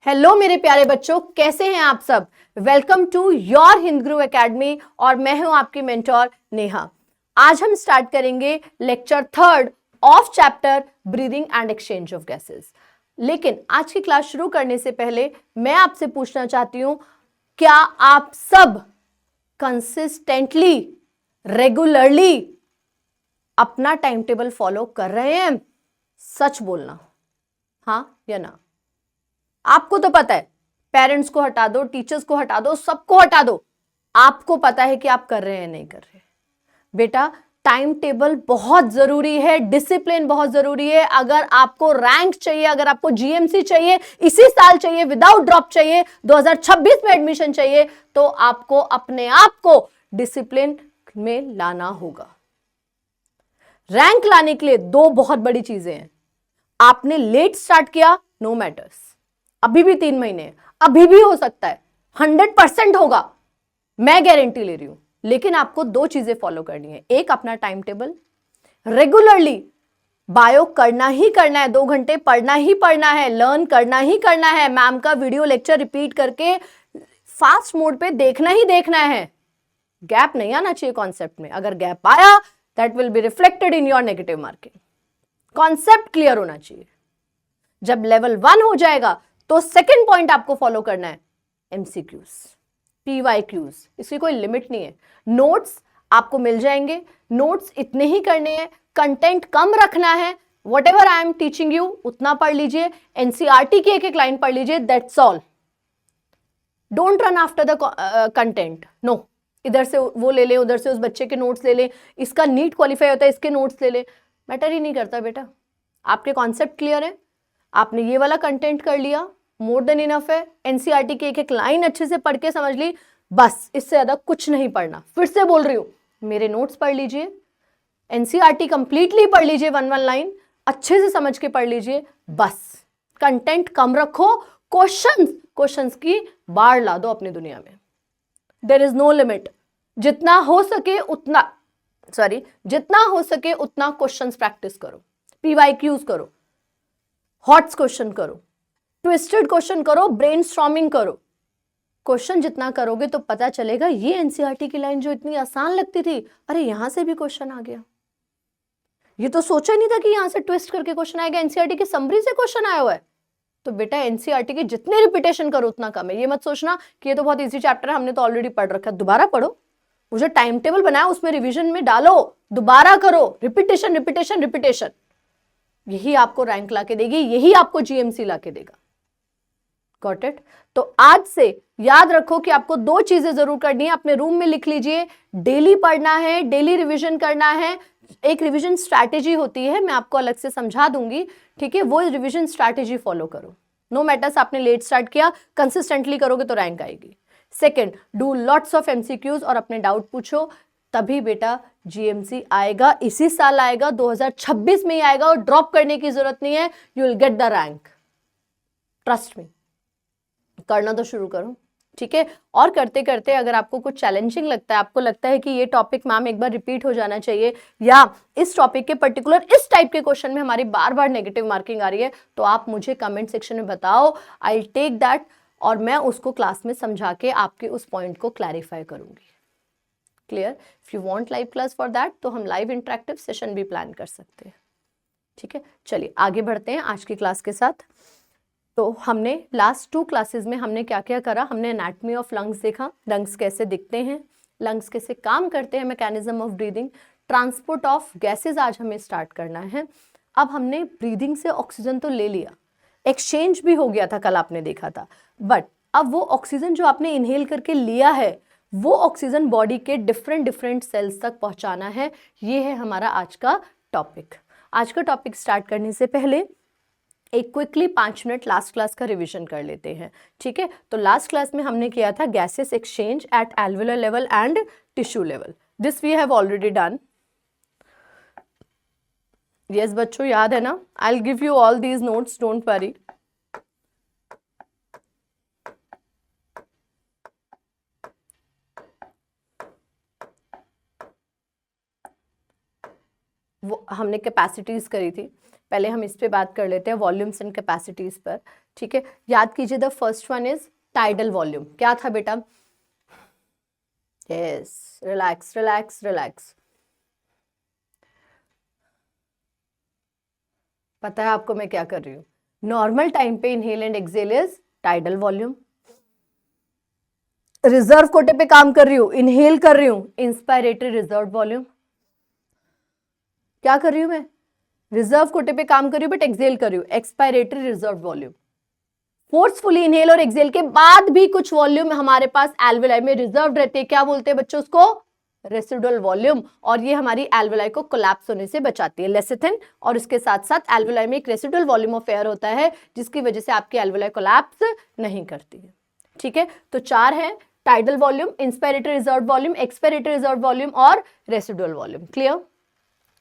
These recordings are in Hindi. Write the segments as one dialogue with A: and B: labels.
A: हेलो मेरे प्यारे बच्चों, कैसे हैं आप सब। Welcome to your Hind Guru academy और मैं हूं आपकी मेंटोर नेहा। आज हम स्टार्ट करेंगे lecture 3 of chapter breathing and exchange of gases. लेकिन आज की क्लास शुरू करने से पहले मैं आपसे पूछना चाहती हूं, क्या आप सब कंसिस्टेंटली रेगुलरली अपना टाइम टेबल फॉलो कर रहे हैं? सच बोलना, हाँ या ना। आपको तो पता है, पेरेंट्स को हटा दो, टीचर्स को हटा दो, सबको हटा दो, आपको पता है कि आप कर रहे हैं नहीं कर रहे। बेटा, टाइम टेबल बहुत जरूरी है, डिसिप्लिन बहुत जरूरी है। अगर आपको रैंक चाहिए, अगर आपको जीएमसी चाहिए, इसी साल चाहिए, विदाउट ड्रॉप चाहिए, 2026 में एडमिशन चाहिए, तो आपको अपने आप को डिसिप्लिन में लाना होगा। रैंक लाने के लिए दो बहुत बड़ी चीजें हैं। आपने लेट स्टार्ट किया, नो मैटर्स, अभी भी 3 महीने, अभी भी हो सकता है, 100% होगा, मैं गारंटी ले रही हूं। लेकिन आपको दो चीजें फॉलो करनी है। एक, अपना टाइम टेबल, रेगुलरली बायो करना ही करना है, 2 घंटे पढ़ना ही पढ़ना है, लर्न करना ही करना है, मैम का वीडियो लेक्चर रिपीट करके फास्ट मोड पे देखना ही देखना है। गैप नहीं आना चाहिए कॉन्सेप्ट में। अगर गैप आया, that will be reflected in your negative marking. Concept clear होना चाहिए। जब लेवल 1 हो जाएगा तो सेकेंड पॉइंट आपको फॉलो करना है, एमसीक्यूज, पीवाईक्यूज। इसकी कोई लिमिट नहीं है। नोट्स आपको मिल जाएंगे, नोट्स इतने ही करने हैं, कंटेंट कम रखना है। What ever I am teaching you उतना पढ़ लीजिए, एनसीईआरटी की एक एक लाइन पढ़ लीजिए, that's all. Don't run after the content, no. इधर से वो ले ले, उधर से उस बच्चे के नोट्स ले ले, इसका नीट क्वालिफाई होता है, इसके नोट्स ले ले, मैटर ही नहीं करता बेटा। आपके कॉन्सेप्ट क्लियर है, आपने ये वाला कंटेंट कर लिया, मोर देन इनफ है। एनसीईआरटी की एक एक लाइन अच्छे से पढ़ के समझ ली, बस, इससे ज्यादा कुछ नहीं पढ़ना। फिर से बोल रही हूं, मेरे नोट्स पढ़ लीजिए, एनसीईआरटी कंप्लीटली पढ़ लीजिए, 1-1 लाइन अच्छे से समझ के पढ़ लीजिए, बस। कंटेंट कम रखो, क्वेश्चंस की बाढ़ ला दो अपनी दुनिया में। There is no limit. जितना हो सके उतना क्वेश्चंस प्रैक्टिस करो, पीवाईक्यूज करो, हॉट्स क्वेश्चन करो, ट्विस्टेड क्वेश्चन करो, ब्रेनस्टॉर्मिंग करो। क्वेश्चन जितना करोगे तो पता चलेगा, ये एनसीईआरटी की लाइन जो इतनी आसान लगती थी, अरे यहां से भी क्वेश्चन आ गया। ये तो सोचा नहीं था कि यहां से ट्विस्ट करके क्वेश्चन आएगा, एनसीईआरटी की समरी से क्वेश्चन आया हुआ है। तो बेटा, एनसीईआरटी की जितने रिपीटेशन करो उतना कम है। ये मत सोचना कि ये तो बहुत इजी चैप्टर है, हमने तो ऑलरेडी पढ़ रखा है। दोबारा पढ़ो, मुझे टाइम टेबल बनाया, उसमें रिविजन में डालो, दोबारा करो, रिपीटेशन रिपीटेशन रिपीटेशन। यही आपको रैंक लाके देगी, यही आपको जीएमसी लाके देगा। Got it? तो आज से याद रखो कि आपको दो चीजें जरूर करनी है, अपने रूम में लिख लीजिए। डेली पढ़ना है, डेली रिवीजन करना है। एक रिवीजन स्ट्रैटेजी होती है, मैं आपको अलग से समझा दूंगी, ठीक है? वो रिवीजन स्ट्रैटेजी फॉलो करो। नो मैटर्स आपने लेट स्टार्ट किया, कंसिस्टेंटली करोगे तो रैंक आएगी। Second, do lots of MCQs और अपने डाउट पूछो, तभी बेटा जीएमसी आएगा। इसी साल आएगा, 2026 में ही आएगा, और ड्रॉप करने की जरूरत नहीं है। You will get the rank, trust me. करना तो शुरू करो, ठीक है? और करते करते अगर आपको कुछ चैलेंजिंग लगता है, आपको लगता है कि ये टॉपिक मैम एक बार रिपीट हो जाना चाहिए, या इस टॉपिक के पर्टिकुलर इस टाइप के क्वेश्चन में हमारी बार बार नेगेटिव मार्किंग आ रही है, तो आप मुझे कमेंट सेक्शन में बताओ। आई विल टेक दैट, और मैं उसको क्लास में समझा के आपके उस पॉइंट को क्लैरिफाई करूंगी। Clear? If you want live class for that, तो हम लाइव इंटरेक्टिव सेशन भी प्लान कर सकते हैं, ठीक है? चलिए आगे बढ़ते हैं आज की क्लास के साथ। तो हमने लास्ट 2 क्लासेस में हमने क्या क्या करा? हमने एनाटॉमी ऑफ लंग्स देखा, लंग्स कैसे दिखते हैं, लंग्स कैसे काम करते हैं, mechanism of breathing, transport of gases आज हमें स्टार्ट करना है। अब हमने ब्रीदिंग से ऑक्सीजन तो ले लिया, एक्सचेंज भी हो गया था, कल आपने देखा था, बट अब वो ऑक्सीजन जो आपने इनहेल करके लिया है, वो ऑक्सीजन बॉडी के डिफरेंट सेल्स तक पहुंचाना है। ये है हमारा आज का टॉपिक। आज का टॉपिक स्टार्ट करने से पहले एक क्विकली 5 मिनट लास्ट क्लास का रिवीजन कर लेते हैं, ठीक है? तो लास्ट क्लास में हमने किया था gases exchange at alveolar level and tissue level. This we have already done. Yes बच्चों, याद है ना? I will give you all these notes, don't worry. वो हमने कैपेसिटीज करी थी, पहले हम इस पे बात कर लेते हैं, वॉल्यूम्स एंड कैपेसिटीज पर, ठीक है। याद कीजिए, the first one is tidal volume. क्या था बेटा? Yes, relax relax relax. पता है आपको मैं क्या कर रही हूँ? नॉर्मल टाइम पे inhale and exhale is tidal volume. Reserve कोटे पे काम कर रही हूँ, इनहेल कर रही हूँ, इंस्पायरेटरी रिजर्व वॉल्यूम। क्या कर रही हूँ मैं? रिजर्व कोटे पे काम कर रही हूँ बट एक्सेल कर रही हूँ, expiratory reserve volume. Forcefully inhale और एक्सेल के बाद भी कुछ वॉल्यूम हमारे पास एल्वेलाई में रिजर्व रहते हैं, क्या बोलते हैं बच्चों उसको? Residual volume. और ये हमारी एल्वेलाई को कोलैप्स होने से बचाती है, लेसिथिन। और इसके साथ साथ एल्वेलाई में एक रेसिडुअल वॉल्यूम ऑफ एयर होता है जिसकी वजह से आपकी एल्वेलाई कोलैप्स नहीं करती है, ठीक है। तो 4 है, tidal volume, inspiratory reserve volume, expiratory reserve volume और रेसिडुअल वॉल्यूम। क्लियर?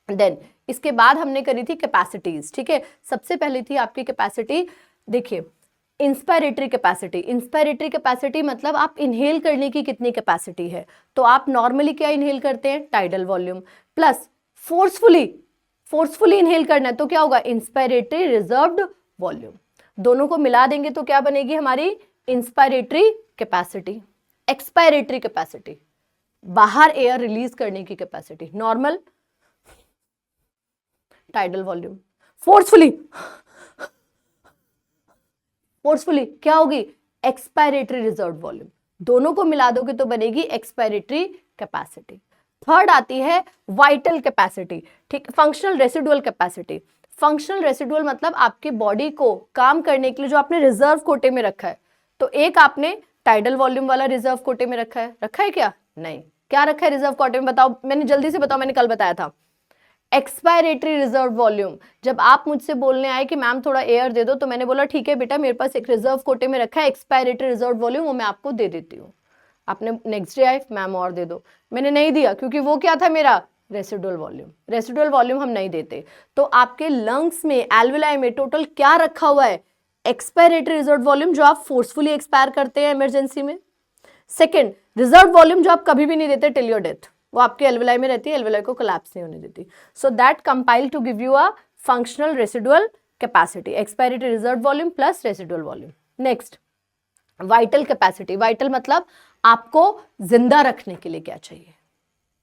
A: देन इसके बाद हमने करी थी कैपेसिटीज, ठीक है। सबसे पहले थी आपकी कैपेसिटी, देखिए, इंस्पायरेटरी कैपेसिटी। इंस्पायरेटरी कैपेसिटी मतलब आप इनहेल करने की कितनी कैपेसिटी है। तो आप नॉर्मली क्या इनहेल करते हैं? Tidal volume, plus forcefully inhale करना है तो क्या होगा? Inspiratory reserved volume. दोनों को मिला देंगे तो क्या बनेगी हमारी? Inspiratory capacity. एक्सपायरेटरी कैपेसिटी, बाहर एयर रिलीज करने की capacity, normal tidal volume. Forcefully क्या होगी? Expiratory reserve volume. दोनों को मिला दोगे तो बनेगी एक्सपायरेटरी कैपेसिटी। थर्ड आती है वाइटल कैपेसिटी, ठीक, functional residual capacity. Functional residual मतलब आपकी बॉडी को काम करने के लिए जो आपने रिजर्व कोटे में रखा है। तो एक आपने टाइडल वॉल्यूम वाला रिजर्व कोटे में रखा है क्या? नहीं। क्या रखा है रिजर्व कोटे में? बताओ, मैंने जल्दी से बताओ, मैंने कल बताया था। Expiratory reserve volume. जब आप मुझसे बोलने आए कि मैम थोड़ा एयर दे दो, तो मैंने बोला ठीक है बेटा, मेरे पास एक रिजर्व कोटे में रखा है एक्सपायरेटरी रिजर्व वॉल्यूम, वो मैं आपको दे देती हूँ। आपने नेक्स्ट डे आए, मैम और दे दो, मैंने नहीं दिया क्योंकि वो क्या था मेरा? Residual volume. रेसिडुअल वॉल्यूम हम नहीं देते। तो आपके लंग्स में, एल्वेलाई में टोटल क्या रखा हुआ है? एक्सपायरेटरी रिजर्व वॉल्यूम, जो आप फोर्सफुली एक्सपायर करते हैं इमरजेंसी में। सेकेंड, रिजर्व वॉल्यूम, जो आप कभी भी नहीं देते टिल योर डेथ, वो आपके एल्वेलाई में रहती है, एल्वेलाई को कोलैप्स नहीं होने देती। So that compile to give you a functional residual capacity, expiratory reserve volume plus residual volume. Next, vital capacity. Vital मतलब आपको जिंदा रखने के लिए क्या चाहिए?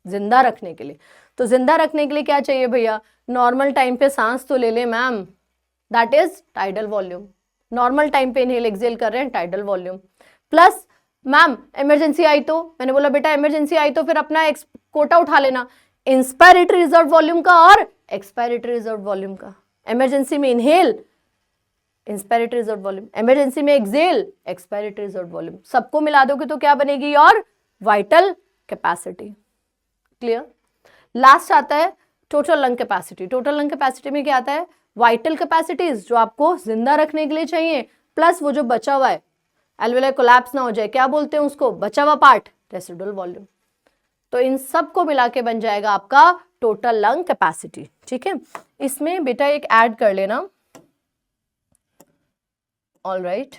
A: जिंदा रखने के लिए, तो जिंदा रखने के लिए क्या चाहिए भैया? नॉर्मल टाइम पे सांस तो ले ले ma'am, that is tidal volume. Normal time पे इनहेल एक्सेल कर रहे हैं, tidal volume. Plus ma'am emergency आई तो, मैंने बोला बेटा इमरजेंसी आई तो फिर अपना कोटा उठा लेना, इंस्पायरेटरी रिजर्व वॉल्यूम का और एक्सपायरेटरी रिजर्व वॉल्यूम का। इमरजेंसी में inhale, inspiratory reserve volume, emergency में एक्सेल, एक्सपायरेटरी रिजर्व वॉल्यूम। सबको मिला दोगे तो क्या बनेगी? और वाइटल कैपेसिटी। क्लियर? लास्ट आता है total lung capacity. Total lung capacity में क्या आता है? वाइटल कैपेसिटीज, जो आपको जिंदा रखने के लिए चाहिए, प्लस वो जो बचा हुआ है, एल्वेलाई कोलैप्स ना हो जाए, क्या बोलते हैं उसको? बचा हुआ पार्ट, रेसिडुअल वॉल्यूम। तो इन सब को मिला के बन जाएगा आपका टोटल लंग कैपेसिटी, ठीक है। इसमें बेटा एक ऐड कर लेना, ऑल राइट।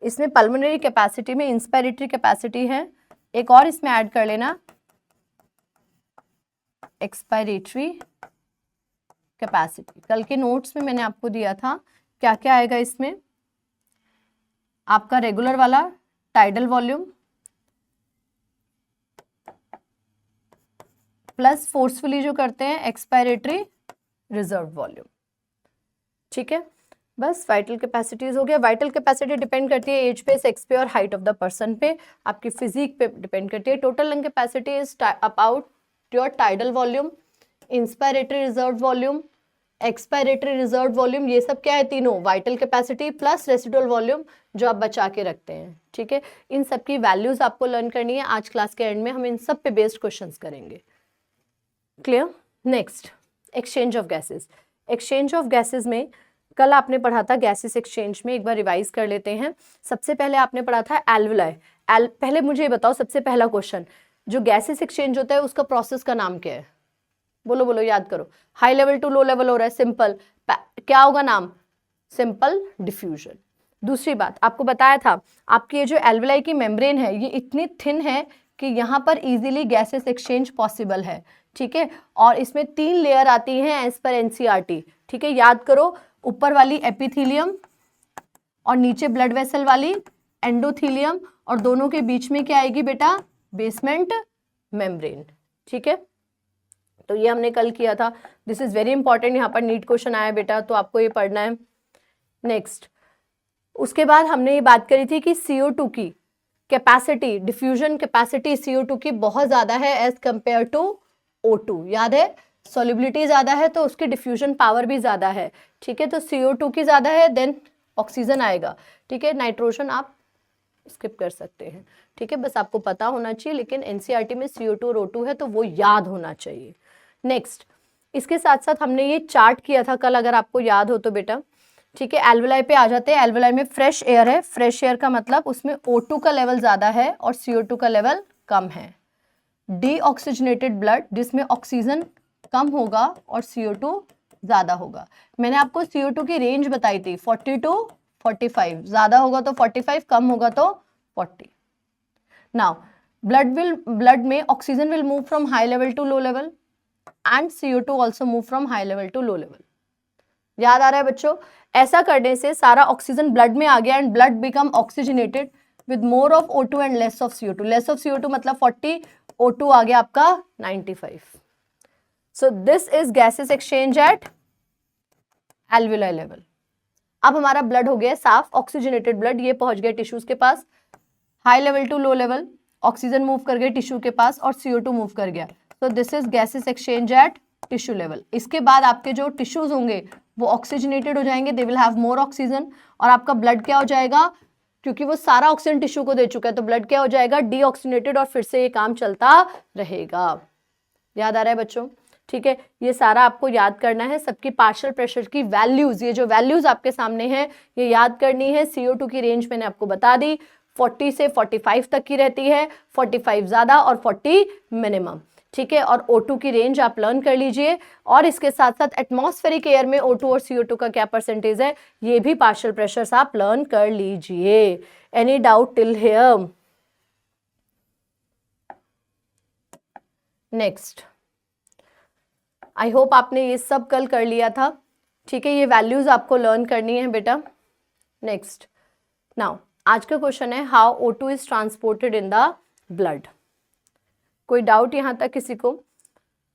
A: इसमें पल्मोनरी कैपेसिटी में इंस्पायरेटरी कैपेसिटी है, एक और इसमें ऐड कर लेना एक्सपायरेटरी कैपेसिटी। कल के नोट्स में मैंने आपको दिया था क्या क्या आएगा इसमें। आपका रेगुलर वाला टाइडल वॉल्यूम प्लस फोर्सफुली जो करते हैं एक्सपायरेटरी रिजर्व वॉल्यूम, ठीक है। बस वाइटल कैपेसिटीज हो गया। वाइटल कैपेसिटी डिपेंड करती है एज पे, सेक्स पे और हाइट ऑफ द पर्सन पे, आपकी फिजिक पे डिपेंड करती है। Total lung capacity is about your tidal volume, inspiratory reserve volume, expiratory reserve volume, ये सब क्या है? तीनों vital capacity plus residual volume जो आप बचा के रखते हैं, ठीक है। इन सब की वैल्यूज आपको लर्न करनी है। आज क्लास के एंड में हम इन सब पे बेस्ड क्वेश्चंस करेंगे। Clear? Next, exchange of gases. Exchange of gases में कल आपने पढ़ा था गैसेस एक्सचेंज में, एक बार रिवाइज कर लेते हैं। सबसे पहले आपने पढ़ा था एल्वेलाई। पहले मुझे ये बताओ, सबसे पहला क्वेश्चन, जो गैसेस एक्सचेंज होता है उसका प्रोसेस का नाम क्या है? बोलो बोलो, याद करो। High level to low level हो रहा है, सिंपल, क्या होगा नाम? Simple diffusion. दूसरी बात आपको बताया था, आपकी ये जो एल्वेलाई की मेम्ब्रेन है ये इतनी थिन है कि यहाँ पर इजीली गैसेस एक्सचेंज पॉसिबल है, ठीक है। और इसमें 3 लेयर आती हैं एज पर एनसीईआरटी, ठीक है, याद करो, ऊपर वाली एपिथीलियम और नीचे ब्लड वेसल वाली एंडोथीलियम, और दोनों के बीच में क्या आएगी बेटा, बेसमेंट मेम्ब्रेन। ठीक है, तो ये हमने कल किया था, दिस इज वेरी इंपॉर्टेंट, यहाँ पर नीट क्वेश्चन आया बेटा, तो आपको ये पढ़ना है। नेक्स्ट, उसके बाद हमने ये बात करी थी कि CO2 की कैपेसिटी, डिफ्यूजन कैपेसिटी CO2 की बहुत ज्यादा है एज कंपेयर टू O2, याद है, सॉल्युबिलिटी ज्यादा है तो उसकी डिफ्यूजन पावर भी ज्यादा है। ठीक है, तो CO2 की ज्यादा है, देन ऑक्सीजन आएगा। ठीक है, नाइट्रोजन आप स्किप कर सकते हैं। ठीक है, बस आपको पता होना चाहिए, लेकिन एनसीईआरटी में CO2 और O2 है तो वो याद होना चाहिए। नेक्स्ट, इसके साथ साथ हमने ये चार्ट किया था कल, अगर आपको याद हो तो बेटा। ठीक है, एल्वेलाई पे आ जाते हैं। एल्वेलाई में फ्रेश एयर है, फ्रेश एयर का मतलब उसमें O2 का लेवल ज्यादा है और CO2 का लेवल कम है। डीऑक्सीजनेटेड ब्लड, जिसमें ऑक्सीजन कम होगा और CO2 ज्यादा होगा। मैंने आपको CO2 की रेंज बताई थी 40 to 45, ज्यादा होगा तो 45, कम होगा तो 40। नाउ ब्लड में oxygen will move from high level to low level and CO2 also move from high level to low level. याद आ रहा है बच्चों? ऐसा करने से सारा ऑक्सीजन ब्लड में आ गया and blood become oxygenated with more of O2 and less of CO2। Less of CO2 मतलब 40, O2 आ गया आपका 95। So this is gases exchange at alveoli level. अब हमारा ब्लड हो गया साफ, ऑक्सीजनेटेड ब्लड, ये पहुंच गया टिश्यूज के पास, high level to low level, oxygen move कर गया टिश्यू के पास और CO2 मूव कर गया। So this is gases exchange at tissue level. इसके बाद आपके जो टिश्यूज होंगे वो ऑक्सीजनेटेड हो जाएंगे, they will have more oxygen, और आपका ब्लड क्या हो जाएगा, क्योंकि वो सारा ऑक्सीजन टिश्यू को दे चुका है तो ब्लड क्या हो जाएगा, डीऑक्सीजनेटेड, और फिर से ये काम चलता रहेगा। याद आ रहा है बच्चों? ठीक है, ये सारा आपको याद करना है, सबकी पार्शियल प्रेशर की वैल्यूज, ये जो वैल्यूज आपके सामने हैं ये याद करनी है। CO2 की रेंज मैंने आपको बता दी, 40 से 45 तक की रहती है, 45 ज्यादा और 40 मिनिमम। ठीक है, और O2 की रेंज आप लर्न कर लीजिए, और इसके साथ साथ एटमॉस्फेरिक एयर में O2 और CO2 का क्या परसेंटेज है ये भी पार्शियल प्रेशर्स आप लर्न कर लीजिए। Any doubt till here? Next, I hope आपने ये सब कल कर लिया था। ठीक है, ये वैल्यूज आपको लर्न करनी है बेटा। नेक्स्ट, नाउ आज का क्वेश्चन है how O2 is transported in the blood. कोई डाउट यहां तक किसी को?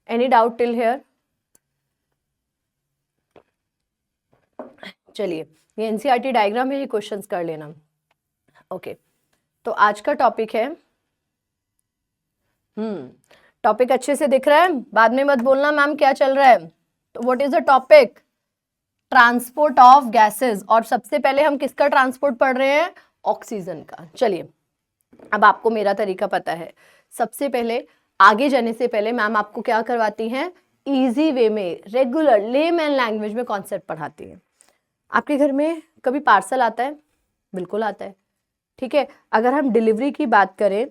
A: Any doubt till here? चलिए, ये एनसीईआरटी डायग्राम है, ये क्वेश्चंस कर लेना। ओके, तो आज का टॉपिक है, टॉपिक अच्छे से दिख रहा है? बाद में मत बोलना मैम क्या चल रहा है। तो what is the topic? Transport of gases, और सबसे पहले हम किसका ट्रांसपोर्ट पढ़ रहे हैं? ऑक्सीजन का। चलिए, अब आपको मेरा तरीका पता है। सबसे पहले आगे जाने से पहले मैम आपको क्या करवाती हैं, इजी वे में, रेगुलर लेमैन लैंग्वेज में कॉन्सेप्ट पढ़ाती है। आपके घर में कभी पार्सल आता है? बिल्कुल आता है। ठीक है, अगर हम डिलीवरी की बात करें,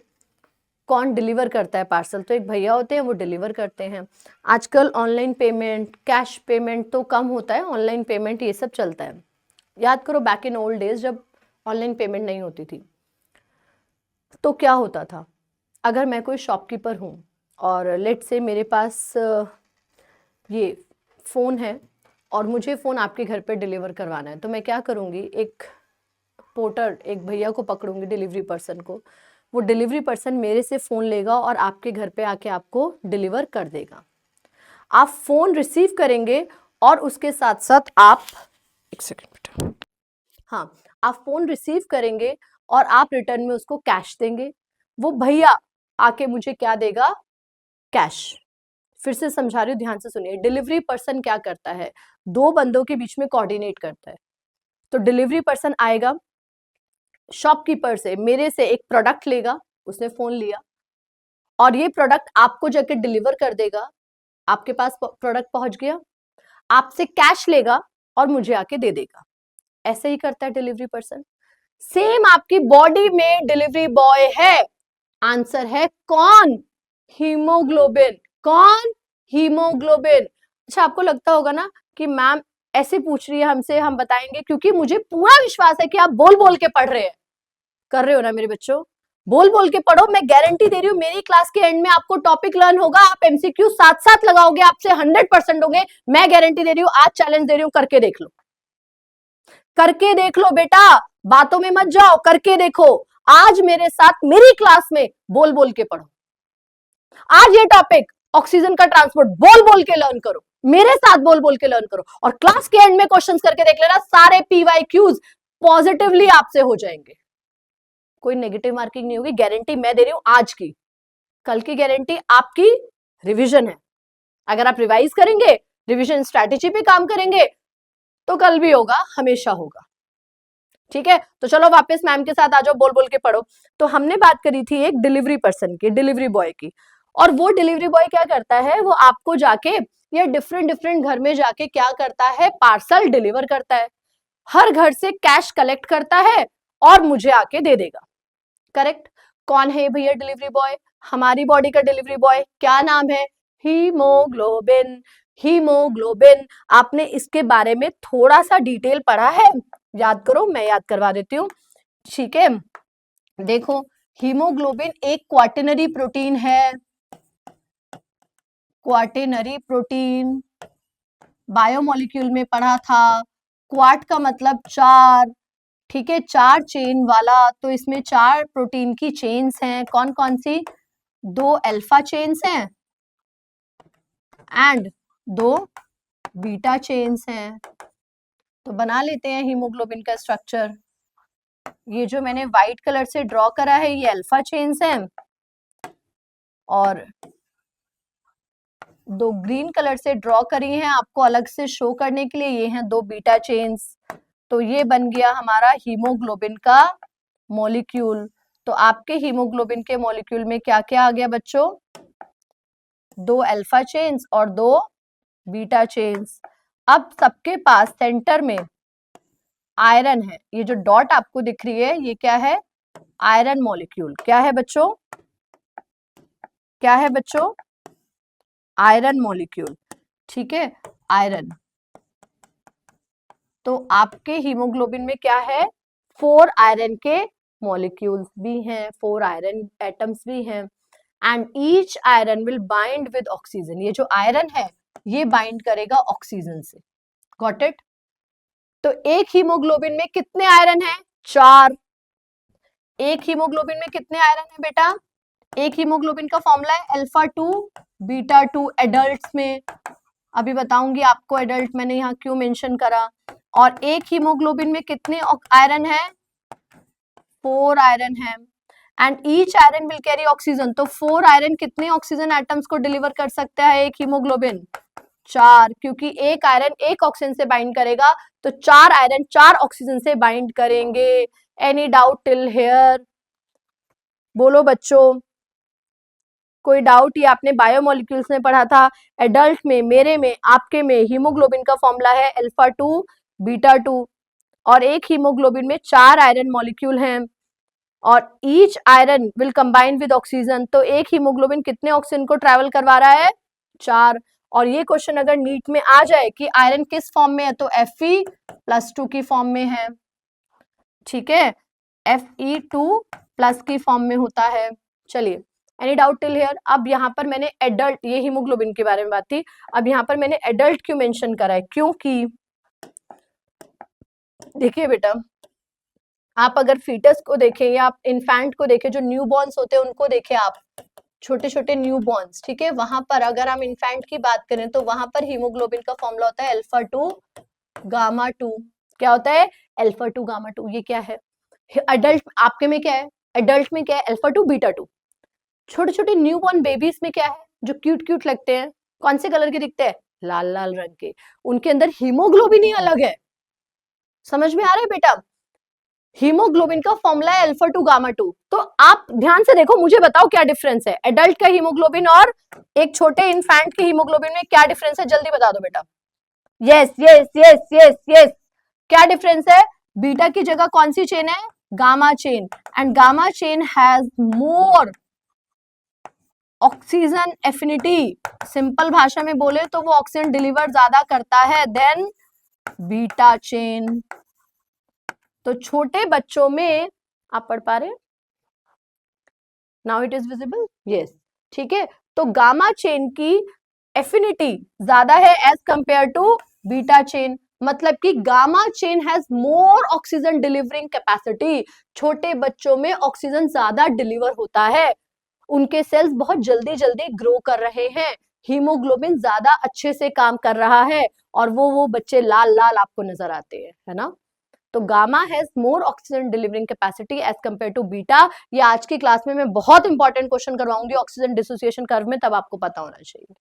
A: कौन डिलीवर करता है पार्सल? तो एक भैया होते हैं, वो डिलीवर करते हैं। आजकल ऑनलाइन पेमेंट, कैश पेमेंट तो कम होता है, ऑनलाइन पेमेंट ये सब चलता है। याद करो बैक इन ओल्ड डेज जब ऑनलाइन पेमेंट नहीं होती थी तो क्या होता था, अगर मैं कोई शॉपकीपर हूँ और लेट से मेरे पास ये फ़ोन है और मुझे फ़ोन आपके घर पे डिलीवर करवाना है, तो मैं क्या करूँगी, एक पोर्टर, एक भैया को पकड़ूंगी, डिलीवरी पर्सन को। वो डिलीवरी पर्सन मेरे से फ़ोन लेगा और आपके घर पे आके आपको डिलीवर कर देगा। आप फ़ोन रिसीव करेंगे और उसके साथ साथ आप, एक सेकेंड बेटा, हाँ, आप फ़ोन रिसीव करेंगे और आप रिटर्न में उसको कैश देंगे। वो भैया आके मुझे क्या देगा? कैश। फिर से समझा रही हूँ, ध्यान से सुनिए। डिलीवरी पर्सन क्या करता है, दो बंदों के बीच में कोऑर्डिनेट करता है। तो डिलीवरी पर्सन आएगा, शॉपकीपर से, मेरे से एक प्रोडक्ट लेगा, उसने फोन लिया और ये प्रोडक्ट आपको जाके डिलीवर कर देगा, आपके पास प्रोडक्ट पहुंच गया, आपसे कैश लेगा और मुझे आके दे देगा। ऐसे ही करता है डिलीवरी पर्सन। सेम आपकी बॉडी में डिलीवरी बॉय है। आंसर है कौन? हीमोग्लोबिन। कौन? हीमोग्लोबिन। अच्छा, आपको लगता होगा ना कि मैम ऐसे पूछ रही है हमसे, हम बताएंगे, क्योंकि मुझे पूरा विश्वास है कि आप बोल बोल के पढ़ रहे हैं, कर रहे हो ना मेरे बच्चों। बोल बोल के पढ़ो, मैं गारंटी दे रही हूँ मेरी क्लास के एंड में आपको टॉपिक लर्न होगा, आप एमसीक्यू साथ साथ लगाओगे, आपसे 100% होंगे, मैं गारंटी दे रही हूँ, आज चैलेंज दे रही हूँ, करके देख लो, करके देख लो बेटा, बातों में मत जाओ, करके देखो, आज मेरे साथ मेरी क्लास में बोल बोल के पढ़ो, आज ये टॉपिक ऑक्सीजन का ट्रांसपोर्ट बोल बोल के लर्न करो, मेरे साथ बोल बोल के लर्न करो, और क्लास के एंड में क्वेश्चंस करके देख लेना, सारे पीवाईक्यूज पॉजिटिवली आपसे हो जाएंगे, कोई नेगेटिव मार्किंग नहीं होगी, गारंटी मैं दे रही हूं आज की, कल की गारंटी आपकी रिवीजन है, अगर आप रिवाइज करेंगे, रिवीजन स्ट्रैटेजी पे काम करेंगे, तो कल भी होगा, हमेशा होगा, ठीक है। तो चलो वापस मैम के साथ आ जाओ, बोल बोल के पढ़ो। तो हमने बात करी थी एक डिलीवरी पर्सन की, डिलीवरी बॉय की, और वो डिलीवरी बॉय क्या करता है, वो आपको जाके या डिफरेंट डिफरेंट घर में जाके क्या करता है, पार्सल डिलीवर करता है, हर घर से कैश कलेक्ट करता है और मुझे आके दे देगा, करेक्ट। कौन है भैया डिलीवरी बॉय, हमारी बॉडी का डिलीवरी बॉय, क्या नाम है, हीमोग्लोबिन, हीमोग्लोबिन, आपने इसके बारे में थोड़ा सा डिटेल पढ़ा है, याद करो, मैं याद करवा देती हूँ, ठीक है। देखो, हीमोग्लोबिन एक क्वार्टेनरी प्रोटीन है, क्वार्टेनरी प्रोटीन, बायोमोलिक्यूल में पढ़ा था, क्वार्ट का मतलब चार, ठीक है, चार चेन वाला, तो इसमें चार प्रोटीन की चेन्स हैं, कौन कौन सी, दो अल्फा चेन्स हैं एंड दो बीटा चेन्स हैं, तो बना लेते हैं हीमोग्लोबिन का स्ट्रक्चर। ये जो मैंने व्हाइट कलर से ड्रॉ करा है ये अल्फा चेन्स हैं, और दो ग्रीन कलर से ड्रॉ करी हैं आपको अलग से शो करने के लिए, ये हैं दो बीटा चेन्स, तो ये बन गया हमारा हीमोग्लोबिन का मॉलिक्यूल। तो आपके हीमोग्लोबिन के मॉलिक्यूल में क्या क्या आ गया बच्चों, दो अल्फा चेन्स और दो बीटा चेन्स। अब सबके पास सेंटर में आयरन है, ये जो डॉट आपको दिख रही है ये क्या है, आयरन मॉलिक्यूल, क्या है बच्चों, क्या है बच्चों, आयरन मॉलिक्यूल, ठीक है, आयरन। तो आपके हीमोग्लोबिन में क्या है, 4 आयरन के मॉलिक्यूल्स भी हैं, 4 आयरन एटम्स भी हैं, and each iron will bind with oxygen, ये जो आयरन है ये बाइंड करेगा ऑक्सीजन से, गॉट इट। तो एक हीमोग्लोबिन में कितने आयरन है, 4, एक हीमोग्लोबिन में कितने आयरन है बेटा, एक हीमोग्लोबिन का फॉर्मूला है अल्फा 2 बीटा 2 एडल्ट्स में, अभी बताऊंगी आपको एडल्ट मैंने यहाँ क्यों मेंशन करा, और एक हीमोग्लोबिन में कितने आयरन है, 4 आयरन है, and each iron will carry oxygen, तो 4 आयरन कितने ऑक्सीजन एटम्स को डिलीवर कर सकता है एक हीमोग्लोबिन, 4, क्योंकि एक आयरन एक ऑक्सीजन से बाइंड करेगा, तो 4 आयरन 4 ऑक्सीजन से बाइंड करेंगे। एनी डाउट टिल हियर, बोलो बच्चों, कोई डाउट, ये आपने बायोमोलिक्यूल्स में पढ़ा था, एडल्ट में, मेरे में, आपके में हीमोग्लोबिन का फॉर्मूला है अल्फा 2 बीटा 2, और एक हीमोग्लोबिन में 4 आयरन मॉलिक्यूल हैं, और each iron will combine with oxygen, तो एक हीमोग्लोबिन कितने ऑक्सीजन को ट्रैवल करवा रहा है, 4। और ये क्वेश्चन अगर नीट में आ जाए कि आयरन किस फॉर्म में है, तो Fe+2 की फॉर्म में है, ठीक है, Fe2+ की फॉर्म में होता है। चलिए, एनी डाउट टिल हियर। अब यहाँ पर मैंने एडल्ट, ये हीमोग्लोबिन के बारे में बात थी, अब यहाँ पर मैंने एडल्ट क्यों मेंशन करा है, क्योंकि देखिए बेटा, आप अगर फीटस को देखें या आप इन्फेंट को देखें, जो न्यूबॉर्न्स होते हैं उनको देखें आप, छोटे छोटे न्यूबॉर्न्स, ठीक है, वहां पर अगर हम इन्फेंट की बात करें तो वहां पर हीमोग्लोबिन का फॉर्मूला होता है अल्फा 2 गामा 2, क्या होता है, अल्फा 2 गामा 2, ये क्या है, एडल्ट आपके में क्या है, एडल्ट में क्या है, अल्फा 2 बीटा 2, छोटे छोटे न्यूबॉर्न बेबीज में क्या है, जो क्यूट क्यूट लगते हैं, कौन से कलर के दिखते हैं, लाल लाल रंग के, उनके अंदर हीमोग्लोबिन ही अलग है, समझ में आ रहा है बेटा, हीमोग्लोबिन का फॉर्मूला है अल्फा 2 गामा 2, तो आप ध्यान से देखो, मुझे बताओ क्या डिफरेंस है एडल्ट का हीमोग्लोबिन और एक छोटे इन्फेंट के हीमोग्लोबिन में, क्या डिफरेंस है, जल्दी बता दो बेटा, yes yes yes yes yes, क्या डिफरेंस है, बीटा की जगह कौन सी चेन है, gamma chain, and gamma chain has more oxygen affinity, simple भाषा में बोले तो वो ऑक्सीजन डिलीवर ज्यादा करता है देन बीटा चेन। तो छोटे बच्चों में, आप पढ़ पा रहे हैं, now it is visible, yes, ठीक है। तो गामा चेन की एफिनिटी ज्यादा है as compare to beta chain, मतलब कि gamma chain has more oxygen delivering capacity. छोटे बच्चों में ऑक्सीजन ज्यादा डिलीवर होता है, उनके सेल्स बहुत जल्दी जल्दी ग्रो कर रहे हैं, हीमोग्लोबिन ज्यादा अच्छे से काम कर रहा है, और वो बच्चे लाल लाल आपको नजर आते हैं, है ना। तो gamma has more oxygen delivering capacity as compare to beta. ये आज की क्लास में मैं बहुत इंपॉर्टेंट क्वेश्चन करवाऊंगी ऑक्सीजन डिसोसिएशन कर्व में, तब आपको पता होना चाहिए।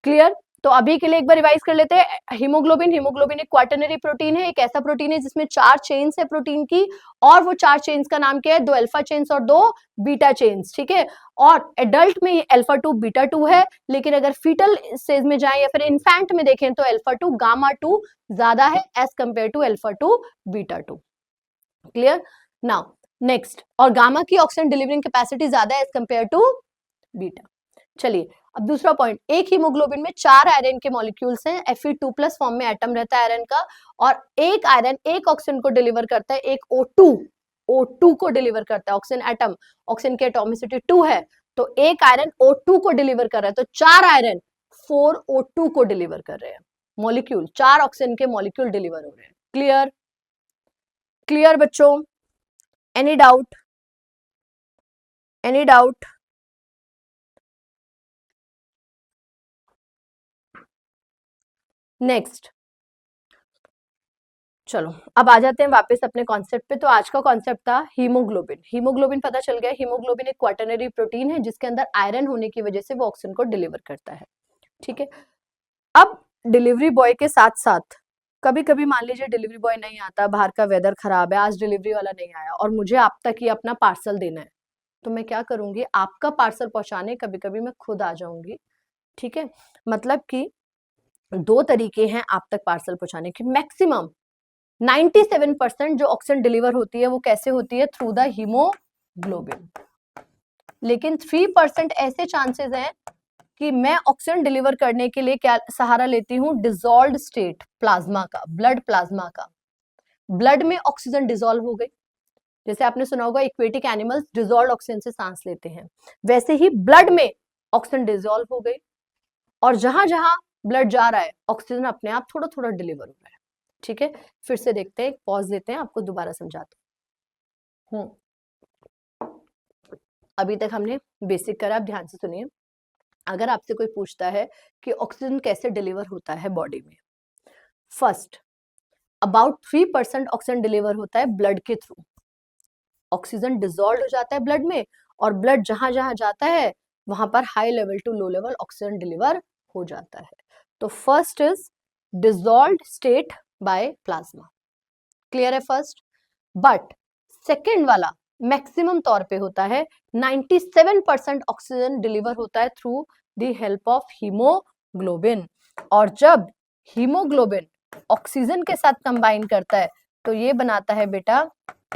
A: क्लियर। तो अभी के लिए एक बार रिवाइज कर लेते हैं। हीमोग्लोबिन, हीमोग्लोबिन एक क्वाटरनरी प्रोटीन है, एक ऐसा प्रोटीन है जिसमें 4 चेन्स है प्रोटीन की, और वो 4 चेन्स का नाम क्या है, 2 अल्फा चेन्स और 2 बीटा चेन्स, ठीक है। और एडल्ट में अल्फा 2 बीटा 2 है, लेकिन अगर फीटल स्टेज में जाएं या फिर इन्फेंट में देखें तो अल्फा 2 गामा 2 ज्यादा है as compare to alpha 2 beta 2। Clear. Now next, और गामा की ऑक्सीजन डिलीवरिंग कैपेसिटी ज्यादा है एज कंपेयर टू बीटा। चलिए अब दूसरा पॉइंट, एक हीमोग्लोबिन में 4 आयरन के मॉलिक्यूल्स हैं, Fe2+ फॉर्म में एटम रहता है आयरन का, और एक आयरन एक ऑक्सीजन को डिलीवर करता है, एक O2 को डिलीवर करता है ऑक्सीजन एटम, ऑक्सीजन की एटॉमिसिटी 2 है, तो एक आयरन O2 को डिलीवर कर रहा है, तो 4 आयरन 4 O2 को डिलीवर कर रहे हैं, मॉलिक्यूल 4 ऑक्सीजन के मॉलिक्यूल डिलीवर हो रहे हैं। क्लियर, क्लियर बच्चों, any doubt, any doubt. Next, चलो अब आ जाते हैं वापस अपने कॉन्सेप्ट पे। तो आज का कॉन्सेप्ट था हीमोग्लोबिन। हीमोग्लोबिन पता चल गया, हीमोग्लोबिन एक क्वाटरनरी प्रोटीन है जिसके अंदर आयरन होने की वजह से वो ऑक्सीजन को डिलीवर करता है, ठीक है। अब डिलीवरी बॉय के साथ साथ कभी कभी मान लीजिए डिलीवरी बॉय नहीं आता, बाहर का वेदर खराब है, आज डिलीवरी वाला नहीं आया और मुझे आप तक ही अपना पार्सल देना है, तो मैं क्या करूंगी, आपका पार्सल पहुंचाने कभी कभी मैं खुद आ जाऊंगी, ठीक है। मतलब कि 2 तरीके हैं आप तक पार्सल पहुंचाने के। मैक्सिमम 97% जो ऑक्सीजन डिलीवर होती है वो कैसे होती है, थ्रू द हीमोग्लोबिन। लेकिन 3% ऐसे चांसेस हैं कि मैं ऑक्सीजन डिलीवर करने के लिए क्या सहारा लेती हूँ, डिसॉल्व्ड स्टेट प्लाज्मा का, ब्लड प्लाज्मा का। ब्लड में ऑक्सीजन डिसॉल्व हो गई, जैसे आपने सुना होगा एक्वेटिक एनिमल्स डिसॉल्व्ड ऑक्सीजन से सांस लेते हैं, वैसे ही ब्लड में ऑक्सीजन डिसॉल्व हो गई, और जहां जहां ब्लड जा रहा है ऑक्सीजन अपने आप थोड़ा थोड़ा डिलीवर हो रहा है, ठीक है। फिर से देखते हैं, पॉज देते हैं, आपको दोबारा समझाते हैं। अभी तक हमने बेसिक करा, आप ध्यान से सुनिए। अगर आपसे कोई पूछता है कि ऑक्सीजन कैसे डिलीवर होता है बॉडी में, फर्स्ट अबाउट 3% ऑक्सीजन डिलीवर होता है ब्लड के थ्रू। ऑक्सीजन डिसॉल्व हो जाता है ब्लड में, और ब्लड जहां जहां जाता है वहां पर high level to low level oxygen deliver हो जाता है। तो first is dissolved state by plasma. Clear है फर्स्ट। बट सेकेंड वाला मैक्सिमम तौर पे होता है, 97% ऑक्सीजन डिलीवर होता है through the help of haemoglobin. और जब हीमोग्लोबिन ऑक्सीजन के साथ कंबाइन करता है तो ये बनाता है बेटा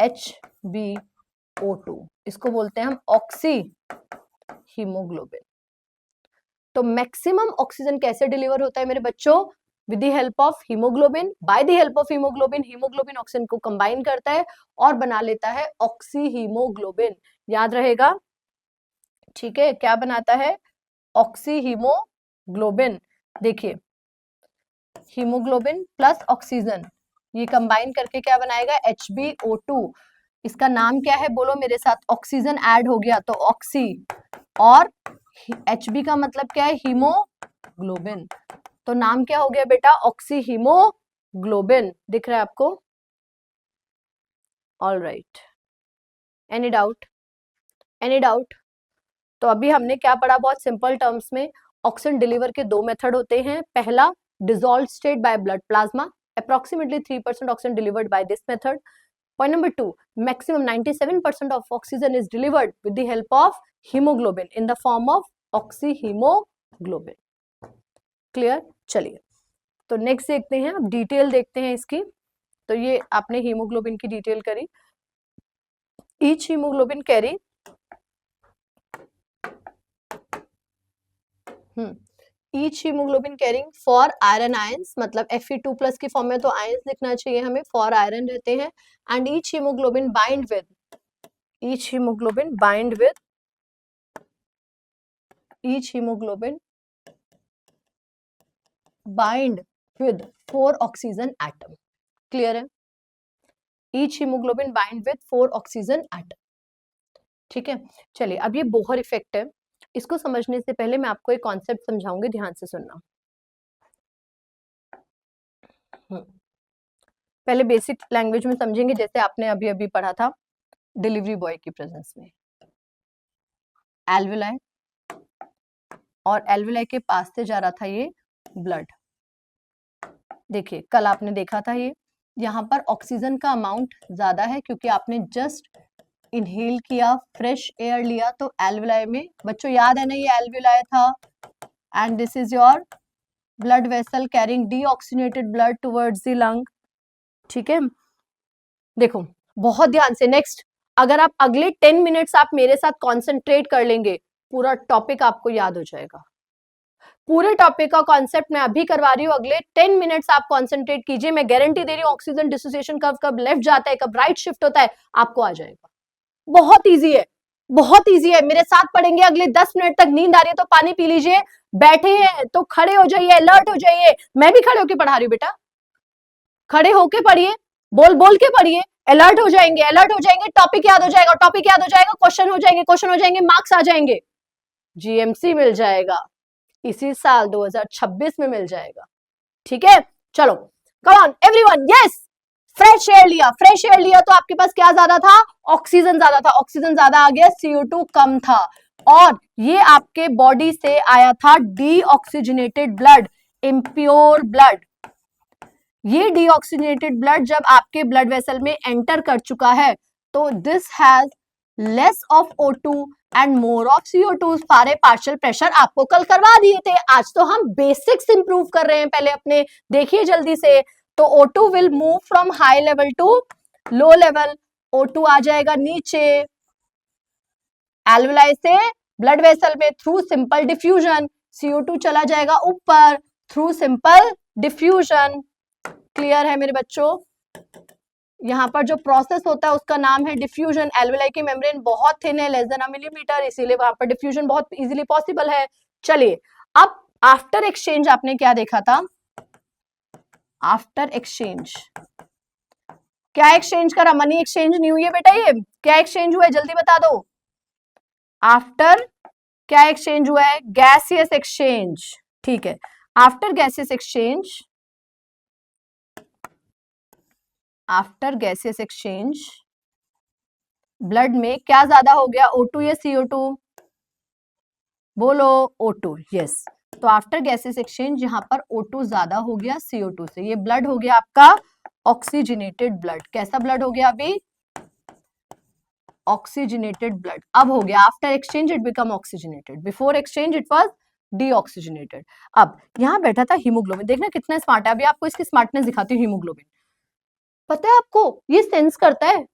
A: HbO2, इसको बोलते हैं हम ऑक्सी हीमोग्लोबिन। तो मैक्सिमम ऑक्सीजन कैसे डिलीवर होता है मेरे बच्चों, with the help of haemoglobin. By the help of haemoglobin, haemoglobin oxygen को कंबाइन करता है और बना लेता है ऑक्सी हीमोग्लोबिन। याद रहेगा, ठीक है, क्या बनाता है, ऑक्सी हीमोग्लोबिन। देखिए हीमोग्लोबिन प्लस ऑक्सीजन, ये कंबाइन करके क्या बनाएगा, HbO2। इसका नाम क्या है, बोलो मेरे साथ, ऑक्सीजन ऐड हो गया तो ऑक्सी, और Hb का मतलब क्या है, हीमोग्लोबिन, तो नाम क्या हो गया बेटा, ऑक्सी हीमोग्लोबिन। दिख रहा है आपको, all right. Any doubt, any doubt. तो अभी हमने क्या पढ़ा, बहुत सिंपल टर्म्स में, ऑक्सीजन डिलीवर के 2 मेथड होते हैं। पहला dissolved state by blood plasma, approximately 3% oxygen delivered by this method. Point number 2, maximum 97% of oxygen is delivered with the help of hemoglobin in the form of oxyhemoglobin. Clear. चलिए तो नेक्स्ट देखते हैं, अब डिटेल देखते हैं इसकी। तो ये आपने हीमोग्लोबिन की डिटेल करी। Each haemoglobin carry each haemoglobin carrying for iron ions, मतलब Fe2+ की फॉर्म में तो आयंस लिखना चाहिए हमें, फॉर आयरन रहते हैं। And each haemoglobin bind with each hemoglobin bind with 4 oxygen atom. Clear है? each hemoglobin bind with 4 oxygen atom. ठीक है, चलिए अब ये बोहर इफेक्ट है, इसको समझने से पहले मैं आपको एक कॉन्सेप्ट समझाऊंगी, ध्यान से सुनना। पहले बेसिक लैंग्वेज में समझेंगे, जैसे आपने अभी अभी पढ़ा था डिलीवरी बॉय की प्रेजेंस में। एल्वेलाई, और एल्वेलाई के पास से जा रहा था ये ब्लड। देखिए कल आपने देखा था ये, यहाँ पर ऑक्सीजन का अमाउंट ज्यादा है क्योंकि आपने जस्ट इनहेल किया, फ्रेश एयर लिया, तो एल्वेलाई में, बच्चों याद है ना ये एल्वेलाई था, and this is your blood vessel carrying deoxygenated blood towards the lung. ठीक है, देखो बहुत ध्यान से। नेक्स्ट, अगर आप अगले 10 मिनट्स आप मेरे साथ कॉन्सेंट्रेट कर लेंगे, पूरा टॉपिक आपको याद हो जाएगा। पूरे टॉपिक का कॉन्सेप्ट मैं अभी करवा रही हूँ, अगले 10 मिनट्स आप कॉन्सेंट्रेट कीजिए, मैं गारंटी दे रही हूँ ऑक्सीजन डिसोसिएशन कर्व कब लेफ्ट जाता है, कब राइट शिफ्ट होता है, आपको आ जाएगा। बहुत इजी है, बहुत इजी है, मेरे साथ पढ़ेंगे। अगले 10 मिनट तक नींद आ रही है तो पानी पी लीजिए, बैठे हैं तो खड़े हो जाइए, अलर्ट हो जाइए। मैं भी खड़े होके पढ़ा रही हूँ बेटा, खड़े होके पढ़िए, बोल बोल के पढ़िए, अलर्ट हो जाएंगे, अलर्ट हो जाएंगे, टॉपिक याद हो जाएगा, टॉपिक याद हो जाएगा, क्वेश्चन हो जाएंगे, क्वेश्चन हो जाएंगे, मार्क्स आ जाएंगे, जीएमसी मिल जाएगा, इसी साल 2026 में मिल जाएगा। ठीक है, चलो come on everyone, yes. Fresh air लिया, फ्रेश एयर लिया तो आपके पास क्या ज्यादा था, ऑक्सीजन ज्यादा था, ऑक्सीजन ज्यादा आ गया, CO2 कम था, और ये आपके बॉडी से आया था डीऑक्सीजनेटेड ब्लड, इम्प्योर ब्लड। ये डीऑक्सीजनेटेड ब्लड जब आपके ब्लड वेसल में एंटर कर चुका है तो this has less of O2 and more of CO2। सारे पार्शियल प्रेशर आपको कल करवा दिए थे, आज तो हम बेसिक्स इंप्रूव कर रहे हैं पहले अपने, देखिए जल्दी से। तो O2 will move from high level to low level, O2 आ जाएगा नीचे एल्वेलाई से ब्लड वेसल में थ्रू सिंपल डिफ्यूजन, CO2 चला जाएगा ऊपर थ्रू सिंपल डिफ्यूजन। क्लियर है मेरे बच्चों? यहाँ पर जो प्रोसेस होता है उसका नाम है डिफ्यूजन। एल्वेलाई की मेम्ब्रेन बहुत थिन है, लेस देन अ मिलीमीटर, इसीलिए वहां पर डिफ्यूजन बहुत इजीली पॉसिबल है। चलिए अब आफ्टर एक्सचेंज आपने क्या देखा था, आफ्टर एक्सचेंज क्या एक्सचेंज करा, मनी एक्सचेंज नहीं हुई है बेटा, ये क्या एक्सचेंज हुआ है जल्दी बता दो। आफ्टर क्या एक्सचेंज हुआ है, गैसियस एक्सचेंज। ठीक है, after gaseous exchange, after gaseous exchange blood में क्या ज्यादा हो गया, O2 या CO2? बोलो O2, यस। तो आफ्टर गैसियस एक्सचेंज यहाँ पर O2 ज्यादा हो गया CO2 से, ये ब्लड हो गया आपका ऑक्सीजनेटेड ब्लड। कैसा ब्लड हो गया अभी, ऑक्सीजनेटेड ब्लड। अब हो गया after exchange it become oxygenated, before exchange it was deoxygenated. अब यहाँ बैठा था हीमोग्लोबिन, देखना कितना स्मार्ट है, अभी आपको इसकी स्मार्टनेस दिखाती हूँ। हीमोग्लोबिन पता है आपको, ये सेंस करता है,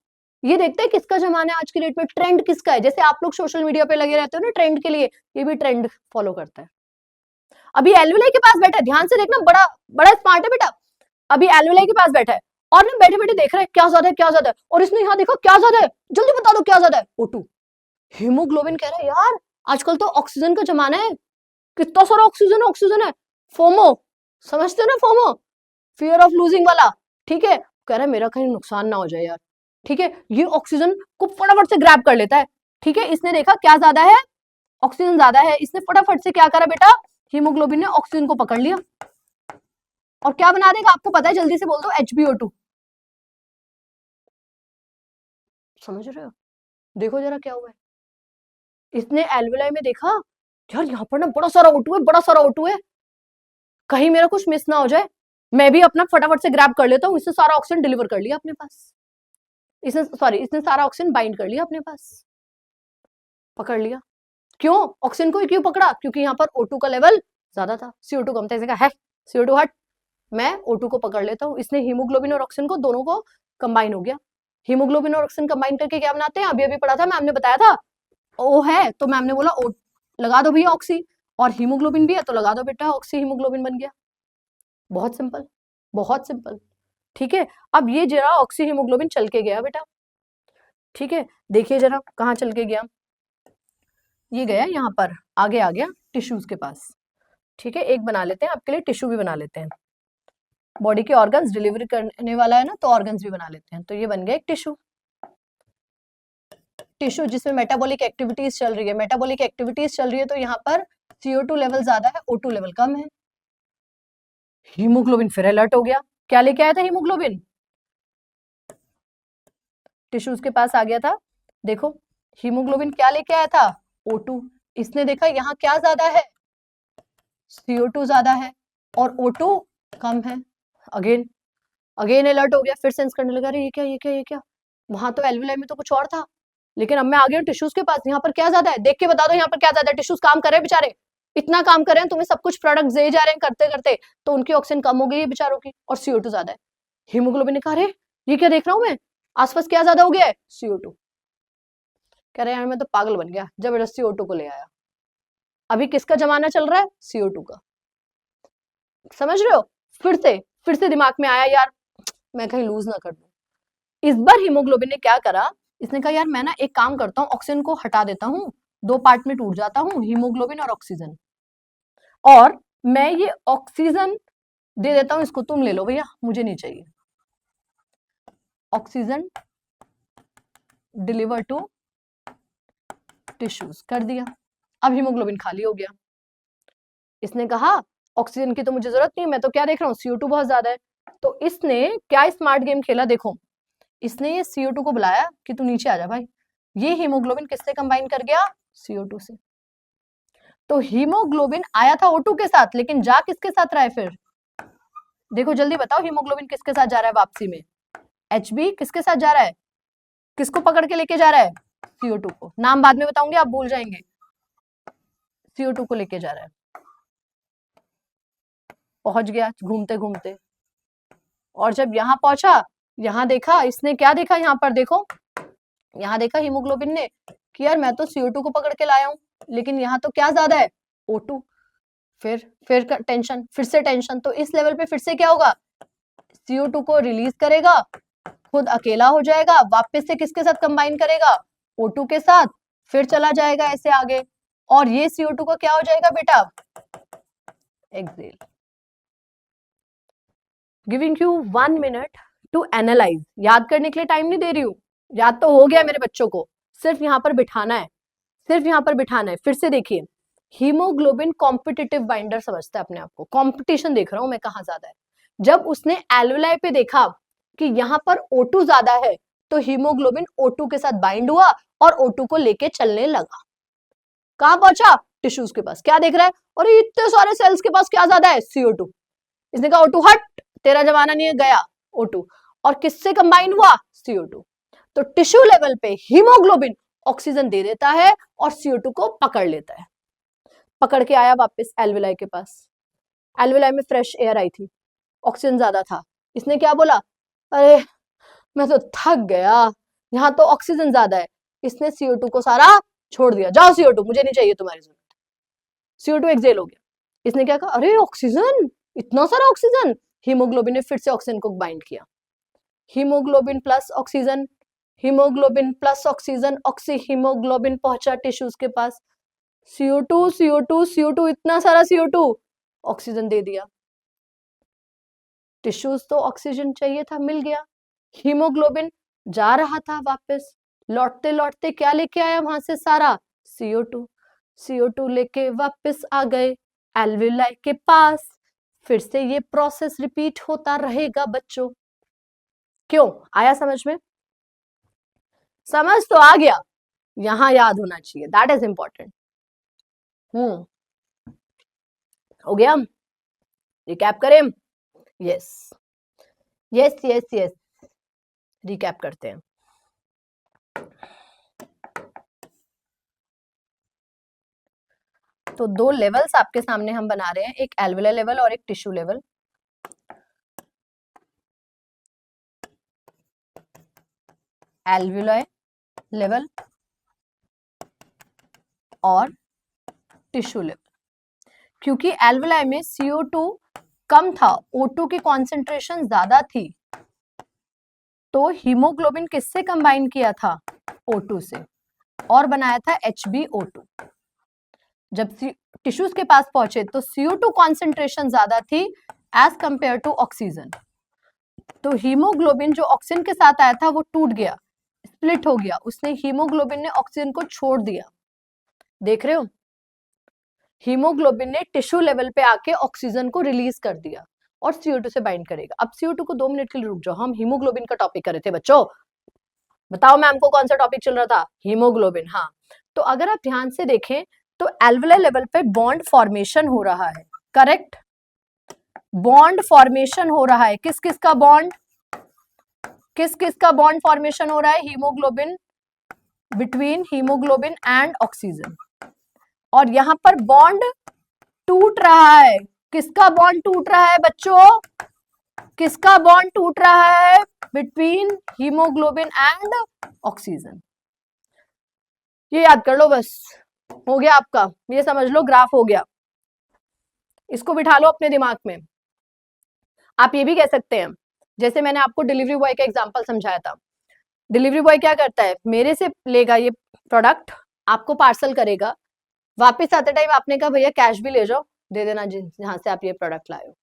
A: ये देखता है किसका जमाना है आज की डेट में, ट्रेंड किसका है। जैसे आप लोग सोशल मीडिया पे लगे रहते हो ना ट्रेंड के लिए, ये भी ट्रेंड फॉलो करता है। अभी एल्वेलाई के पास बैठा है, ध्यान से देखना, बड़ा बड़ा स्मार्ट है बेटा। अभी एल्वेलाई के पास बैठा है और ना बैठे बैठे देख रहा है क्या ज्यादा है, क्या ज्यादा है, और इसने यहाँ देखा क्या ज्यादा है, जल्दी बता दो क्या ज्यादा है, O2। हीमोग्लोबिन कह रहा है यार आजकल तो ऑक्सीजन का जमाना है, कितना सारा ऑक्सीजन है। फोमो, समझते हो ना फोमो, फियर ऑफ लूजिंग वाला। ठीक है, कह रहा है मेरा कहीं नुकसान ना हो जाए यार। ठीक है, ये ऑक्सीजन को फटाफट से ग्रैब कर लेता है। ठीक है, इसने देखा क्या ज्यादा है, ऑक्सीजन ज्यादा है, इसने फटाफट से क्या करा बेटा, हीमोग्लोबिन ने ऑक्सीजन को पकड़ लिया और क्या बना देगा आपको पता है, जल्दी से बोल दो, HbO2। समझ रहे हो? देखो जरा क्या हुआ है, इसने एल्वेलाई में देखा यार यहाँ पर ना बड़ा सारा O2 है, बड़ा सारा O2 है, कहीं मेरा कुछ मिस ना हो जाए, मैं भी अपना फटाफट से ग्रैब कर लेता हूँ। इसने सारा ऑक्सीजन डिलीवर कर लिया अपने पास, इसने सारा ऑक्सीजन बाइंड कर लिया अपने पास, पकड़ लिया। क्यों, ऑक्सीजन को क्यों पकड़ा, क्योंकि यहाँ पर O2 का लेवल ज्यादा था, CO2 कम था। इसने कहा है CO2 हट, मैं O2 को पकड़ लेता हूँ। इसने हीमोग्लोबिन और ऑक्सीजन को दोनों को कंबाइन हो गया। हीमोग्लोबिन और ऑक्सीजन कंबाइन करके क्या बनाते हैं, अभी अभी पढ़ा था, मैम ने बताया था। O है तो मैम ने बोला O लगा दो भैया ऑक्सी, और हीमोग्लोबिन भी है तो लगा दो बेटा ऑक्सी, हीमोग्लोबिन बन गया। बहुत सिंपल, बहुत सिंपल। ठीक है, अब ये जरा ऑक्सी हीमोग्लोबिन चल के गया बेटा। ठीक है, देखिए जरा कहाँ चल के गया, ये गया यहाँ पर, आगे आ गया, टिश्यूज के पास। ठीक है, एक बना लेते हैं आपके लिए, टिश्यू भी बना लेते हैं। बॉडी के ऑर्गन्स डिलीवरी करने वाला है ना, तो ऑर्गन्स भी बना लेते हैं। तो ये बन गया एक टिश्यू। टिश्यू जिसमें मेटाबॉलिक एक्टिविटीज चल रही है, मेटाबॉलिक एक्टिविटीज चल रही है, तो यहाँ पर CO2 लेवल ज्यादा है, O2 लेवल कम है। हीमोग्लोबिन फिर अलर्ट हो गया। क्या लेके आया था हीमोग्लोबिन? टिश्यूज के पास आ गया था। देखो हीमोग्लोबिन क्या लेके आया था? O2। इसने देखा यहाँ क्या ज्यादा है? CO2 ज्यादा है और O2 कम है। अगेन अगेन अलर्ट हो गया, फिर सेंस करने लगा, अरे ये क्या ये क्या ये क्या, वहां तो एल्विलाई में तो कुछ और था, लेकिन अब मैं आ गया हूँ टिश्यूज के पास। यहाँ पर क्या ज्यादा है? देख के बता दो यहाँ पर क्या ज्यादा है। टिश्यूज काम कर रहे हैं बेचारे, इतना काम कर रहे हैं, तुम्हें सब कुछ प्रोडक्ट दे जा रहे हैं करते करते, तो उनकी ऑक्सीजन कम हो गई है बेचारों की, और CO2 ज्यादा है। हीमोग्लोबिन ने कहा, अरे ये क्या देख रहा हूं मैं, आसपास क्या ज्यादा हो गया है? CO2। कह रहे यार मैं तो पागल बन गया, जबरदस्ती O2 को ले आया। अभी किसका जमाना चल रहा है? CO2 का। समझ रहे हो? फिर से दिमाग में आया, यार मैं कहीं लूज ना कर दूं। इस बार हीमोग्लोबिन ने क्या करा, इसने कहा यार मैं ना एक काम करता हूँ, ऑक्सीजन को हटा देता हूँ, 2 पार्ट में टूट जाता हूँ, हीमोग्लोबिन और ऑक्सीजन, और मैं ये ऑक्सीजन दे देता हूँ इसको, तुम ले लो भैया, मुझे नहीं चाहिए। ऑक्सीजन डिलीवर टू टिश्यूज कर दिया। अब हीमोग्लोबिन खाली हो गया। इसने कहा ऑक्सीजन की तो मुझे जरूरत नहीं, मैं तो क्या देख रहा हूँ, CO2 बहुत ज्यादा है। तो इसने क्या स्मार्ट गेम खेला, देखो इसने ये CO2 को बुलाया कि तू नीचे आ जा भाई। ये हीमोग्लोबिन किससे कंबाइन कर गया? CO2 से। तो हीमोग्लोबिन आया था O2 के साथ, लेकिन जा किसके साथ रहा है फिर? देखो जल्दी बताओ, हीमोग्लोबिन किसके साथ जा रहा है वापसी में? HB किसके साथ जा रहा है? किसको पकड़ के लेके जा रहा है? CO2 को। नाम बाद में बताऊंगी, आप भूल जाएंगे। CO2 को लेके जा रहा है। पहुंच गया घूमते घूमते, और जब यहाँ पहुंचा, यहाँ देखा इसने, क्या देखा यहाँ पर? देखो यहाँ देखा हीमोग्लोबिन ने कि यार मैं तो CO2 को पकड़ के लाया हूँ, लेकिन यहाँ तो क्या ज्यादा है? O2। फिर टेंशन, फिर से टेंशन। तो इस लेवल पे फिर से क्या होगा? CO2 को रिलीज करेगा, खुद अकेला हो जाएगा, वापस से किसके साथ कंबाइन करेगा? O2 के साथ, फिर चला जाएगा ऐसे आगे, और ये CO2 का क्या हो जाएगा बेटा? Exhale. Giving you 1 minute to analyse. याद करने के लिए टाइम नहीं दे रही हूँ, याद तो हो गया मेरे बच्चों को, सिर्फ यहाँ पर बिठाना है, सिर्फ यहाँ पर बिठाना है। फिर से देखिए, हीमोग्लोबिन कॉम्पिटिटिव बाइंडर समझता है अपने आप को, कॉम्पिटिशन देख रहा हूं मैं कहाँ ज्यादा है। जब उसने एल्वेलाई पे देखा कि यहाँ पर O2 ज्यादा है, तो हीमोग्लोबिन O2 के साथ बाइंड हुआ और O2 को लेके चलने लगा। कहां पहुंचा? टिश्यूज के पास। क्या देख रहा है? और इतने सारे सेल्स के पास क्या ज्यादा है? CO2। इसने कहा O2 हट, तेरा जमाना नहीं है, गया O2, और किससे कंबाइन हुआ? CO2। तो टिश्यू लेवल पे हीमोग्लोबिन ऑक्सीजन दे देता है और CO2 को पकड़ लेता है। पकड़ के आया वापस एल्वेलाई के पास। एल्वेलाई में फ्रेश एयर आई थी, ऑक्सीजन ज्यादा था। इसने क्या बोला? अरे मैं तो थक गया, यहाँ तो ऑक्सीजन ज्यादा है। इसने CO2 को सारा छोड़ दिया, जाओ CO2 मुझे नहीं चाहिए तुम्हारी जरूरत। CO2 एक्सेल हो गया। इसने क्या कहा? अरे ऑक्सीजन, इतना सारा ऑक्सीजन। हीमोग्लोबिन ने फिर से ऑक्सीजन को बाइंड किया। Haemoglobin plus oxygen, haemoglobin plus oxygen, oxy haemoglobin पहुंचा टिश्यूज के पास। CO2 CO2 CO2, इतना सारा CO2, ऑक्सीजन दे दिया। टिश्यूज तो ऑक्सीजन चाहिए था, मिल गया। हीमोग्लोबिन जा रहा था वापस, लौटते लौटते क्या लेके आया वहां से? सारा CO2। CO2 लेके वापस आ गए एल्वेलाई के पास। फिर से ये प्रोसेस रिपीट होता रहेगा बच्चों। क्यों आया समझ में? समझ तो आ गया, यहां याद होना चाहिए, दैट इज इंपॉर्टेंट। हो गया? रिकैप करें? Yes yes yes yes, recap करते हैं। तो 2 लेवल्स आपके सामने हम बना रहे हैं, एक एल्वेलर लेवल और एक टिश्यू लेवल। एल्वेलर लेवल और टिश्यू लेवल। क्योंकि एल्वेलाई में CO2 कम था, O2 की कॉन्सेंट्रेशन ज्यादा थी, तो हीमोग्लोबिन किससे कंबाइन किया था? O2 से, और बनाया था HbO2। जब टिश्यूज के पास पहुंचे तो CO2 कॉन्सेंट्रेशन ज्यादा थी एज कंपेयर टू ऑक्सीजन। तो हीमोग्लोबिन जो ऑक्सीजन के साथ आया था वो टूट गया, स्प्लिट हो गया, उसने हीमोग्लोबिन ने ऑक्सीजन को छोड़ दिया। देख रहे हो, हीमोग्लोबिन ने टिश्यू लेवल पे आके ऑक्सीजन को रिलीज कर दिया और CO2 से बाइंड करेगा। अब CO2 को 2 मिनट के लिए रुक जाओ, हम हीमोग्लोबिन का टॉपिक कर रहे थे बच्चों। बताओ मैम को कौन सा टॉपिक चल रहा था? हीमोग्लोबिन। हाँ, तो अगर आप ध्यान से देखें तो एल्वेओलार लेवल पे बॉन्ड फॉर्मेशन हो रहा है, करेक्ट? बॉन्ड फॉर्मेशन हो रहा है, किस किस का बॉन्ड, किस किस का बॉन्ड फॉर्मेशन हो रहा है? Haemoglobin, between haemoglobin and oxygen. और यहां पर बॉन्ड टूट रहा है, किसका बॉन्ड टूट रहा है बच्चों? किसका बॉन्ड टूट रहा है? Between haemoglobin and oxygen. ये याद कर लो बस, हो गया आपका, ये समझ लो ग्राफ हो गया, इसको बिठा लो अपने दिमाग में। आप ये भी कह सकते हैं, जैसे मैंने आपको डिलीवरी बॉय का एग्जांपल समझाया था, डिलीवरी बॉय क्या करता है, मेरे से लेगा ये प्रोडक्ट, आपको पार्सल करेगा, वापस आते टाइम आपने कहा भैया कैश भी ले जाओ, दे देना जहां से आप ये प्रोडक्ट लाए हो।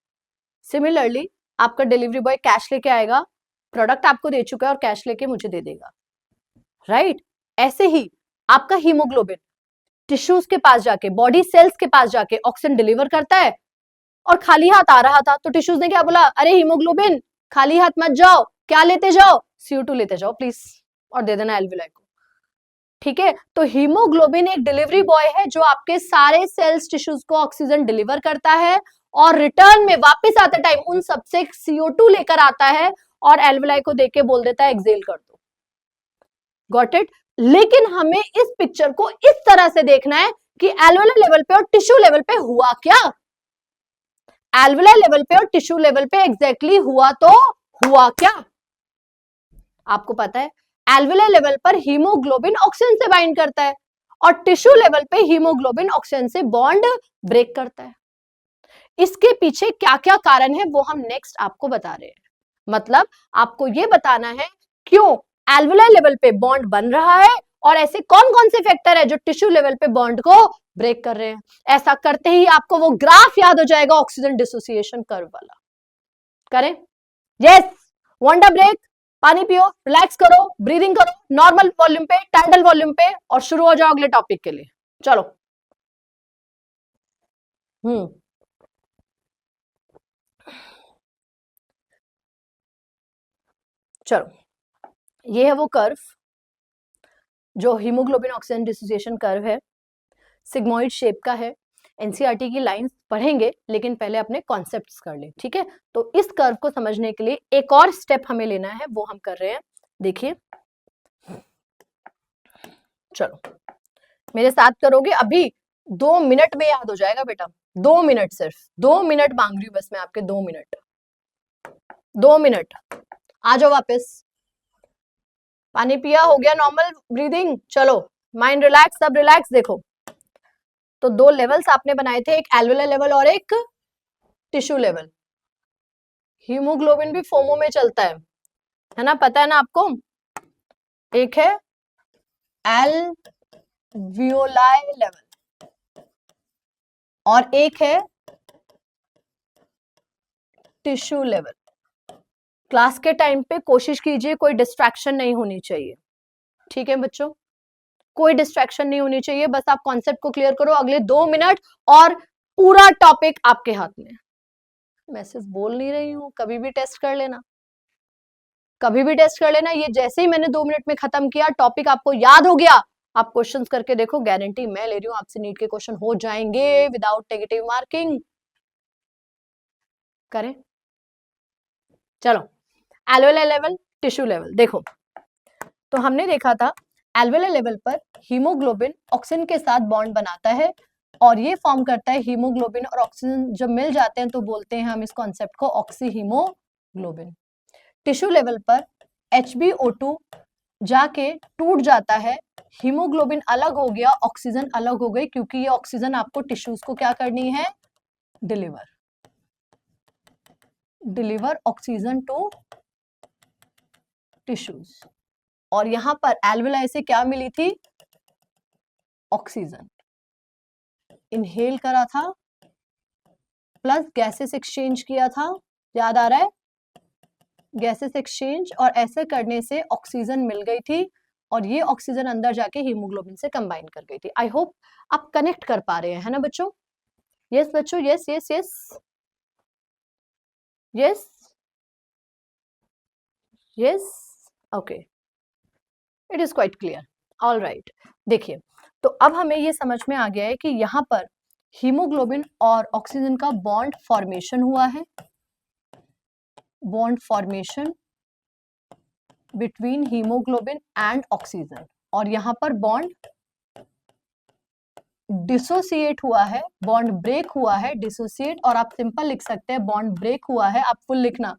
A: सिमिलरली आपका डिलीवरी बॉय कैश लेके आएगा, प्रोडक्ट आपको दे चुका है और कैश लेके मुझे दे देगा, राइट? ऐसे ही आपका हीमोग्लोबिन टिश्यूज के पास जाके, बॉडी सेल्स के पास जाके ऑक्सीजन डिलीवर करता है, और खाली हाथ आ रहा था तो टिश्यूज ने क्या बोला, अरे हीमोग्लोबिन खाली हाथ मत जाओ, क्या लेते जाओ? CO2 लेते जाओ प्लीज, और दे देना एल्वेओलाई को। ठीक है, तो हीमोग्लोबिन एक डिलीवरी बॉय है जो आपके सारे सेल्स टिश्यूज को ऑक्सीजन डिलीवर करता है, और रिटर्न में वापस आते टाइम उन सबसे CO2 लेकर आता है और एल्वेओलाई को देके बोल देता है एक्सेल कर दो। Got it? लेकिन हमें इस पिक्चर को इस तरह से देखना है कि एल्वेओलार लेवल पे और टिश्यू लेवल पे हुआ क्या। एल्वेओलार लेवल पे और टिश्यू लेवल पे एग्जैक्टली हुआ तो हुआ क्या? आपको पता है एल्वेओलार लेवल पर हीमोग्लोबिन ऑक्सीजन से बाइंड करता है और टिश्यू लेवल पे हीमोग्लोबिन ऑक्सीजन से बॉन्ड ब्रेक करता है। इसके पीछे क्या क्या कारण है वो हम नेक्स्ट आपको बता रहे हैं। मतलब आपको ये बताना है क्यों एल्वेओलार लेवल पे बॉन्ड बन रहा है और ऐसे कौन कौन से फैक्टर है जो टिश्यू लेवल पे बॉन्ड को ब्रेक कर रहे हैं। ऐसा करते ही आपको वो ग्राफ याद हो जाएगा, ऑक्सीजन डिसोसिएशन कर्व वाला। करें? Yes, want a break? पानी पियो, रिलैक्स करो, ब्रीदिंग करो नॉर्मल वॉल्यूम पे, टाइडल वॉल्यूम पे, और शुरू हो जाओ अगले टॉपिक के लिए। चलो। चलो, ये है वो कर्व जो हीमोग्लोबिन ऑक्सीजन डिसोसिएशन कर्व है, सिग्मोइड शेप का है। एनसीईआरटी की लाइंस पढ़ेंगे लेकिन पहले अपने कॉन्सेप्ट्स कर ले, ठीक है? तो इस कर्व को समझने के लिए एक और स्टेप हमें लेना है, वो हम कर रहे हैं। देखिए, चलो मेरे साथ करोगे, अभी 2 मिनट में याद हो जाएगा बेटा, 2 मिनट, सिर्फ 2 मिनट मांग रही हूँ बस मैं आपके, 2 मिनट, 2 मिनट। आ जाओ वापस, पानी पिया, हो गया नॉर्मल ब्रीदिंग, चलो माइंड रिलैक्स, सब रिलैक्स। देखो, तो 2 लेवल्स आपने बनाए थे, एक एल्वेओलार लेवल और एक टिश्यू लेवल। हीमोग्लोबिन भी फोमो में चलता है ना, पता है ना आपको? एक है एल्वियोलाई लेवल और एक है टिश्यू लेवल। क्लास के टाइम पे कोशिश कीजिए कोई डिस्ट्रैक्शन नहीं होनी चाहिए, ठीक है बच्चों? कोई डिस्ट्रैक्शन नहीं होनी चाहिए, बस आप कॉन्सेप्ट को क्लियर करो अगले 2 मिनट और पूरा टॉपिक आपके हाथ में। मैसेज बोल नहीं रही हूं, कभी भी टेस्ट कर लेना, कभी भी टेस्ट कर लेना। ये जैसे ही मैंने 2 मिनट में खत्म किया, टॉपिक आपको याद हो गया, आप क्वेश्चंस करके देखो, गारंटी मैं ले रही हूँ आपसे नीट के क्वेश्चन हो जाएंगे विदाउट नेगेटिव मार्किंग। करें? चलो, एल्वेओलार लेवल, टिश्यू लेवल। देखो, तो हमने देखा था एल्वेओलार लेवल पर हीमोग्लोबिन ऑक्सीजन के साथ बॉन्ड बनाता है और ये फॉर्म करता है हीमोग्लोबिन और ऑक्सीजन जब मिल जाते हैं तो बोलते हैं हम इस कॉन्सेप्ट को ऑक्सी हीमोग्लोबिन। टिश्यू लेवल पर HbO2 जाके टूट जाता है, हीमोग्लोबिन अलग हो गया, ऑक्सीजन अलग हो गई, क्योंकि ये ऑक्सीजन आपको टिश्यूज को क्या करनी है? Deliver, deliver oxygen to tissues. और यहां पर एल्वेओलाई से क्या मिली थी? ऑक्सीजन। इनहेल करा था प्लस गैसेस एक्सचेंज किया था, याद आ रहा है, गैसेस एक्सचेंज, और ऐसे करने से ऑक्सीजन मिल गई थी और ये ऑक्सीजन अंदर जाके हीमोग्लोबिन से कंबाइन कर गई थी। आई होप आप कनेक्ट कर पा रहे हैं, है ना बच्चों? यस बच्चों, yes yes yes yes yes, okay, it is quite clear, all right. देखिए, तो अब हमें ये समझ में आ गया है कि यहाँ पर हीमोग्लोबिन और ऑक्सीजन का बॉन्ड फॉर्मेशन हुआ है, bond formation between haemoglobin and oxygen, और यहाँ पर बॉन्ड डिसोसिएट हुआ है, बॉन्ड ब्रेक हुआ है, डिसोसिएट, और आप सिंपल लिख सकते हैं बॉन्ड ब्रेक हुआ है, आप फुल लिखना,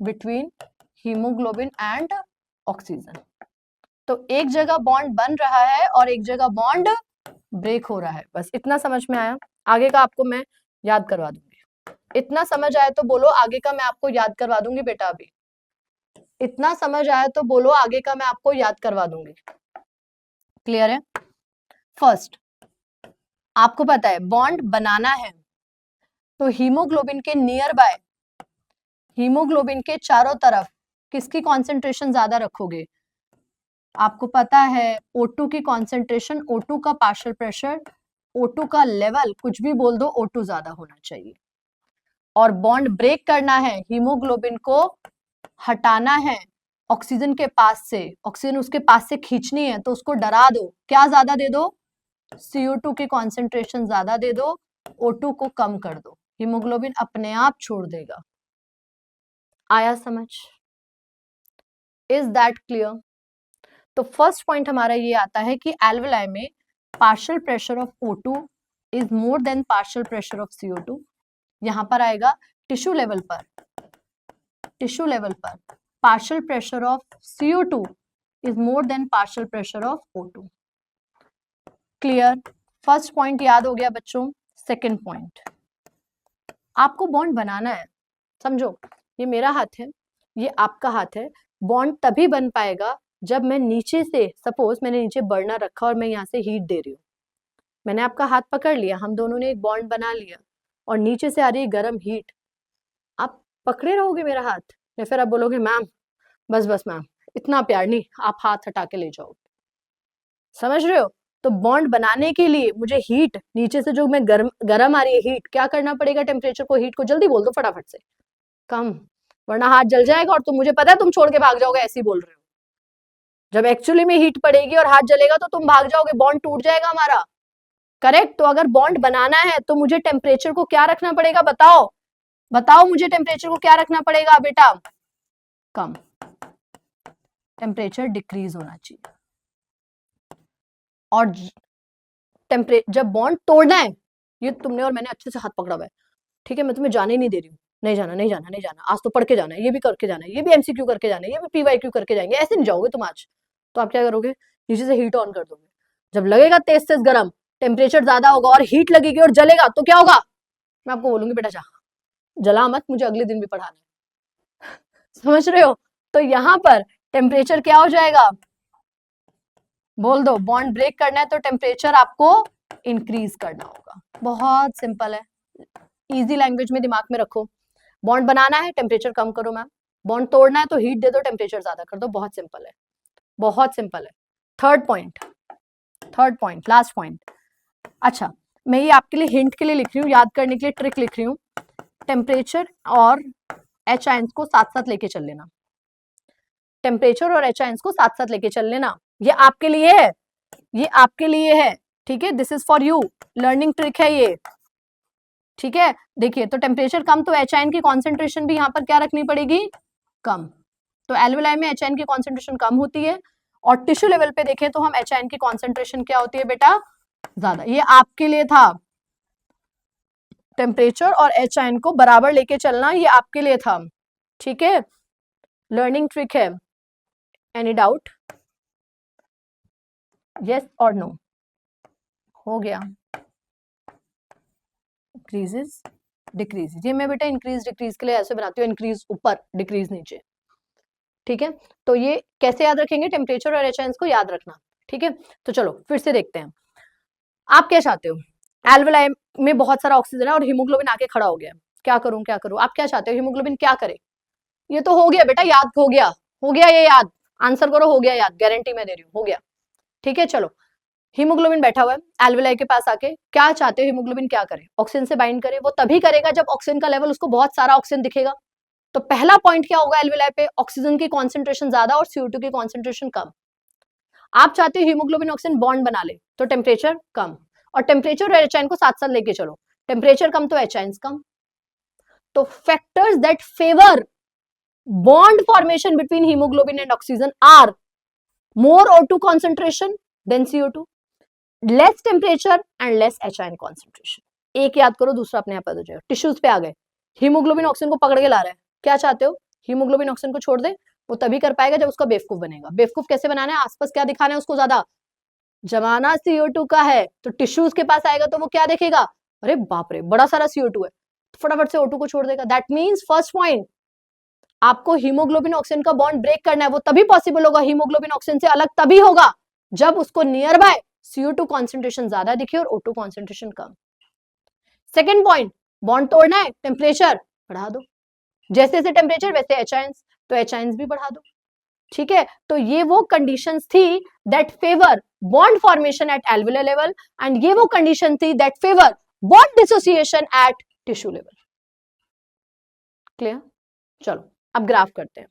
A: बिटवीन हीमोग्लोबिन एंड ऑक्सीजन। तो एक जगह बॉन्ड बन रहा है और एक जगह बॉन्ड ब्रेक हो रहा है, बस इतना समझ में आया? आगे का आपको मैं याद करवा दूंगी, इतना समझ आया तो बोलो, आगे का मैं आपको याद करवा दूंगी बेटा। अभी इतना समझ आया तो बोलो, आगे का मैं आपको याद करवा दूंगी। क्लियर है? फर्स्ट, आपको पता है बॉन्ड बनाना है तो हीमोग्लोबिन के नियर बाय, हीमोग्लोबिन के चारों तरफ किसकी कॉन्सेंट्रेशन ज्यादा रखोगे? आपको पता है O2 की कॉन्सेंट्रेशन, O2 का पार्शियल प्रेशर, O2 का लेवल, कुछ भी बोल दो, O2 ज्यादा होना चाहिए। और बॉन्ड ब्रेक करना है, हीमोग्लोबिन को हटाना है ऑक्सीजन के पास से, ऑक्सीजन उसके पास से खींचनी है, तो उसको डरा दो, क्या ज्यादा दे दो? CO2 की कॉन्सेंट्रेशन ज्यादा दे दो, O2 को कम कर दो, हीमोग्लोबिन अपने आप छोड़ देगा। आया समझ? Is that clear? तो फर्स्ट पॉइंट हमारा ये आता है कि एल्वेलाई में partial pressure of O2 is more than partial pressure of CO2। यहां पर आएगा टिश्यू लेवल पर, टिश्यू लेवल पर partial pressure of CO2 is more than partial pressure of O2। Clear? First point याद हो गया बच्चों। सेकंड पॉइंट, आपको बॉन्ड बनाना है, समझो, ये मेरा हाथ है, ये आपका हाथ है, बॉन्ड तभी बन पाएगा जब मैं नीचे से, सपोज मैंने नीचे बर्नर रखा और मैं यहाँ से हीट दे रही हूँ, मैंने आपका हाथ पकड़ लिया, हम दोनों ने एक बॉन्ड बना लिया, और नीचे से आ रही है गर्म हीट, आप पकड़े रहोगे मेरा हाथ, या फिर आप बोलोगे मैम बस बस मैम, इतना प्यार नहीं, आप हाथ हटा के ले जाओगे? समझ रहे हो? तो बॉन्ड बनाने के लिए मुझे हीट, नीचे से जो मैं गर्म आ रही है हीट, क्या करना पड़ेगा? टेम्परेचर को, हीट को जल्दी बोल दो फटाफट से, कम, वरना हाथ जल जाएगा और तुम, मुझे पता है तुम छोड़ के भाग जाओगे, ऐसे ही बोल रहे हो। जब एक्चुअली में हीट पड़ेगी और हाथ जलेगा तो तुम भाग जाओगे, बॉन्ड टूट जाएगा हमारा। करेक्ट? तो अगर बॉन्ड बनाना है तो मुझे टेम्परेचर को क्या रखना पड़ेगा? बताओ बताओ, मुझे टेम्परेचर को क्या रखना पड़ेगा बेटा? कम, टेम्परेचर डिक्रीज होना चाहिए। और जब बॉन्ड तोड़ना है, ये तुमने और मैंने अच्छे से हाथ पकड़ा हुआ है, ठीक है, मैं तुम्हें जाने नहीं दे रही हूँ, नहीं जाना नहीं जाना नहीं जाना, आज तो पढ़ के जाना है, ये भी करके जाना है, ये भी MCQ करके जाना है, ये भी PYQ करके जाएंगे, ऐसे नहीं जाओगे तुम आज। तो आप क्या करोगे? नीचे से हीट ऑन कर दोगे, जब लगेगा तेज तेज गर्म, टेम्परेचर ज्यादा होगा और हीट लगेगी और जलेगा, तो क्या होगा? मैं आपको बोलूंगी बेटा जा, जला मत, मुझे अगले दिन भी पढ़ाना है। समझ रहे हो? तो यहाँ पर टेम्परेचर क्या हो जाएगा? बोल दो, बॉन्ड ब्रेक करना है तो टेम्परेचर आपको इंक्रीज करना होगा। बहुत सिंपल है, इजी लैंग्वेज में दिमाग में रखो। बॉन्ड बनाना है, टेम्परेचर कम करो मैम, बॉन्ड तोड़ना है तो हीट दे दो, टेम्परेचर ज्यादा कर दो, बहुत सिंपल है, बहुत सिंपल है। Third point, last point. अच्छा, मैं ये आपके लिए हिंट के लिए लिख रही हूँ, याद करने के लिए ट्रिक लिख रही हूँ। टेम्परेचर और H आयंस को साथ साथ लेके चल लेना, टेम्परेचर और H आयंस को साथ साथ लेके चल लेना, ये आपके लिए है, ये आपके लिए है, ठीक है, this is for you, learning trick है ये, ठीक है। देखिए, तो टेम्परेचर कम तो H आयन की कॉन्सेंट्रेशन भी यहाँ पर क्या रखनी पड़ेगी? कम। तो एल्वेलाई में H आयन की कॉन्सेंट्रेशन कम होती है, और टिश्यू लेवल पे देखें तो हम H आयन की कॉन्सेंट्रेशन क्या होती है बेटा? ज्यादा। ये आपके लिए था, टेम्परेचर और H आयन को बराबर लेके चलना, ये आपके लिए था, ठीक है, लर्निंग ट्रिक है। Any doubt? यस और नो? हो गया? इंक्रीजेस डिक्रीजेस, ये मैं बेटा इंक्रीज डिक्रीज के लिए ऐसे बनाती हूँ, इंक्रीज ऊपर, डिक्रीज नीचे, ठीक है। तो ये कैसे याद रखेंगे? टेम्परेचर और H आयंस को याद रखना, ठीक है। तो चलो फिर से देखते हैं, आप क्या चाहते हो? एल्वेलाई में बहुत सारा ऑक्सीजन है और हीमोग्लोबिन आके खड़ा हो गया, क्या करूं क्या करूं? आप क्या चाहते हो हीमोग्लोबिन क्या करे? ये तो हो गया बेटा, याद हो गया, हो गया ये याद, आंसर करो, हो गया याद, गारंटी मैं दे रही हूँ, हो गया। ठीक है, चलो, हीमोग्लोबिन बैठा हुआ है एल्वेलाई के पास आके, क्या चाहते हो हीमोग्लोबिन क्या करे? ऑक्सीजन से बाइंड करे। वो तभी करेगा जब ऑक्सीजन का लेवल, उसको बहुत सारा ऑक्सीजन दिखेगा। तो पहला पॉइंट क्या होगा एल्वेलाई पे? ऑक्सीजन की कॉन्सेंट्रेशन ज्यादा और CO2 की कॉन्सेंट्रेशन कम। आप चाहते हो हीमोग्लोबिन ऑक्सीजन बॉन्ड बना ले, तो टेम्परेचर कम, और टेम्परेचर और एच को साथ साथ लेके चलो, टेम्परेचर कम तो एच कम। तो factors that favour bond formation between hemoglobin and oxygen are more O2 concentration than CO2, less temperature and less H concentration. एक याद करो, दूसरा अपने आप हो जाएगा। टिश्यूज पे आ गए, हीमोग्लोबिन ऑक्सीजन को पकड़ के ला रहा है, क्या चाहते हो? हीमोग्लोबिन ऑक्सीजन को छोड़ दे, वो तभी कर पाएगा जब उसका बेवकूफ बनेगा। बेवकूफ कैसे बनाना है? आसपास क्या दिखाना है उसको? ज्यादा जमाना CO2 का है, तो टिश्यूज के पास आएगा तो वो क्या देखेगा? अरे बाप रे, बड़ा सारा CO2 है, फटाफट से O2 को छोड़ देगा। दैट मीन्स फर्स्ट पॉइंट, आपको हीमोग्लोबिन ऑक्सीजन का बॉन्ड ब्रेक करना है, वो तभी पॉसिबल होगा, हीमोग्लोबिन ऑक्सीजन से अलग तभी होगा जब उसको नियर बाय CO2 कॉन्सेंट्रेशन ज्यादा दिखे और O2 कॉन्सेंट्रेशन कम। सेकेंड पॉइंट, बॉन्ड तोड़ना है, टेम्परेचर बढ़ा दो, जैसे जैसे टेम्परेचर वैसे एच आयंस, तो एच आयंस भी बढ़ा दो। ठीक है, तो ये वो कंडीशंस थी that favour bond formation at alveolar level, and ये वो कंडीशन थी that favour bond dissociation at tissue level. Clear? चलो अब ग्राफ करते हैं,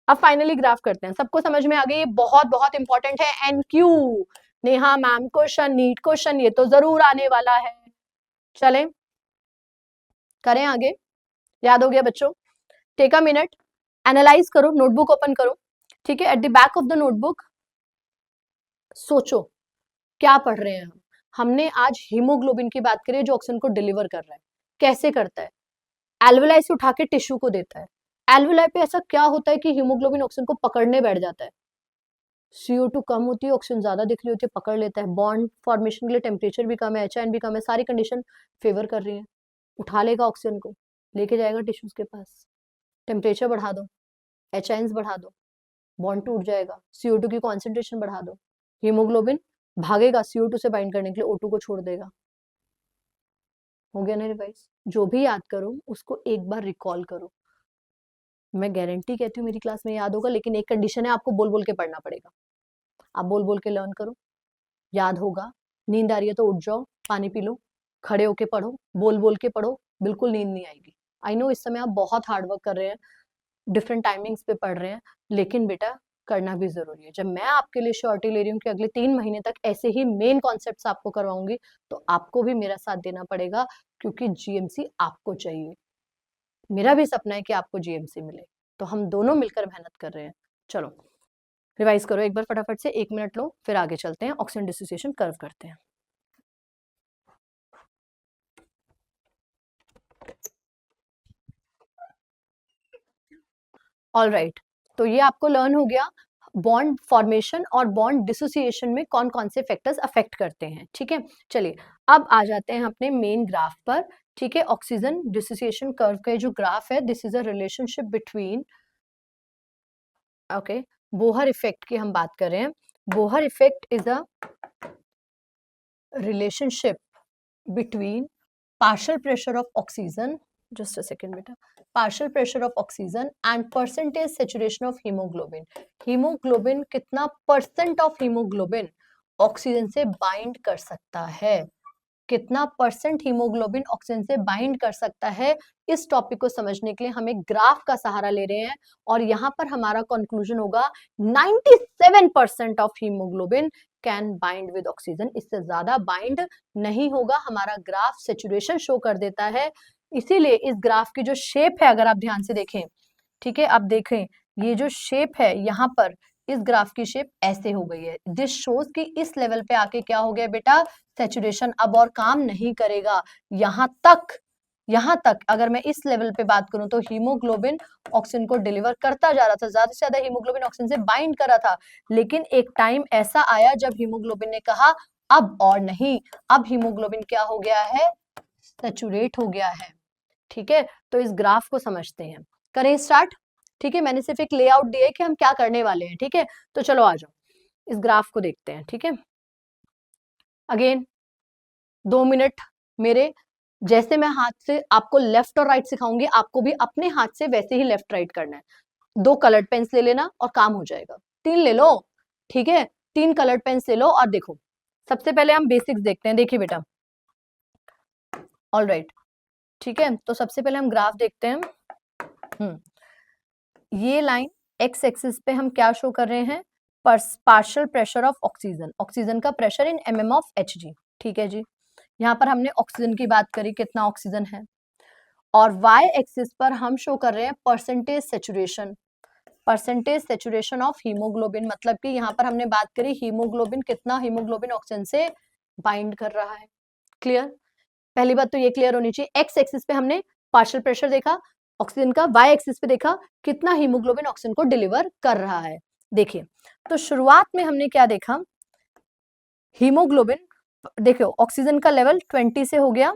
A: अब फाइनली ग्राफ करते हैं। सबको समझ में आ गई? ये बहुत बहुत इंपॉर्टेंट है, एनक्यू, Neha ma'am question, NEET question, ये तो जरूर आने वाला है। चलें करें आगे, याद हो गया बच्चों? टेक अ मिनट, एनालाइज करो, नोटबुक ओपन करो। ठीक है, at the back of the notebook सोचो क्या पढ़ रहे हैं हम। हमने आज हीमोग्लोबिन की बात करी जो ऑक्सीजन को डिलीवर कर रहा है, कैसे करता है? एल्वेलाई से उठा के टिश्यू को देता है। एल्वेलाई पे ऐसा क्या होता है कि हीमोग्लोबिन ऑक्सीजन को पकड़ने बैठ जाता है? CO2 कम होती है, ऑक्सीजन ज्यादा दिख रही होती है, पकड़ लेता है। बॉन्ड फॉर्मेशन के लिए टेम्परेचर भी कम है, HN भी कम है, सारी कंडीशन फेवर कर रही है। उठा लेगा ऑक्सीजन को, लेके जाएगा टिश्यूज के पास, टेम्परेचर बढ़ा दो, HNs बढ़ा दो, बॉन्ड टूट जाएगा, CO2 की कॉन्सेंट्रेशन बढ़ा दो, हीमोग्लोबिन भागेगा CO2 से बाइंड करने के लिए, O2 को छोड़ देगा। हो गया ना रिवाइज? जो भी याद करो उसको एक बार रिकॉल करो। मैं गारंटी कहती हूँ मेरी क्लास में याद होगा, लेकिन एक कंडीशन है, आपको बोल बोल के पढ़ना पड़ेगा। आप बोल बोल के लर्न करो, याद होगा। नींद आ रही है तो उठ जाओ, पानी पी लो, खड़े होके पढ़ो, बोल बोल के पढ़ो, बिल्कुल नींद नहीं आएगी। आई नो इस समय आप बहुत हार्ड वर्क कर रहे हैं, डिफरेंट टाइमिंग्स पे पढ़ रहे हैं, लेकिन बेटा करना भी जरूरी है। जब मैं आपके लिए श्योरिटी ले रही हूँ कि अगले 3 महीने तक ऐसे ही मेन कॉन्सेप्ट्स आपको करवाऊंगी, तो आपको भी मेरा साथ देना पड़ेगा, क्योंकि GMC आपको चाहिए। मेरा भी सपना है कि आपको GMC मिले, तो हम दोनों मिलकर मेहनत कर रहे हैं। चलो रिवाइज करो एक बार फटाफट से, 1 मिनट लो, फिर आगे चलते हैं, ऑक्सीजन डिसोसिएशन कर्व करते हैं। ऑल राइट, तो ये आपको लर्न हो गया बॉन्ड फॉर्मेशन और बॉन्ड डिसोसिएशन में कौन कौन से फैक्टर्स अफेक्ट करते हैं। ठीक है, चलिए अब आ जाते हैं अपने मेन ग्राफ पर। ठीक है, ऑक्सीजन डिसोसिएशन कर्व का जो ग्राफ है, this is a relationship between, okay, Bohr effect की हम बात कर रहे हैं। Bohr effect is a relationship between partial pressure of oxygen, just a second beta, partial pressure of oxygen and percentage saturation of hemoglobin. hemoglobin कितना परसेंट ऑफ हीमोग्लोबिन ऑक्सीजन से बाइंड कर सकता है, कितना परसेंट हीमोग्लोबिन ऑक्सीजन से बाइंड कर सकता है, इस टॉपिक को समझने के लिए हम एक ग्राफ का सहारा ले रहे हैं, और यहां पर हमारा कंक्लूजन होगा 97% of haemoglobin can bind with oxygen, इससे ज्यादा बाइंड नहीं होगा। हमारा ग्राफ सेचुरेशन शो कर देता है, इसीलिए इस ग्राफ की जो शेप है, अगर आप ध्यान से देखें, ठीक है, आप देखें ये जो शेप है यहाँ पर, इस ग्राफ की शेप ऐसे हो गई है। दिस शोज कि इस लेवल पे आके क्या हो गया बेटा, सैचुरेशन अब और काम नहीं करेगा। यहाँ तक अगर मैं इस लेवल पे बात करूं तो हीमोग्लोबिन ऑक्सीजन को डिलीवर करता जा रहा था, ज्यादा से ज्यादा हीमोग्लोबिन ऑक्सीजन से बाइंड कर रहा था, लेकिन एक टाइम ऐसा आया जब हीमोग्लोबिन ने कहा अब और नहीं, अब हीमोग्लोबिन क्या हो गया है, सैचुरेट हो गया है। ठीक है, तो इस ग्राफ को समझते हैं, करें स्टार्ट। ठीक है, मैंने सिर्फ एक लेआउट दिया है कि हम क्या करने वाले हैं। ठीक है, तो चलो आ जाओ इस ग्राफ को देखते हैं। ठीक है, अगेन 2 मिनट मेरे, जैसे मैं हाथ से आपको लेफ्ट और राइट सिखाऊंगी, आपको भी अपने हाथ से वैसे ही लेफ्ट राइट करना है। 2 कलर्ड पेन्स ले लेना और काम हो जाएगा। 3 ले लो, ठीक है, 3 कलर्ड पेन्स ले लो और देखो, सबसे पहले हम बेसिक्स देखते हैं। देखिए बेटा, ऑल राइट, ठीक है, तो सबसे पहले हम ग्राफ देखते हैं। ये लाइन एक्स एक्सिस पे हम क्या शो कर रहे हैं, partial pressure of oxygen, oxygen का pressure in mm of Hg, ठीक है जी। यहाँ पर हमने ऑक्सीजन की बात करी, कितना ऑक्सीजन है, और वाई एक्सिस पर हम शो कर रहे हैं परसेंटेज सेचुरेशन ऑफ हीमोग्लोबिन, मतलब कि यहाँ पर हमने बात करी हीमोग्लोबिन, कितना हीमोग्लोबिन ऑक्सीजन से बाइंड कर रहा है। क्लियर, पहली बात तो ये क्लियर होनी चाहिए। एक्स एक्सिस पे हमने पार्शियल प्रेशर देखा ऑक्सीजन का, वाई एक्सिस पे देखा कितना हीमोग्लोबिन ऑक्सीजन को डिलीवर कर रहा है। देखिए, तो शुरुआत में हमने क्या देखा, हीमोग्लोबिन, देखो ऑक्सीजन का लेवल 20 से हो गया,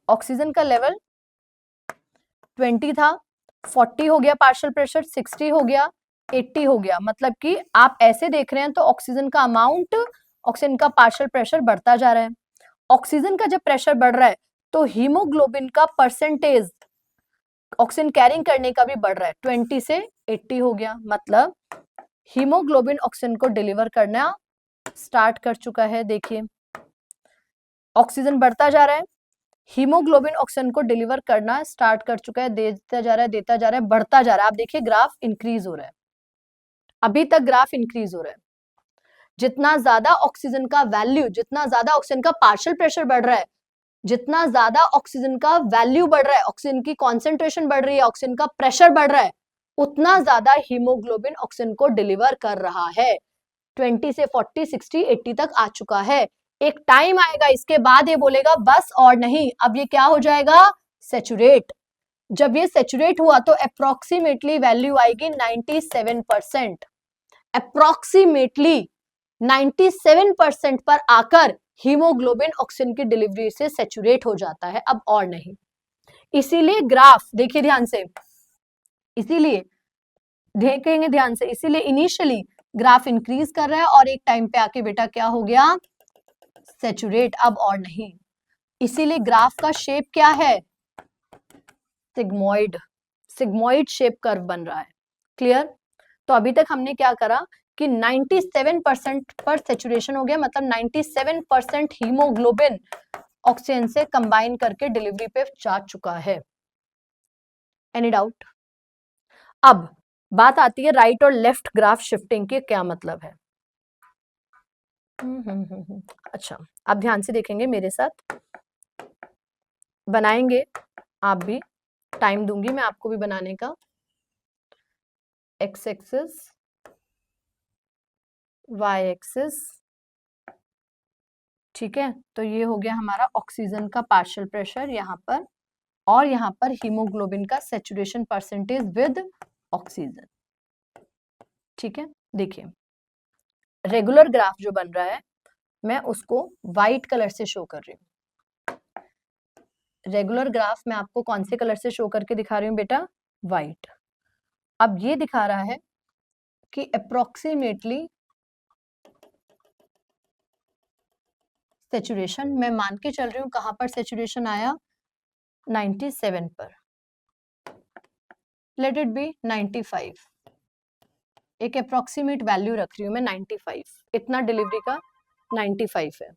A: ऑक्सीजन का लेवल 20 था, 40 हो गया, पार्शियल प्रेशर 60 हो गया, 80 हो गया, मतलब कि आप ऐसे देख रहे हैं तो ऑक्सीजन का अमाउंट, ऑक्सीजन का पार्शियल प्रेशर बढ़ता जा रहा है। ऑक्सीजन का जब प्रेशर बढ़ रहा है तो हीमोग्लोबिन का परसेंटेज ऑक्सीजन कैरिंग करने का भी बढ़ रहा है, 20 से 80 हो गया, मतलब हीमोग्लोबिन ऑक्सीजन को डिलीवर करना स्टार्ट कर चुका है। देखिए, ऑक्सीजन बढ़ता जा रहा है, हीमोग्लोबिन ऑक्सीजन को डिलीवर करना स्टार्ट कर चुका है, देता जा रहा है, देता जा रहा है, बढ़ता जा रहा है। आप देखिए ग्राफ इंक्रीज हो रहा है, अभी तक ग्राफ इंक्रीज हो रहा है। जितना ज्यादा ऑक्सीजन का वैल्यू, जितना ज्यादा ऑक्सीजन का पार्शियल प्रेशर बढ़ रहा है, जितना ज्यादा ऑक्सीजन का वैल्यू बढ़ रहा है, ऑक्सीजन की कॉन्सेंट्रेशन बढ़ रही है, ऑक्सीजन का प्रेशर बढ़ रहा है, उतना ज्यादा हीमोग्लोबिन ऑक्सीजन को डिलीवर कर रहा है। 20 से 40, 60, 80 तक आ चुका है। एक टाइम आएगा इसके बाद ये बोलेगा बस और नहीं, अब ये क्या हो जाएगा, सेचुरेट। जब ये सेचुरेट हुआ तो अप्रोक्सीमेटली वैल्यू आएगी 97%, अप्रोक्सीमेटली 97% पर आकर हीमोग्लोबिन ऑक्सीजन की डिलीवरी से सेचुरेट हो जाता है, अब और नहीं। इसीलिए ग्राफ देखिए ध्यान से, इसीलिए देखेंगे ध्यान से, इसीलिए इनिशियली ग्राफ इंक्रीज कर रहा है और एक टाइम पे आके बेटा क्या हो गया, सेचुरेट, अब और नहीं। इसीलिए ग्राफ का शेप क्या है, सिग्मोइड, सिग्मोइड शेप कर्व बन रहा है। क्लियर, तो अभी तक हमने क्या करा कि 97% पर सेचुरेशन हो गया, मतलब 97% हीमोग्लोबिन ऑक्सीजन से कंबाइन करके डिलीवरी पे जा चुका है। Any doubt? अब बात आती है राइट और लेफ्ट ग्राफ शिफ्टिंग के, क्या मतलब है। अच्छा, आप ध्यान से देखेंगे, मेरे साथ बनाएंगे, आप भी, टाइम दूंगी मैं आपको भी बनाने का। एक्स एक्सिस, वाई एक्सिस, ठीक है, तो ये हो गया हमारा ऑक्सीजन का पार्शियल प्रेशर यहाँ पर, और यहाँ पर हीमोग्लोबिन का सेचुरेशन परसेंटेज विद ऑक्सीजन। ठीक है, देखिए रेगुलर ग्राफ जो बन रहा है मैं उसको व्हाइट कलर से शो कर रही हूँ। रेगुलर ग्राफ मैं आपको कौन से कलर से शो करके दिखा रही हूँ बेटा, व्हाइट। अब ये दिखा रहा है कि अप्रोक्सीमेटली सेचुरेशन, मैं मान के चल रही हूँ कहां पर सेचुरेशन आया, 97 पर, लेट इट बी 95, एक अप्रोक्सीमेट वैल्यू रख रही हूँ मैं 95, इतना डिलीवरी का 95 है।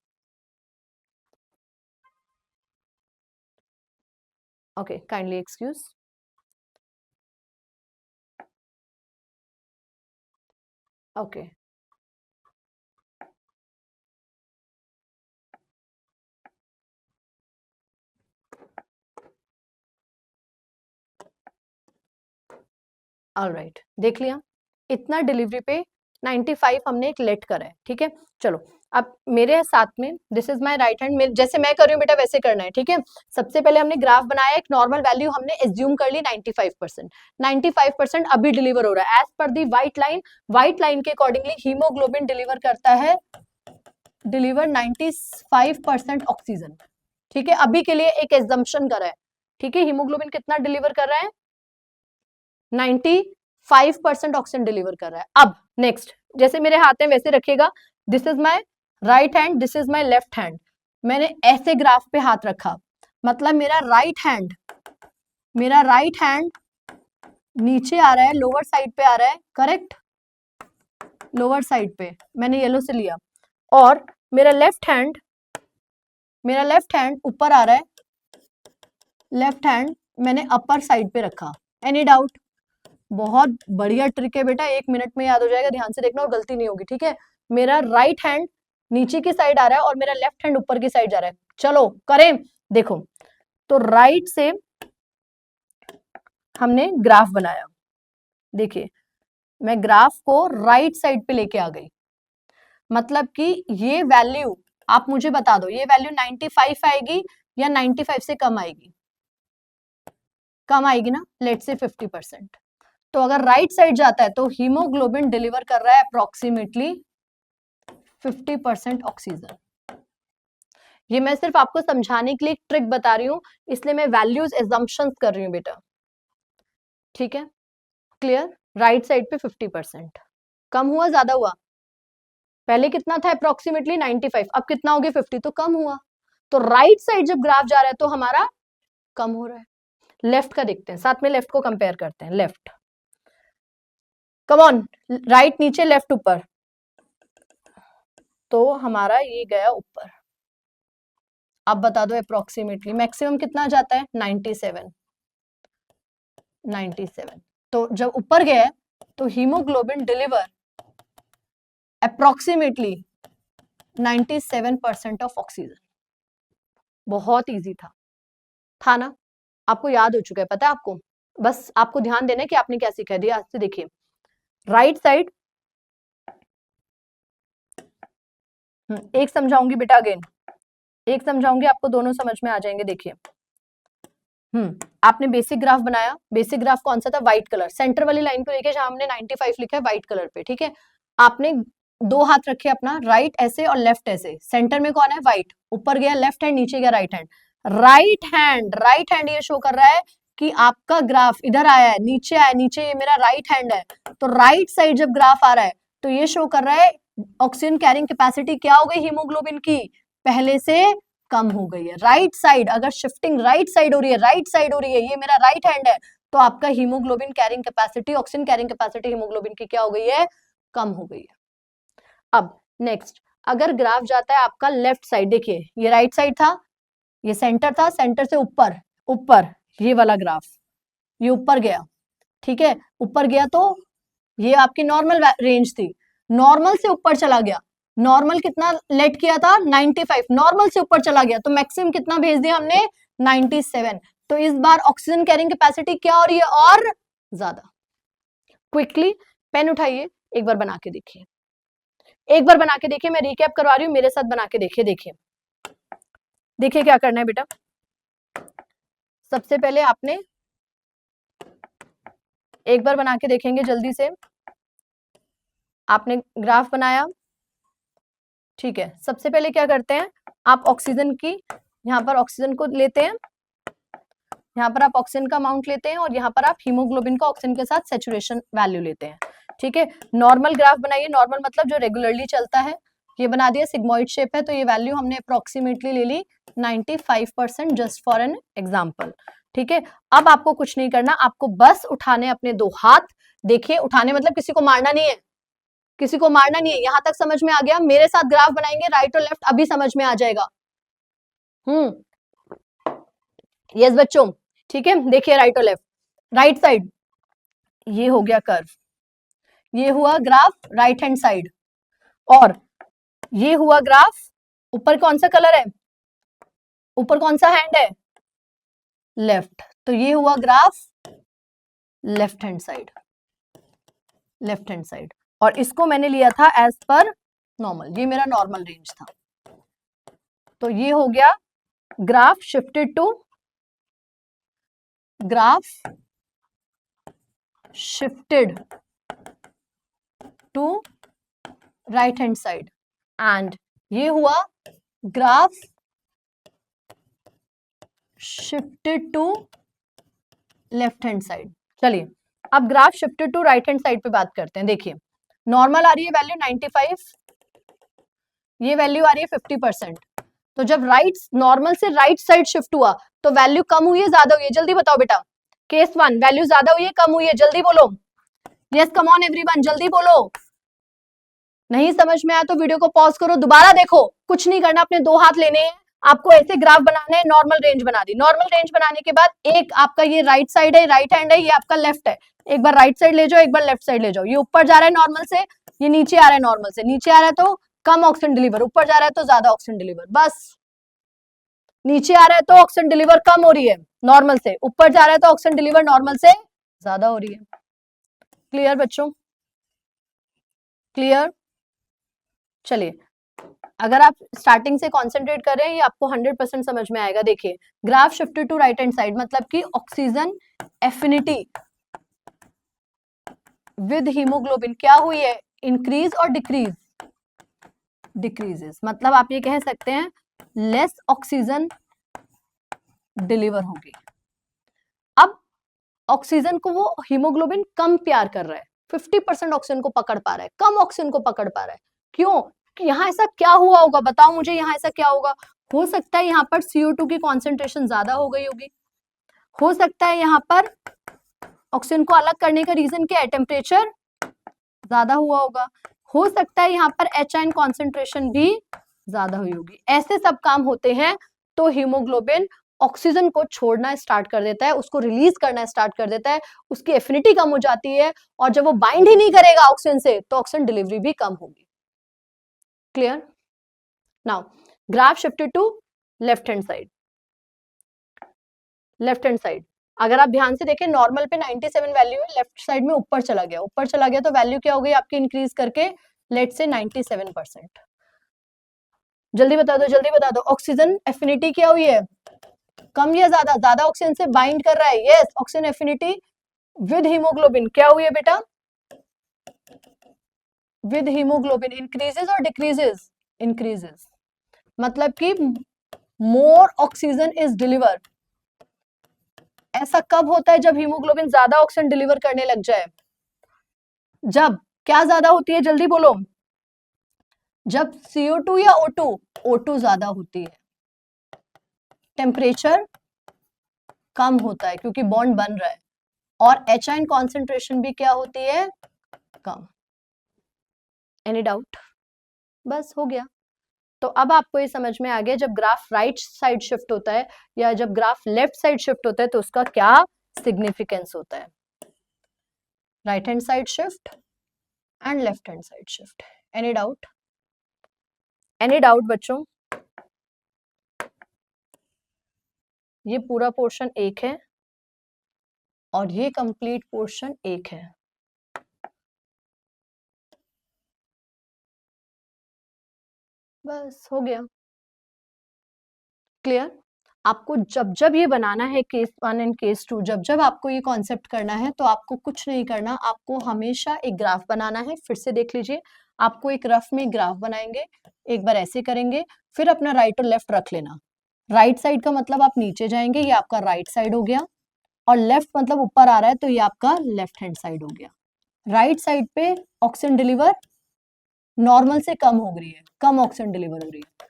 A: Okay, kindly excuse. Okay, alright, देख लिया, इतना डिलीवरी पे 95 हमने एक लेट करा है। ठीक है, चलो अब मेरे साथ में, this is my right hand, जैसे मैं कर रही हूँ बेटा वैसे करना है। ठीक है, सबसे पहले हमने ग्राफ बनाया, एक नॉर्मल वैल्यू हमने एज्यूम कर ली 95%, 95% अभी डिलीवर हो रहा है एज पर दी व्हाइट लाइन। व्हाइट लाइन के अकॉर्डिंगली हीमोग्लोबिन डिलीवर करता है, डिलीवर 95% ऑक्सीजन। ठीक है, अभी के लिए एक एजम्पशन करा है। ठीक है, हीमोग्लोबिन कितना डिलीवर कर रहा है, 95% ऑक्सीजन डिलीवर कर रहा है। अब नेक्स्ट, जैसे मेरे हाथ में वैसे रखिएगा, this is my right hand, this is my left hand. मैंने ऐसे ग्राफ पे हाथ रखा, मतलब मेरा राइट हैंड नीचे आ रहा है, लोअर साइड पे आ रहा है, करेक्ट, लोअर साइड पे मैंने येलो से लिया, और मेरा लेफ्ट हैंड ऊपर आ रहा है, लेफ्ट हैंड मैंने अपर साइड पे रखा। Any doubt? बहुत बढ़िया ट्रिक है बेटा, 1 मिनट में याद हो जाएगा, ध्यान से देखना और गलती नहीं होगी, ठीक है। मेरा राइट हैंड नीचे की साइड आ रहा है और मेरा लेफ्ट हैंड ऊपर की साइड जा रहा है। चलो करें, देखो, तो राइट से हमने ग्राफ बनाया, देखिए मैं ग्राफ को राइट साइड पे लेके आ गई, मतलब कि ये वैल्यू आप मुझे बता दो, ये वैल्यू 95 आएगी या 95 से कम आएगी? कम आएगी ना, लेट से 50%। तो अगर राइट साइड जाता है तो हीमोग्लोबिन डिलीवर कर रहा है अप्रोक्सीमेटली 50% ऑक्सीजन। ये मैं सिर्फ आपको समझाने के लिए एक ट्रिक बता रही हूं, इसलिए मैं वैल्यूज एजम्पशंस कर रही हूं बेटा, ठीक है, क्लियर। राइट साइड पे 50%, कम हुआ ज्यादा हुआ? पहले कितना था अप्रोक्सीमेटली 95, अब कितना हो गया 50, तो कम हुआ। तो राइट साइड जब ग्राफ जा रहा है तो हमारा कम हो रहा है। लेफ्ट का देखते हैं, साथ में लेफ्ट को कंपेयर करते हैं। लेफ्ट, कम ऑन, राइट नीचे लेफ्ट ऊपर, तो हमारा ये गया ऊपर। अब बता दो अप्रोक्सीमेटली मैक्सिमम कितना जाता है? 97। तो जब ऊपर गया तो haemoglobin deliver approximately 97% of oxygen. बहुत इजी था ना? आपको याद हो चुका है, पता है आपको, बस आपको ध्यान देना है कि आपने क्या सीखा दिया आज से। देखिए राइट साइड, एक समझाऊंगी बेटा, अगेन एक समझाऊंगी, आपको दोनों समझ में आ जाएंगे। देखिए आपने बेसिक ग्राफ बनाया, बेसिक ग्राफ कौन सा था? व्हाइट कलर, सेंटर वाली लाइन को देखिए जहां हमने 95 लिखा है व्हाइट कलर पे, ठीक है। आपने दो हाथ रखे अपना, राइट ऐसे और लेफ्ट ऐसे, सेंटर में कौन है? व्हाइट, ऊपर गया लेफ्ट हैंड, नीचे गया राइट हैंड। राइट हैंड ये शो कर रहा है कि आपका ग्राफ इधर आया है, नीचे आया, नीचे ये मेरा राइट हैंड है, तो राइट साइड जब ग्राफ आ रहा है तो ये शो कर रहा है ऑक्सीजन कैरिंग कैपेसिटी क्या हो गई हीमोग्लोबिन की? पहले से कम हो गई है। राइट साइड अगर शिफ्टिंग राइट साइड हो रही है, ये मेरा राइट हैंड है, तो आपका haemoglobin carrying capacity, oxygen carrying capacity haemoglobin की क्या हो गई है? कम हो गई है। अब नेक्स्ट, अगर ग्राफ जाता है आपका लेफ्ट साइड, देखिए ये राइट साइड था, ये सेंटर था, सेंटर से ऊपर ये वाला ग्राफ, ये ऊपर गया, ठीक है, ऊपर गया तो ये आपकी नॉर्मल रेंज थी, नॉर्मल से ऊपर चला गया, नॉर्मल कितना लेट किया था? 95, नॉर्मल से ऊपर चला गया तो मैक्सिमम कितना भेज दिया हमने? 97। तो इस बार ऑक्सीजन कैरिंग कैपेसिटी क्या हो रही है? और ज्यादा। क्विकली पेन उठाइए, एक बार बना के देखिए, एक बार बना के देखिए, मैं रिकैप करवा रही हूँ, मेरे साथ बना के देखिए। देखिए क्या करना है बेटा, सबसे पहले आपने एक बार बना के देखेंगे जल्दी से। आपने ग्राफ बनाया, ठीक है, सबसे पहले क्या करते हैं, आप ऑक्सीजन की, यहाँ पर ऑक्सीजन को लेते हैं, यहाँ पर आप ऑक्सीजन का अमाउंट लेते हैं और यहाँ पर आप हीमोग्लोबिन का ऑक्सीजन के साथ सैचुरेशन वैल्यू लेते हैं, ठीक है। नॉर्मल ग्राफ बनाइए, नॉर्मल मतलब जो रेगुलरली चलता है, ये बना दिया, सिग्मोइड शेप है, तो ये वैल्यू हमने अप्रोक्सीमेटली ले ली 95% जस्ट फॉर एन एग्जाम्पल, ठीक है। अब आपको कुछ नहीं करना, आपको बस उठाने अपने दो हाथ, देखिए उठाने मतलब किसी को मारना नहीं है, किसी को मारना नहीं है, यहां तक समझ में आ गया? मेरे साथ ग्राफ बनाएंगे राइट और लेफ्ट, अभी समझ में आ जाएगा। यस बच्चों, ठीक है, देखिए राइट और लेफ्ट, राइट साइड ये हो गया कर्व, ये हुआ ग्राफ राइट हैंड साइड, और ये हुआ ग्राफ, ऊपर कौन सा कलर है? ऊपर कौन सा हैंड है? लेफ्ट, तो ये हुआ ग्राफ लेफ्ट हैंड साइड, और इसको मैंने लिया था एज पर नॉर्मल, ये मेरा नॉर्मल रेंज था, तो ये हो गया graph shifted to right hand side, and ये हुआ graph shifted to left hand side. चलिए अब graph shifted to right hand side पे बात करते हैं। देखिए नॉर्मल आ रही है वैल्यू 95, ये वैल्यू आ रही है 50%। तो जब राइट नॉर्मल से राइट साइड शिफ्ट हुआ तो वैल्यू कम हुई है ज्यादा हुई है? जल्दी बताओ बेटा। केस 1 वैल्यू ज्यादा हुई है कम हुई है? जल्दी बोलो। यस कम ऑन एवरीवन जल्दी बोलो। नहीं समझ में आया तो वीडियो को पॉज करो, दोबारा देखो। कुछ नहीं करना, अपने 2 हाथ लेने हैं, आपको ऐसे ग्राफ बनाना है। नॉर्मल रेंज बना दी। नॉर्मल रेंज बनाने के बाद एक आपका ये राइट साइड है, राइट हैंड है, ये आपका लेफ्ट है। एक बार राइट साइड ले जाओ, एक बार लेफ्ट साइड ले जाओ। ये ऊपर जा रहा है नॉर्मल से, ये नीचे आ रहा है नॉर्मल से। नीचे आ रहा है तो कम ऑक्सीजन डिलीवर, ऊपर जा रहा है तो ज्यादा ऑक्सीजन डिलीवर। बस नीचे आ रहा है तो ऑक्सीजन डिलीवर कम हो रही है नॉर्मल से, ऊपर जा रहा है तो ऑक्सीजन डिलीवर नॉर्मल से ज्यादा हो रही है। क्लियर बच्चों? क्लियर? चलिए, अगर आप स्टार्टिंग से कंसंट्रेट कर रहे हैं ये आपको 100% समझ में आएगा। देखिए graph shifted to right hand side, मतलब कि ऑक्सीजन एफिनिटी विद हीमोग्लोबिन क्या हुई है? इंक्रीज और डिक्रीज? डिक्रीजेस। मतलब आप ये कह सकते हैं लेस ऑक्सीजन डिलीवर होगी। अब ऑक्सीजन को वो हीमोग्लोबिन कम प्यार कर रहा है, 50% ऑक्सीजन को पकड़ पा रहा है, कम ऑक्सीजन को पकड़ पा रहा है। क्यों? यहाँ ऐसा क्या हुआ होगा? बताओ मुझे, यहाँ ऐसा क्या होगा? हो सकता है यहाँ पर CO2 की कॉन्सेंट्रेशन ज्यादा हो गई होगी। हो सकता है यहाँ पर ऑक्सीजन को अलग करने का रीजन क्या है? टेम्परेचर ज्यादा हुआ होगा। हो सकता है यहाँ पर H कॉन्सेंट्रेशन भी ज्यादा हुई होगी। ऐसे सब काम होते हैं तो हीमोग्लोबिन ऑक्सीजन को छोड़ना स्टार्ट कर देता है, उसको रिलीज करना स्टार्ट कर देता है, उसकी एफिनिटी कम हो जाती है, और जब वो बाइंड ही नहीं करेगा ऑक्सीजन से तो ऑक्सीजन डिलीवरी भी कम होगी। Clear? Now graph shifted to left hand side. Left hand side अगर आप ध्यान से देखें, नॉर्मल पे 97 वैल्यू है, लेफ्ट साइड में ऊपर चला गया। ऊपर चला गया तो वैल्यू क्या हो गई आपकी? इंक्रीज करके लेट से 97%। जल्दी बता दो, जल्दी बता दो। ऑक्सीजन एफिनिटी क्या हुई है? कम या ज्यादा? ज्यादा ऑक्सीजन से बाइंड कर रहा है। Yes, oxygen affinity with haemoglobin क्या हुई है बेटा? विद हीमोग्लोबिन इंक्रीजेस और डिक्रीजेस? इंक्रीजेस। मतलब कि मोर ऑक्सीजन इज डिलीवर। ऐसा कब होता है? जब हीमोग्लोबिन ज्यादा ऑक्सीजन डिलीवर करने लग जाए। जब क्या ज्यादा होती है? जल्दी बोलो। जब CO2 या O2? O2 ज्यादा होती है। टेम्परेचर कम होता है क्योंकि बॉन्ड बन रहा है, और H कॉन्सेंट्रेशन भी क्या होती है? कम। Any doubt? बस हो गया। तो अब आपको ये समझ में आ गया जब ग्राफ राइट साइड शिफ्ट होता है या जब ग्राफ लेफ्ट साइड शिफ्ट होता है तो उसका क्या सिग्निफिकेंस होता है। Right hand side shift and left hand side shift. Any doubt? Any doubt बच्चों? ये पूरा पोर्शन एक है और ये कंप्लीट पोर्शन एक है। बस हो गया। क्लियर? आपको जब जब ये बनाना है केस 1 एंड केस 2, जब जब आपको ये कॉन्सेप्ट करना है तो आपको कुछ नहीं करना, आपको हमेशा एक ग्राफ बनाना है। फिर से देख लीजिए, आपको एक रफ में ग्राफ बनाएंगे, एक बार ऐसे करेंगे, फिर अपना राइट और लेफ्ट रख लेना। राइट साइड का मतलब आप नीचे जाएंगे, ये आपका राइट साइड हो गया, और लेफ्ट मतलब ऊपर आ रहा है तो ये आपका लेफ्ट हैंड साइड हो गया। राइट साइड पे ऑक्सीजन डिलीवर नॉर्मल से कम हो रही है, कम ऑक्सीजन डिलीवर हो रही है।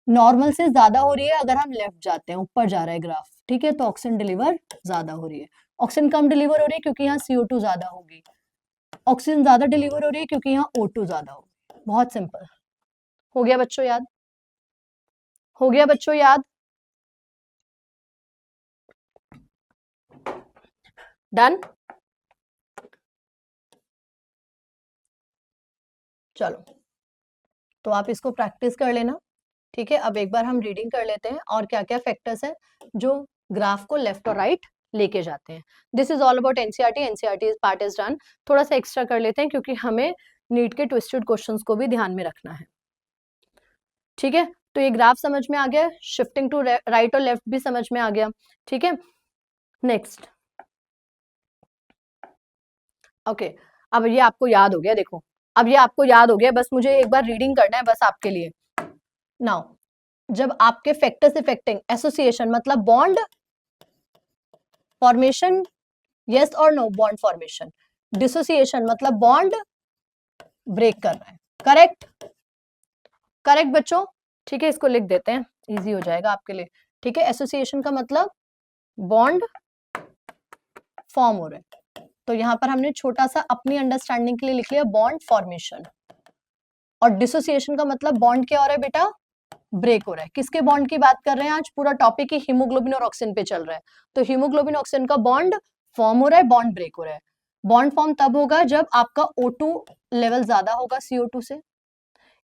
A: नॉर्मल से ज्यादा हो रही है अगर हम लेफ्ट जाते हैं, ऊपर जा रहा है ग्राफ, ठीक है, तो ऑक्सीजन डिलीवर ज्यादा हो रही है। ऑक्सीजन कम डिलीवर हो रही है क्योंकि यहाँ CO2 ज्यादा होगी। ऑक्सीजन ज्यादा डिलीवर हो रही है क्योंकि यहाँ O2 ज्यादा होगी। बहुत सिंपल। हो गया बच्चों याद? हो गया बच्चों याद? डन? चलो, तो आप इसको प्रैक्टिस कर लेना, ठीक है। अब एक बार हम रीडिंग कर लेते हैं और क्या क्या फैक्टर्स हैं जो ग्राफ को लेफ्ट और राइट लेके जाते हैं। This is all about NCERT. NCERT part is done. थोड़ा सा एक्स्ट्रा कर लेते हैं क्योंकि हमें नीट के ट्विस्टेड क्वेश्चंस को भी ध्यान में रखना है, ठीक है। तो ये ग्राफ समझ में आ गया, शिफ्टिंग टू राइट और लेफ्ट भी समझ में आ गया, ठीक है। नेक्स्ट, ओके, अब ये आपको याद हो गया। देखो, अब ये आपको याद हो गया, बस मुझे एक बार रीडिंग करना है बस आपके लिए। नाउ, जब आपके फैक्टर्स इफेक्टिंग एसोसिएशन मतलब बॉन्ड फॉर्मेशन, यस और नो, बॉन्ड फॉर्मेशन। डिसोसिएशन मतलब बॉन्ड ब्रेक कर रहा है, करेक्ट? करेक्ट बच्चों? ठीक है, इसको लिख देते हैं, इजी हो जाएगा आपके लिए। ठीक है, एसोसिएशन का मतलब बॉन्ड फॉर्म हो रहा है, तो यहां पर हमने छोटा सा अपनी अंडरस्टैंडिंग के लिए लिख लिया बॉन्ड फॉर्मेशन। और डिसोसिएशन का मतलब बॉन्ड क्या हो रहा है बेटा? ब्रेक हो रहा है। किसके बॉन्ड की बात कर रहे हैं? आज पूरा टॉपिक ही हीमोग्लोबिन और ऑक्सीजन पे चल रहा है, तो हीमोग्लोबिन ऑक्सीजन का बॉन्ड फॉर्म हो रहा है, बॉन्ड ब्रेक हो रहा है। बॉन्ड फॉर्म तब होगा जब आपका O2 लेवल ज्यादा होगा CO2 से,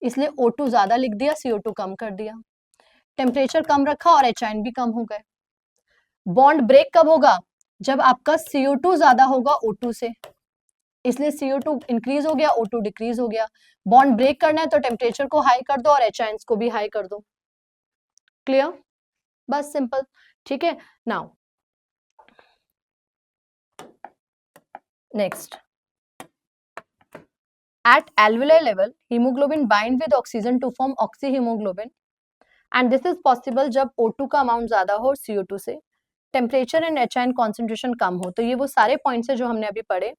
A: इसलिए O2 ज्यादा लिख दिया, CO2 कम कर दिया। टेम्परेचर कम रखा और H भी कम हो गए। बॉन्ड ब्रेक कब होगा? जब आपका CO2 ज्यादा होगा O2 से, इसलिए CO2 इंक्रीज हो गया, O2 डिक्रीज हो गया। बॉन्ड ब्रेक करना है तो टेम्परेचर को हाई कर दो और H को भी हाई कर दो। क्लियर? बस सिंपल। ठीक है, now next, at alveolar level hemoglobin bind with oxygen to form oxyhemoglobin and this is possible जब O2 का अमाउंट ज्यादा हो CO2 से, टेम्परेचर एंड H कॉन्सेंट्रेशन कम हो। तो ये वो सारे पॉइंट्स है जो हमने अभी पढ़े।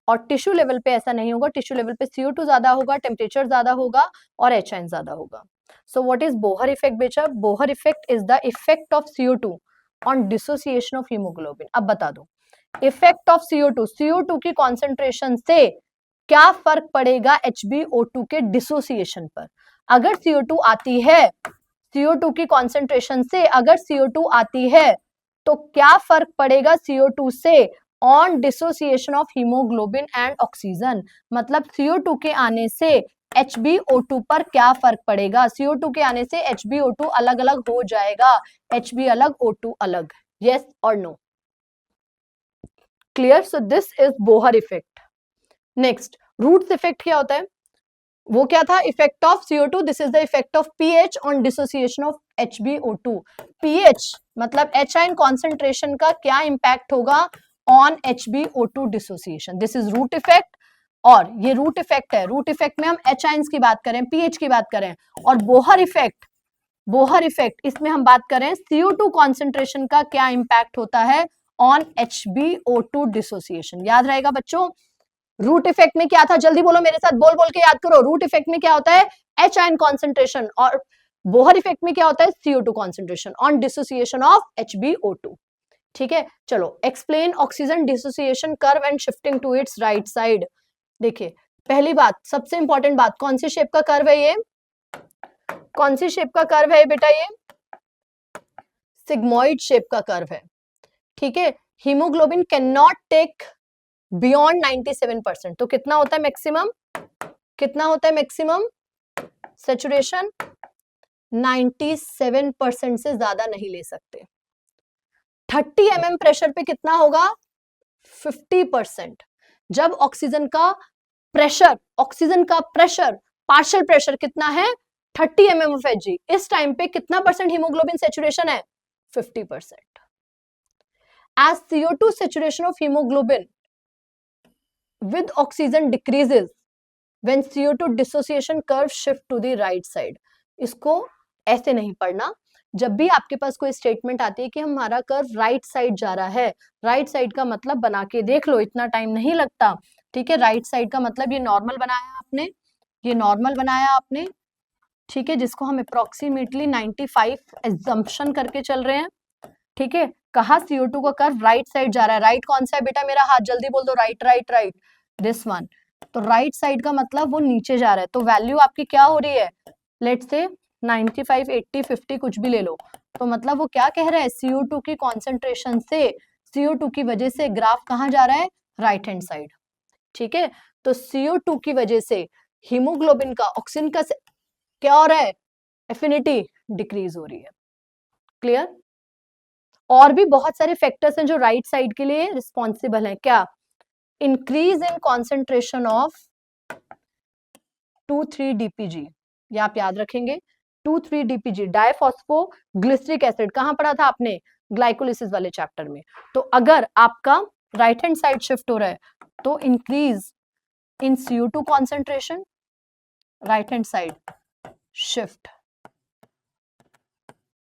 A: और टिश्यू लेवल पे ऐसा नहीं होगा, टिश्यू लेवल पे CO2 ज्यादा होगा, टेम्परेचर ज्यादा होगा और H ज्यादा होगा। So what is Bohr effect बेटा? Bohr effect is the effect of CO2 on dissociation of haemoglobin. अब बता दो, इफेक्ट ऑफ CO2 की कॉन्सेंट्रेशन से क्या फर्क पड़ेगा HbO2 के डिसोसिएशन पर? अगर CO2 आती है, CO2 की कॉन्सेंट्रेशन से अगर CO2 आती है तो क्या फर्क पड़ेगा CO2 से on dissociation of haemoglobin and oxygen? मतलब CO2 के आने से HbO2 पर क्या फर्क पड़ेगा? CO2 के आने से HbO2 अलग अलग हो जाएगा, Hb अलग, O2 अलग। यस और no? Clear? So this is Bohr effect. Next, Root's effect क्या होता है? वो क्या था? Effect of CO2, this is the effect of pH on dissociation of HbO2। pH मतलब H आयन कॉन्सेंट्रेशन का क्या इंपैक्ट होगा on HbO2 dissociation, this is Root effect. और ये रूट इफेक्ट है, रूट इफेक्ट में हम H आयंस की बात करें, pH की बात करें। और बोहर इफेक्ट इसमें हम बात करें CO2 कॉन्सेंट्रेशन का क्या इंपैक्ट होता है ऑन HbO2 डिसोसिएशन। याद रहेगा बच्चों? रूट इफेक्ट में क्या था? जल्दी बोलो मेरे साथ, बोल बोल के याद करो। रूट इफेक्ट में क्या होता है? H ion concentration. और बोहर इफेक्ट में क्या होता है? CO2 concentration on dissociation of HbO2। ठीक है, चलो explain oxygen dissociation curve and shifting to its right side. देखिए, पहली बात, सबसे इंपॉर्टेंट बात, कौन सी शेप का कर्व है ये? कौन सी शेप का कर्व है बेटा? ये सिग्मोइड शेप का कर्व है। ठीक है, haemoglobin can not take beyond 97%। तो कितना होता है मैक्सिमम? कितना होता है मैक्सिमम सैचुरेशन? 97% से ज्यादा नहीं ले सकते। 30 mm प्रेशर पे कितना होगा? 50%। जब ऑक्सीजन का प्रेशर पार्शियल प्रेशर कितना है? 30 mm ऑफ Hg। इस टाइम पे कितना परसेंट हीमोग्लोबिन सैचुरेशन है? 50%। As CO2 saturation of hemoglobin with oxygen decreases when CO2 dissociation curve shift to the right side। इसको ऐसे नहीं पढ़ना। जब भी आपके पास कोई स्टेटमेंट आती है कि हमारा कर्व राइट साइड जा रहा है, राइट साइड का मतलब बना के देख लो, इतना टाइम नहीं लगता। ठीक है, राइट साइड का मतलब ये नॉर्मल बनाया आपने, ये नॉर्मल बनाया आपने। ठीक है, जिसको हम अप्रोक्सीमेटली 95 एजम्पशन करके चल रहे हैं। ठीक है, कहा CO2 का कर्व राइट साइड जा रहा है। राइट कौन सा है बेटा मेरा? हाथ जल्दी बोल दो, right right right, this one. तो राइट साइड का मतलब वो नीचे जा रहा है, तो वैल्यू आपकी क्या हो रही है? लेट्स से 95, 80, 50 कुछ भी ले लो। तो मतलब वो क्या कह रहा है? CO2 की कॉन्सेंट्रेशन से, CO2 की वजह से ग्राफ कहाँ जा रहा है? Right hand side. ठीक है, तो CO2 की वजह से हीमोग्लोबिन का ऑक्सीजन का क्या हो रहा है? एफिनिटी डिक्रीज हो रही है। क्लियर? और भी बहुत सारे फैक्टर्स हैं जो राइट साइड के लिए रिस्पॉन्सिबल हैं। क्या? Increase in concentration of 2,3-DPG, ये आप याद रखेंगे। 2,3-DPG डाइफॉस्फोग्लिसरिक एसिड, कहां पढ़ा था आपने? ग्लाइकोलिसिस वाले चैप्टर में। तो अगर आपका राइट हैंड साइड शिफ्ट हो रहा है तो increase in CO2 concentration, right hand side shift,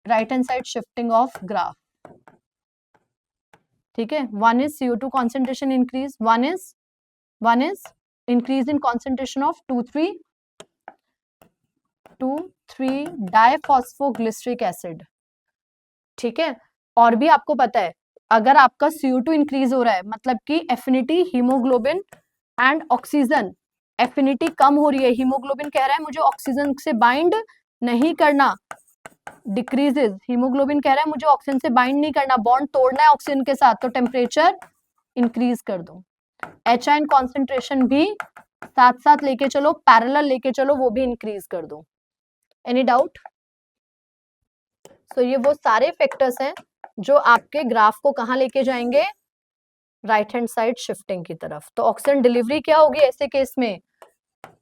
A: right hand side shifting of graph. ठीक है, one is CO2 concentration increase, one is increase in concentration of 2,3 3 diphosphoglyceric acid, ठीक है। और भी आपको पता है अगर आपका CO2 इंक्रीज हो रहा है मतलब कि affinity haemoglobin and oxygen, affinity कम हो रही है, हीमोग्लोबिन कह रहा है मुझे ऑक्सीजन से बाइंड नहीं करना, डिक्रीजेस, हीमोग्लोबिन कह रहा है मुझे ऑक्सीजन से बाइंड नहीं करना, बॉन्ड तोड़ना है ऑक्सीजन के साथ, तो टेम्परेचर इंक्रीज कर दो। एच आयन कॉन्सेंट्रेशन भी साथ साथ लेके चलो, पैरेलल लेके चलो, वो भी इंक्रीज कर दो। Any doubt? सो ये वो सारे फैक्टर्स हैं जो आपके ग्राफ को कहां लेके जाएंगे, राइट हैंड साइड शिफ्टिंग की तरफ। तो ऑक्सीजन डिलीवरी क्या होगी ऐसे केस में,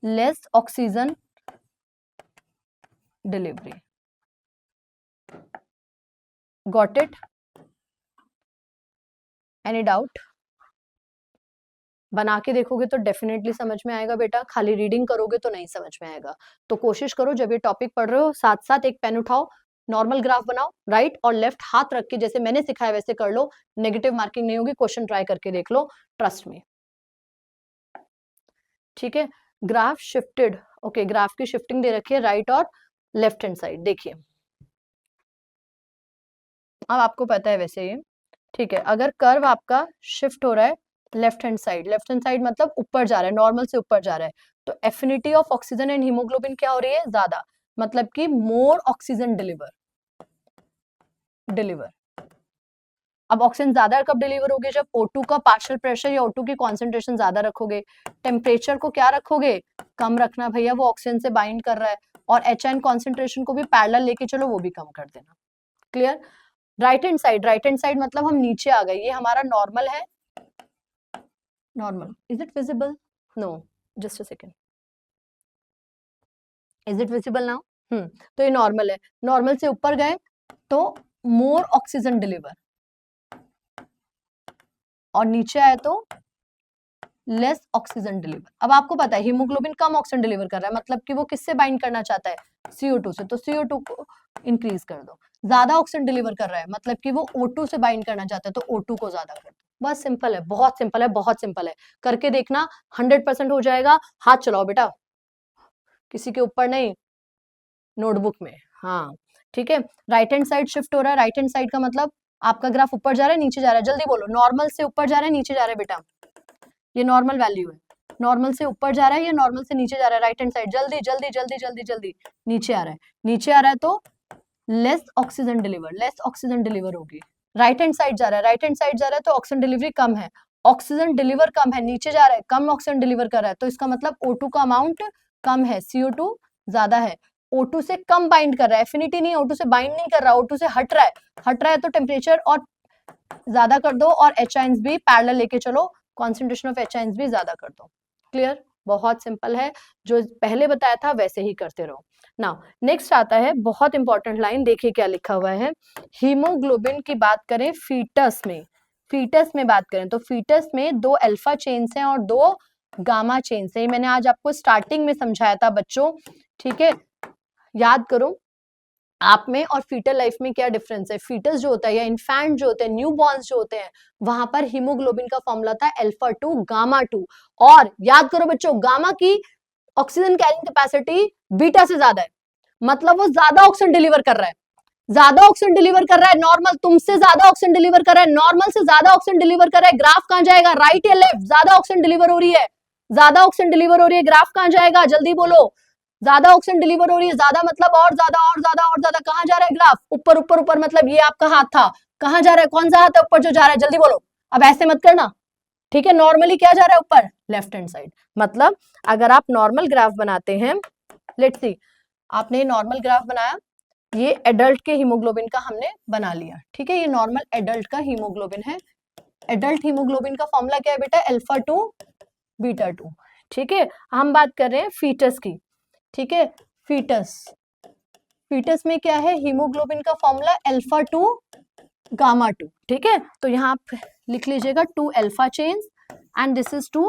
A: less oxygen delivery. Got it? Any doubt? बना के देखोगे तो डेफिनेटली समझ में आएगा बेटा, खाली रीडिंग करोगे तो नहीं समझ में आएगा। तो कोशिश करो जब ये टॉपिक पढ़ रहे हो साथ साथ एक पेन उठाओ, नॉर्मल ग्राफ बनाओ, राइट और लेफ्ट हाथ रख के जैसे मैंने सिखाया वैसे कर लो, नेगेटिव मार्किंग नहीं होगी, क्वेश्चन ट्राई करके देख लो, ट्रस्ट में, ठीक है। ग्राफ शिफ्टेड, ओके, ग्राफ की शिफ्टिंग दे रखी है राइट और लेफ्ट हैंड साइड, देखिए अब आपको पता है वैसे ये, ठीक है। अगर कर्व आपका शिफ्ट हो रहा है लेफ्ट हैंड साइड मतलब ऊपर जा रहा है, नॉर्मल से ऊपर जा रहा है, तो affinity of oxygen and haemoglobin क्या हो रही है, ज्यादा, मतलब कि मोर ऑक्सीजन डिलीवर। अब ऑक्सीजन ज्यादा कब डिलीवर होगी, जब O2 का पार्शियल प्रेशर या O2 की कॉन्सेंट्रेशन ज्यादा रखोगे, टेम्परेचर को क्या रखोगे, कम रखना भैया, वो ऑक्सीजन से बाइंड कर रहा है, और H कॉन्सेंट्रेशन को भी पैरेलल लेके चलो, वो भी कम कर देना। क्लियर? राइट हैंड साइड मतलब हम नीचे आ गए, ये हमारा नॉर्मल है, normal, is it visible? No, just a second, is it visible now? तो ये नॉर्मल है, नॉर्मल से ऊपर गए तो मोर ऑक्सीजन डिलीवर, और नीचे आए तो लेस ऑक्सीजन डिलीवर। अब आपको पता है हीमोग्लोबिन कम ऑक्सीजन डिलीवर कर रहा है, मतलब कि वो किससे बाइंड करना चाहता है, CO2 से, तो CO2 को इंक्रीज कर दो। ज्यादा ऑक्सीजन डिलीवर कर रहा है मतलब कि वो O2 से बाइंड करना चाहता है, तो O2 को ज्यादा कर दो। बस सिंपल है, बहुत सिंपल है, बहुत सिंपल है, करके देखना 100% हो जाएगा। हाथ चलाओ बेटा, किसी के ऊपर नहीं, नोटबुक में, हाँ ठीक है। राइट हैंड साइड शिफ्ट हो रहा है, राइट हैंड साइड का मतलब आपका ग्राफ ऊपर जा रहा है नीचे जा रहा है, जल्दी बोलो, नॉर्मल से ऊपर जा रहा है नीचे जा रहा है बेटा, ये नॉर्मल वैल्यू है, नॉर्मल से ऊपर जा रहा है या नॉर्मल से नीचे जा रहा है, राइट हैंड साइड, जल्दी जल्दी जल्दी जल्दी जल्दी, नीचे आ रहा है, नीचे आ रहा है तो लेस ऑक्सीजन डिलीवर होगी। राइट हैंड साइड जा रहा है, राइट हैंड साइड जा रहा है तो ऑक्सीजन डिलीवरी कम है, ऑक्सीजन डिलीवर कम है, नीचे जा रहा है कम ऑक्सीजन डिलीवर कर रहा है, तो इसका मतलब O2 का अमाउंट कम है, CO2 ज्यादा है, O2 से कम बाइंड कर रहा है, एफिनिटी नहीं, O2 से बाइंड नहीं कर रहा, O2 से हट रहा है तो टेम्परेचर और ज्यादा कर दो, और H आयंस भी पैरेलल लेके चलो, कॉन्सेंट्रेशन ऑफ H आयंस भी ज्यादा कर दो। क्लियर? बहुत सिंपल है, जो पहले बताया था वैसे ही करते रहो। नाउ नेक्स्ट आता है बहुत इंपॉर्टेंट लाइन, देखिए क्या लिखा हुआ है, हीमोग्लोबिन की बात करें फीटस में बात करें तो फीटस में 2 अल्फा चेन्स हैं और 2 गामा चेन्स हैं, मैंने आज आपको स्टार्टिंग में समझाया था बच्चों, ठीक है, याद करो आप में और फीटल लाइफ में क्या डिफरेंस है। फीटस जो होता है या इन्फेंट जो होते हैं, न्यू बॉर्न्स जो होते हैं, वहां पर हीमोग्लोबिन का फॉर्मूला था अल्फा 2 गामा 2, और याद करो बच्चों गामा की ऑक्सीजन कैरिंग कैपेसिटी बीटा से ज्यादा है, मतलब वो ज्यादा ऑक्सीजन डिलीवर कर रहा है, नॉर्मल तुमसे ज्यादा ऑक्सीजन डिलीवर कर रहा है, नॉर्मल से ज्यादा ऑक्सीजन डिलीवर कर रहा है, ग्राफ कहां जाएगा, राइट या लेफ्ट, ज्यादा ऑक्सीजन डिलीवर हो रही है, ग्राफ कहां जाएगा, जल्दी बोलो, ज्यादा ऑक्सीजन डिलीवर हो रही है, ज्यादा मतलब और ज्यादा और ज्यादा और ज्यादा, कहां जा रहा है ग्राफ, ऊपर ऊपर ऊपर, मतलब ये आपका हाथ था, कहां जा रहा है, कौन सा हाथ है ऊपर जो जा रहा है, जल्दी बोलो, अब ऐसे मत करना, ठीक है, नॉर्मली क्या जा रहा है ऊपर, लेफ्ट हैंड साइड। मतलब अगर आप नॉर्मल ग्राफ बनाते हैं, लेट्स सी आपने नॉर्मल ग्राफ बनाया, ये एडल्ट के हीमोग्लोबिन का हमने बना लिया, ठीक है, ये नॉर्मल एडल्ट का हीमोग्लोबिन है, एडल्ट हीमोग्लोबिन का फॉर्मूला क्या है बेटा, अल्फा 2 बीटा 2, ठीक है। हम बात कर रहे हैं फीटस की, ठीक है, फीटस में क्या है, हीमोग्लोबिन का फॉर्मूला अल्फा 2 गामा 2, ठीक है, तो यहाँ आप लिख लीजिएगा 2 alpha chains and this is 2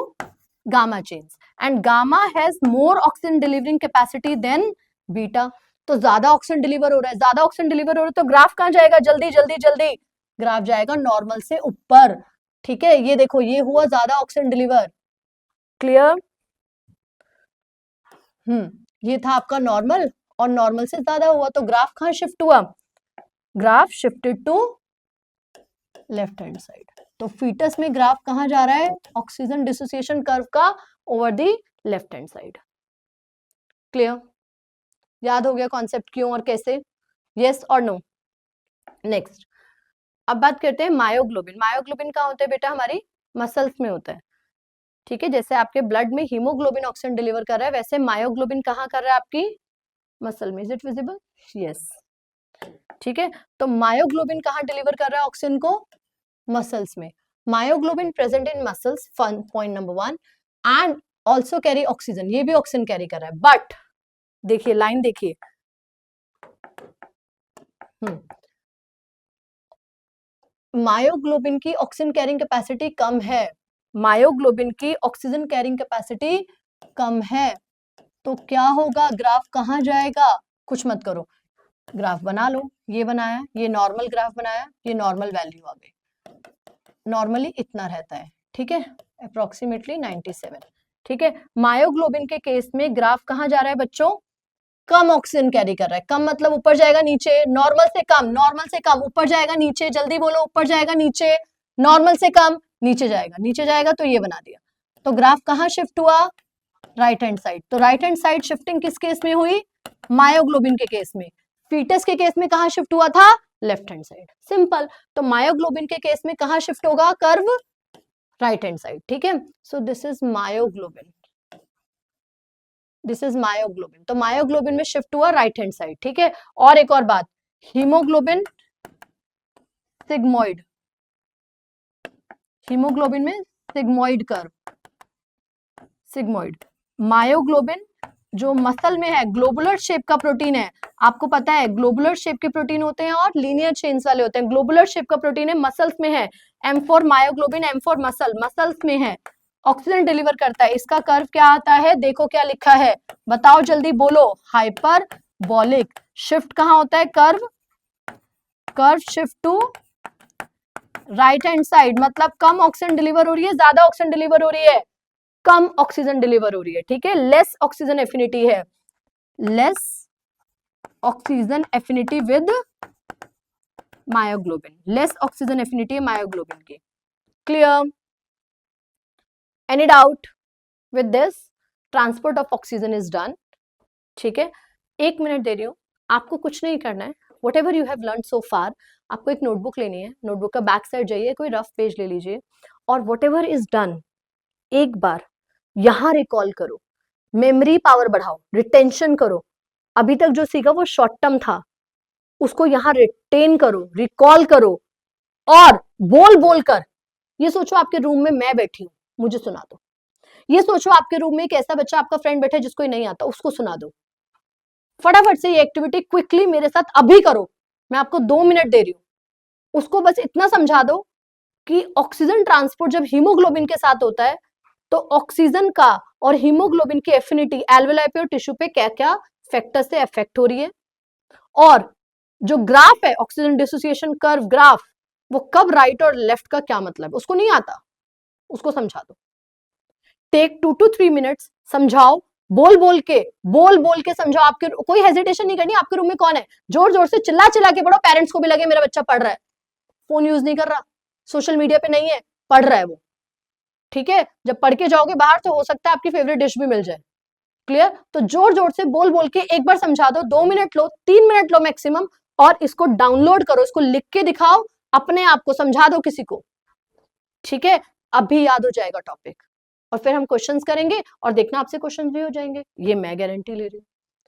A: gamma chains, and gamma has more oxygen delivering capacity than beta, तो ज्यादा ऑक्सीजन डिलीवर हो रहा है, तो ग्राफ कहां जाएगा, जल्दी जल्दी जल्दी, ग्राफ जाएगा नॉर्मल से ऊपर, ठीक है, ये देखो ये हुआ ज्यादा ऑक्सीजन डिलीवर। क्लियर? ये था आपका नॉर्मल और नॉर्मल से ज्यादा हुआ तो ग्राफ कहाँ शिफ्ट हुआ, graph shifted to left hand side. तो फीटस में ग्राफ कहाँ जा रहा है, ऑक्सीजन डिसोसिएशन कर्व का over the left hand side. Clear, याद हो गया कॉन्सेप्ट क्यों और कैसे, यस और नो। नेक्स्ट अब बात करते हैं मायोग्लोबिन। मायोग्लोबिन कहाँ होता है बेटा, हमारी मसल्स में होता है, ठीक है। जैसे आपके ब्लड में हीमोग्लोबिन ऑक्सीजन डिलीवर कर रहा है, वैसे मायोग्लोबिन कहाँ कर रहा है, आपकी मसल में। इज इट विजिबल, यस, ठीक है। तो मायोग्लोबिन कहाँ डिलीवर कर रहा है ऑक्सीजन को, मसल्स में। Myoglobin present in muscles, point number 1, and also carry oxygen, ये भी ऑक्सीजन कैरी कर रहा है। बट देखिए लाइन देखिए, मायोग्लोबिन की ऑक्सीजन कैरिंग कैपेसिटी कम है, मायोग्लोबिन की ऑक्सीजन कैरिंग कैपेसिटी कम है। तो क्या होगा, ग्राफ कहाँ जाएगा, कुछ मत करो, ग्राफ बना लो, ये बनाया, ये नॉर्मल ग्राफ बनाया, ये नॉर्मल वैल्यू आ गई, नॉर्मली इतना रहता है, ठीक है, अप्रोक्सीमेटली 97, ठीक है। मायोग्लोबिन के केस में ग्राफ कहाँ जा रहा है बच्चों, कम ऑक्सीजन कैरी कर रहा है। कम मतलब ऊपर जाएगा नीचे, नॉर्मल से कम, नॉर्मल से कम, ऊपर जाएगा नीचे, जल्दी बोलो, ऊपर जाएगा नीचे, नॉर्मल से कम नीचे जाएगा, नीचे जाएगा, तो ये बना दिया। तो ग्राफ कहाँ शिफ्ट हुआ, राइट हैंड साइड। तो राइट हैंड साइड शिफ्टिंग किस केस में हुई, मायोग्लोबिन के केस में। फीटस के केस में कहाँ शिफ्ट हुआ था, लेफ्ट हैंड साइड, सिंपल। तो मायोग्लोबिन के केस में कहाँ शिफ्ट होगा कर्व, राइट हैंड साइड, ठीक है। सो this is myoglobin, this is myoglobin. तो मायोग्लोबिन में शिफ्ट हुआ राइट हैंड साइड, ठीक है। और एक और बात, हीमोग्लोबिन सिग्मोइड, हीमोग्लोबिन में सिग्मोइड कर्व, सिग्मोइड। मायोग्लोबिन जो मसल में है, ग्लोबुलर शेप का प्रोटीन है, आपको पता है ग्लोबुलर शेप के प्रोटीन होते हैं और लीनियर चेन्स वाले होते हैं। ग्लोबुलर शेप का प्रोटीन है, मसल्स में है, M for myoglobin, M for muscle, muscles में है, ऑक्सीजन डिलीवर करता है। इसका कर्व क्या आता है, देखो क्या लिखा है, बताओ जल्दी बोलो, हाइपरबोलिक। शिफ्ट कहाँ होता है curve, curve shift to right hand side, मतलब कम ऑक्सीजन डिलीवर हो रही है, ज्यादा ऑक्सीजन डिलीवर हो रही है, कम ऑक्सीजन डिलीवर हो रही है, ठीक है। लेस ऑक्सीजन एफिनिटी है, less oxygen affinity with myoglobin, less oxygen affinity है मायोग्लोबिन की। Clear, any doubt with this, transport of oxygen is done, ठीक है। 1 मिनट दे रही हूं, आपको कुछ नहीं करना है, whatever you have learn so far, आपको एक नोटबुक लेनी है, नोटबुक का बैक साइड जाइए, कोई रफ पेज ले लीजिए, और वट एवर इज डन एक बार यहां रिकॉल करो, मेमोरी पावर बढ़ाओ, रिटेंशन करो। अभी तक जो सीखा वो शॉर्ट टर्म था, उसको यहां रिटेन करो, रिकॉल करो, और बोल बोल कर, ये सोचो आपके रूम में मैं बैठी हूं, मुझे सुना दो। ये सोचो आपके रूम में एक ऐसा बच्चा आपका फ्रेंड बैठा है जिसको ही नहीं आता, उसको सुना दो। फटाफट से ये एक्टिविटी क्विकली मेरे साथ अभी करो, मैं आपको 2 मिनट दे रही हूं। उसको बस इतना समझा दो कि ऑक्सीजन ट्रांसपोर्ट जब हीमोग्लोबिन के साथ होता है तो ऑक्सीजन का और हीमोग्लोबिन की एफिनिटी एल्वेलाई पे और टिश्यू पे क्या क्या फैक्टर से अफेक्ट हो रही है, और जो ग्राफ है ऑक्सीजन डिसोसिएशन कर्व ग्राफ, वो कब राइट और लेफ्ट का क्या मतलब है, उसको नहीं आता, उसको समझा दो। टेक 2 to 3 मिनट्स, समझाओ, बोल बोल के समझाओ। आपके कोई हेजिटेशन नहीं करनी। आपके रूम में कौन है, जोर जोर से चिल्ला चिल्ला के पढ़ो, पेरेंट्स को भी लगे मेरा बच्चा पढ़ रहा है, फोन यूज नहीं कर रहा, सोशल मीडिया पे नहीं है, पढ़ रहा है वो, ठीक है। जब पढ़ के जाओगे बाहर तो हो सकता है आपकी फेवरेट डिश भी मिल जाए। क्लियर, तो जोर जोर से बोल बोल के एक बार समझा दो, 2 minute low, 3 minute low maximum, और इसको डाउनलोड करो, इसको लिख के दिखाओ, अपने आप को समझा दो किसी को, ठीक है। अभी याद हो जाएगा टॉपिक, और फिर हम क्वेश्चंस करेंगे, और देखना आपसे क्वेश्चंस भी हो जाएंगे, ये मैं गारंटी ले रही हूँ।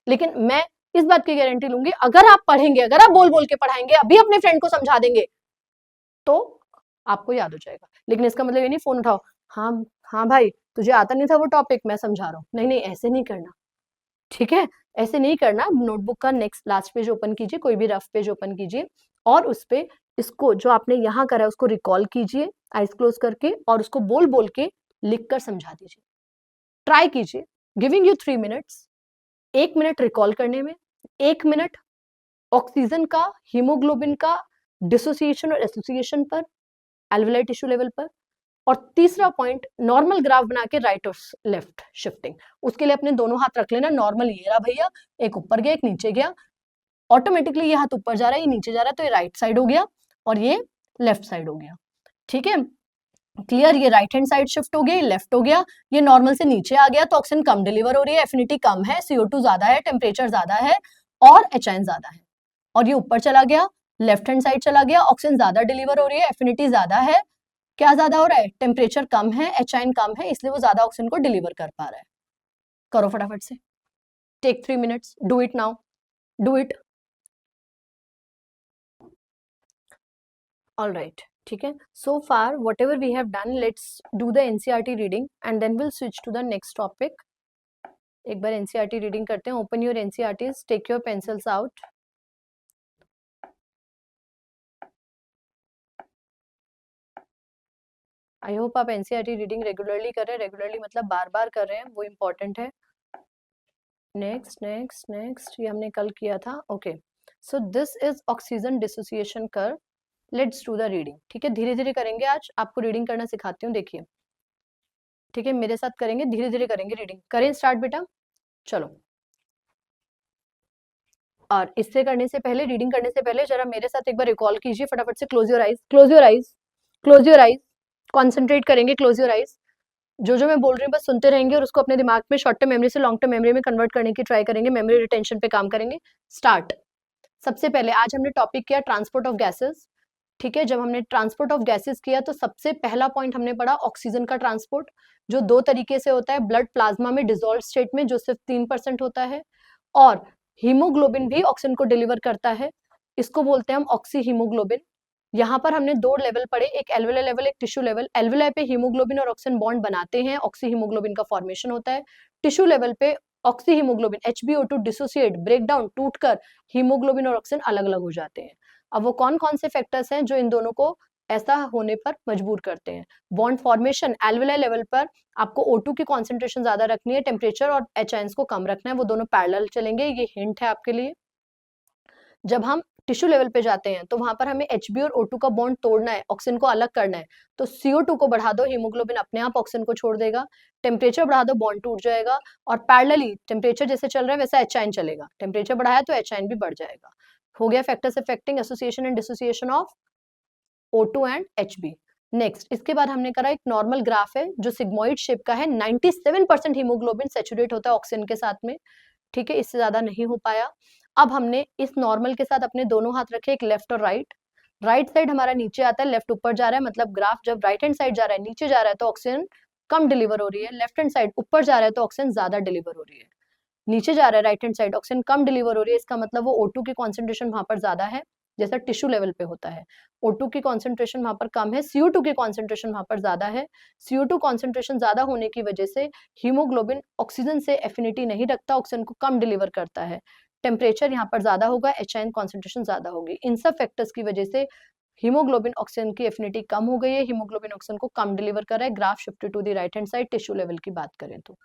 A: लेकिन मैं इस बात की गारंटी लूंगी, अगर आप पढ़ेंगे, अगर आप बोल बोल के पढ़ाएंगे, अभी अपने फ्रेंड को समझा देंगे, तो आपको याद हो जाएगा। लेकिन इसका मतलब ये नहीं फोन उठाओ, हाँ हाँ भाई तुझे आता नहीं था वो टॉपिक, मैं समझा रहा हूँ, नहीं नहीं ऐसे नहीं करना, ठीक है, ऐसे नहीं करना। नोटबुक का नेक्स्ट लास्ट पेज ओपन कीजिए, कोई भी रफ पेज ओपन कीजिए, और उस पे इसको जो आपने यहाँ करा है उसको रिकॉल कीजिए आइज क्लोज करके, और उसको बोल बोल के लिख कर समझा दीजिए। ट्राई कीजिए, giving you 3 minutes, 1 minute recall करने में, 1 मिनट ऑक्सीजन का हीमोग्लोबिन का डिसोसिएशन और एसोसिएशन पर एल्वेओलार टिश्यू लेवल पर, और तीसरा पॉइंट, नॉर्मल ग्राफ बना के राइट और लेफ्ट शिफ्टिंग। उसके लिए अपने दोनों हाथ रख लेना, नॉर्मल ये रहा भैया, एक ऊपर गया एक नीचे गया, ऑटोमेटिकली ये हाथ ऊपर जा रहा है ये नीचे जा रहा है, तो ये राइट साइड हो गया और ये लेफ्ट साइड हो गया। ठीक है, क्लियर, ये राइट हैंड साइड शिफ्ट हो गया, ये लेफ्ट हो गया, ये नॉर्मल से नीचे आ गया तो ऑक्सीजन कम डिलीवर हो रही है, एफिनिटी कम है, CO2 ज्यादा है, टेम्परेचर ज्यादा है और H ज्यादा है। और ये ऊपर चला गया, लेफ्ट हैंड साइड चला गया, ऑक्सीजन ज्यादा डिलीवर हो रही है, एफिनिटी ज्यादा है, क्या ज्यादा हो रहा है, टेम्परेचर कम है, H कम है, इसलिए वो ज्यादा ऑक्सीजन को डिलीवर कर पा रहा है। करो फटाफट से, take 3 minutes, do it now, do it. All right, ठीक है, so far whatever we have done, let's do the NCERT reading and then will switch to the next topic. एक बार NCERT रीडिंग करते हैं। Open your NCERTs, take your pencils out. I hope आप NCERT रीडिंग रेगुलरली कर रहे हैं, रेगुलरली मतलब बार बार कर रहे हैं, वो इम्पोर्टेंट है। नेक्स्ट नेक्स्ट नेक्स्ट, ये हमने कल किया था। Okay, so this is oxygen dissociation curve, let's do the reading. ठीक है, धीरे धीरे करेंगे, आज आपको रीडिंग करना सिखाती हूँ, देखिए। ठीक है, मेरे साथ करेंगे, धीरे धीरे करेंगे रीडिंग। करें स्टार्ट बेटा, चलो। और इससे करने से पहले, रीडिंग करने से पहले जरा मेरे साथ एक बार रिकॉल कीजिए फटाफट से। Close your eyes, close your eyes, close your eyes, concentrate करेंगे, क्लोज योर आइज। जो जो मैं बोल रही हूँ बस सुनते रहेंगे और उसको अपने दिमाग में शॉर्ट टर्म मेमोरी से लॉन्ग टर्म मेमोरी में कन्वर्ट करने की ट्राई करेंगे, मेमोरी रिटेंशन पे काम करेंगे। स्टार्ट। सबसे पहले आज हमने टॉपिक किया ट्रांसपोर्ट ऑफ गैसेस। ठीक है, जब हमने ट्रांसपोर्ट ऑफ गैसेस किया तो सबसे पहला पॉइंट हमने पढ़ा ऑक्सीजन का ट्रांसपोर्ट, जो दो तरीके से होता है, ब्लड प्लाज्मा में डिसॉल्व स्टेट में जो सिर्फ 3% होता है, और हीमोग्लोबिन भी ऑक्सीजन को डिलीवर करता है, इसको बोलते हैं हम ऑक्सी हीमोग्लोबिन। यहाँ पर हमने दो लेवल पढ़े, एक एल्वेलर लेवल, एक टिश्यू लेवल। एल्वेलर पे हीमोग्लोबिन और ऑक्सीजन बॉन्ड बनाते हैं, ऑक्सी हीमोग्लोबिन का फॉर्मेशन होता है। टिश्यू लेवल पे oxyhaemoglobin HbO2 dissociate, break down, टूटकर हीमोग्लोबिन और ऑक्सीजन अलग अलग हो जाते हैं। अब वो कौन कौन से फैक्टर्स हैं जो इन दोनों को ऐसा होने पर मजबूर करते हैं? बॉन्ड फॉर्मेशन, एल्वेलर लेवल पर आपको O2 की कॉन्सेंट्रेशन ज्यादा रखनी है, टेम्परेचर और H को कम रखना है, वो दोनों पैरेलल चलेंगे, ये हिंट है आपके लिए। जब हम टिश्यू लेवल पे जाते हैं तो वहां पर हमें Hb और O2 का बॉन्ड तोड़ना है, ऑक्सीजन को अलग करना है, तो CO2 को बढ़ा दो, हीमोग्लोबिन अपने आप ऑक्सीजन को छोड़ देगा, टेम्परेचर बढ़ा दो, बॉन्ड टूट जाएगा, और पैरेलली टेम्परेचर जैसे चल रहा है वैसा H चलेगा, टेम्परेचर बढ़ाया तो H भी बढ़ जाएगा। हो गया factors affecting association and dissociation of O2 and Hb। Next, इसके बाद हमने करा एक नॉर्मल ग्राफ है जो सिग्मोइड शेप का है, 97% हीमोग्लोबिन सैचुरेट होता है ऑक्सीजन के साथ में। ठीक है, इससे ज्यादा नहीं हो पाया। अब हमने इस नॉर्मल के साथ अपने दोनों हाथ रखे, एक लेफ्ट और राइट। राइट साइड हमारा नीचे आता है, लेफ्ट ऊपर जा रहा है, मतलब ग्राफ जब राइट हैंड साइड जा रहा है नीचे जा रहा है तो ऑक्सीजन कम डिलीवर हो रही है, लेफ्ट हैंड साइड ऊपर जा रहा है तो ऑक्सीजन ज्यादा डिलीवर हो रही है। नीचे जा रहा है राइट हैंड साइड, ऑक्सीजन कम डिलीवर हो रही है, इसका मतलब वो O2 की कॉन्सेंट्रेशन वहां पर ज्यादा है, जैसा टिश्यू लेवल पे होता है। O2 की कॉन्सेंट्रेशन वहां पर कम है, CO2 की कॉन्सेंट्रेशन वहां पर ज्यादा है। CO2 कॉन्सेंट्रेशन ज्यादा होने की वजह से हीमोग्लोबिन ऑक्सीजन से एफिनिटी नहीं रखता, ऑक्सीजन को कम डिलीवर करता है, टेम्परेचर यहाँ पर ज्यादा होगा, H कॉन्सेंट्रेशन ज्यादा होगी। इन सब फैक्टर्स की वजह से हीमोग्लोबिन ऑक्सीजन की एफिनिटी कम हो गई है, हीमोग्लोबिन ऑक्सीजन को कम डिलीवर कर रहा है। Graph shifted to the right hand side, tissue level की बात करें तो।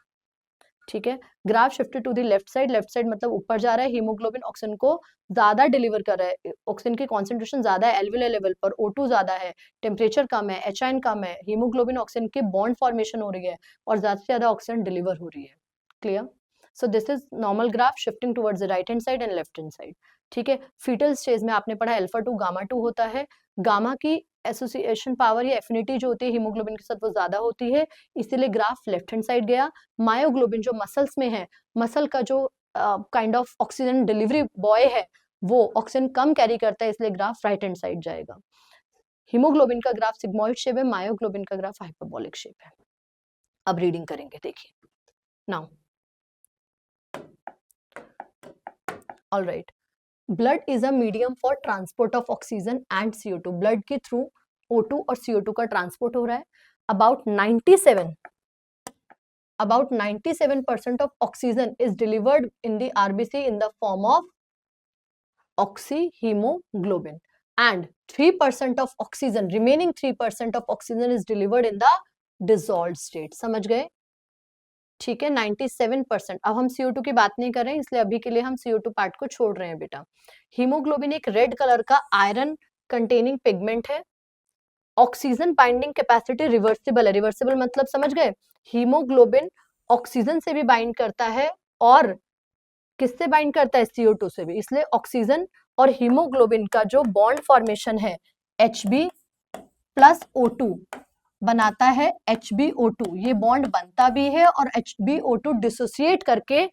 A: ठीक है, graph shifted to the left side मतलब ऊपर जा रहा है, हीमोग्लोबिन ऑक्सीजन को ज्यादा डिलीवर कर रहा है, ऑक्सीजन की कॉन्सेंट्रेशन ज्यादा है एल्वेलर लेवल पर, O2 ज्यादा है, टेम्परेचर कम है, H कम है, हीमोग्लोबिन ऑक्सीजन की बॉन्ड फॉर्मेशन हो रही है और ज्यादा से ज्यादा ऑक्सीजन डिलीवर हो रही है। Clear? So this is normal graph shifting towards the right hand side and left hand side. ठीक है, फीटल स्टेज में आपने पढ़ा α2 γ2 होता है, गामा की एसोसिएशन पावर या एफिनिटी जो होती है हीमोग्लोबिन के साथ वो ज्यादा होती है, इसीलिए ग्राफ लेफ्ट हैंड साइड गया। मायोग्लोबिन जो मसल्स में है, मसल का जो kind of oxygen delivery boy है, वो ऑक्सीजन कम कैरी करता है, इसलिए ग्राफ राइट हैंड साइड जाएगा। हीमोग्लोबिन का ग्राफ सिग्मोइड शेप है, मायोग्लोबिन का ग्राफ हाइपरबोलिक शेप है। अब रीडिंग करेंगे, देखिए now. All right, blood is a medium for transport of oxygen and CO2। Blood के थ्रू O2 और CO2 का ट्रांसपोर्ट हो रहा है। About 97% of oxygen is delivered in the RBC in the form of oxyhemoglobin, and 3% of oxygen, remaining 3% of oxygen is delivered in the dissolved state। समझ गए? ठीक है, 97%। अब हम CO2 की बात नहीं कर रहे हैं, इसलिए अभी के लिए हम CO2 पार्ट को छोड़ रहे हैं बेटा। हीमोग्लोबिन एक रेड कलर का आयरन कंटेनिंग पिगमेंट है, ऑक्सीजन बाइंडिंग कैपेसिटी रिवर्सिबल है। रिवर्सिबल मतलब समझ गए, हीमोग्लोबिन ऑक्सीजन से भी बाइंड करता है और किससे बाइंड करता है, CO2 से भी। इसलिए ऑक्सीजन और हीमोग्लोबिन का जो बॉन्ड फॉर्मेशन है Hb+O2 बनाता है HbO2। ये बॉन्ड बनता भी है और HbO2 डिसोसिएट करके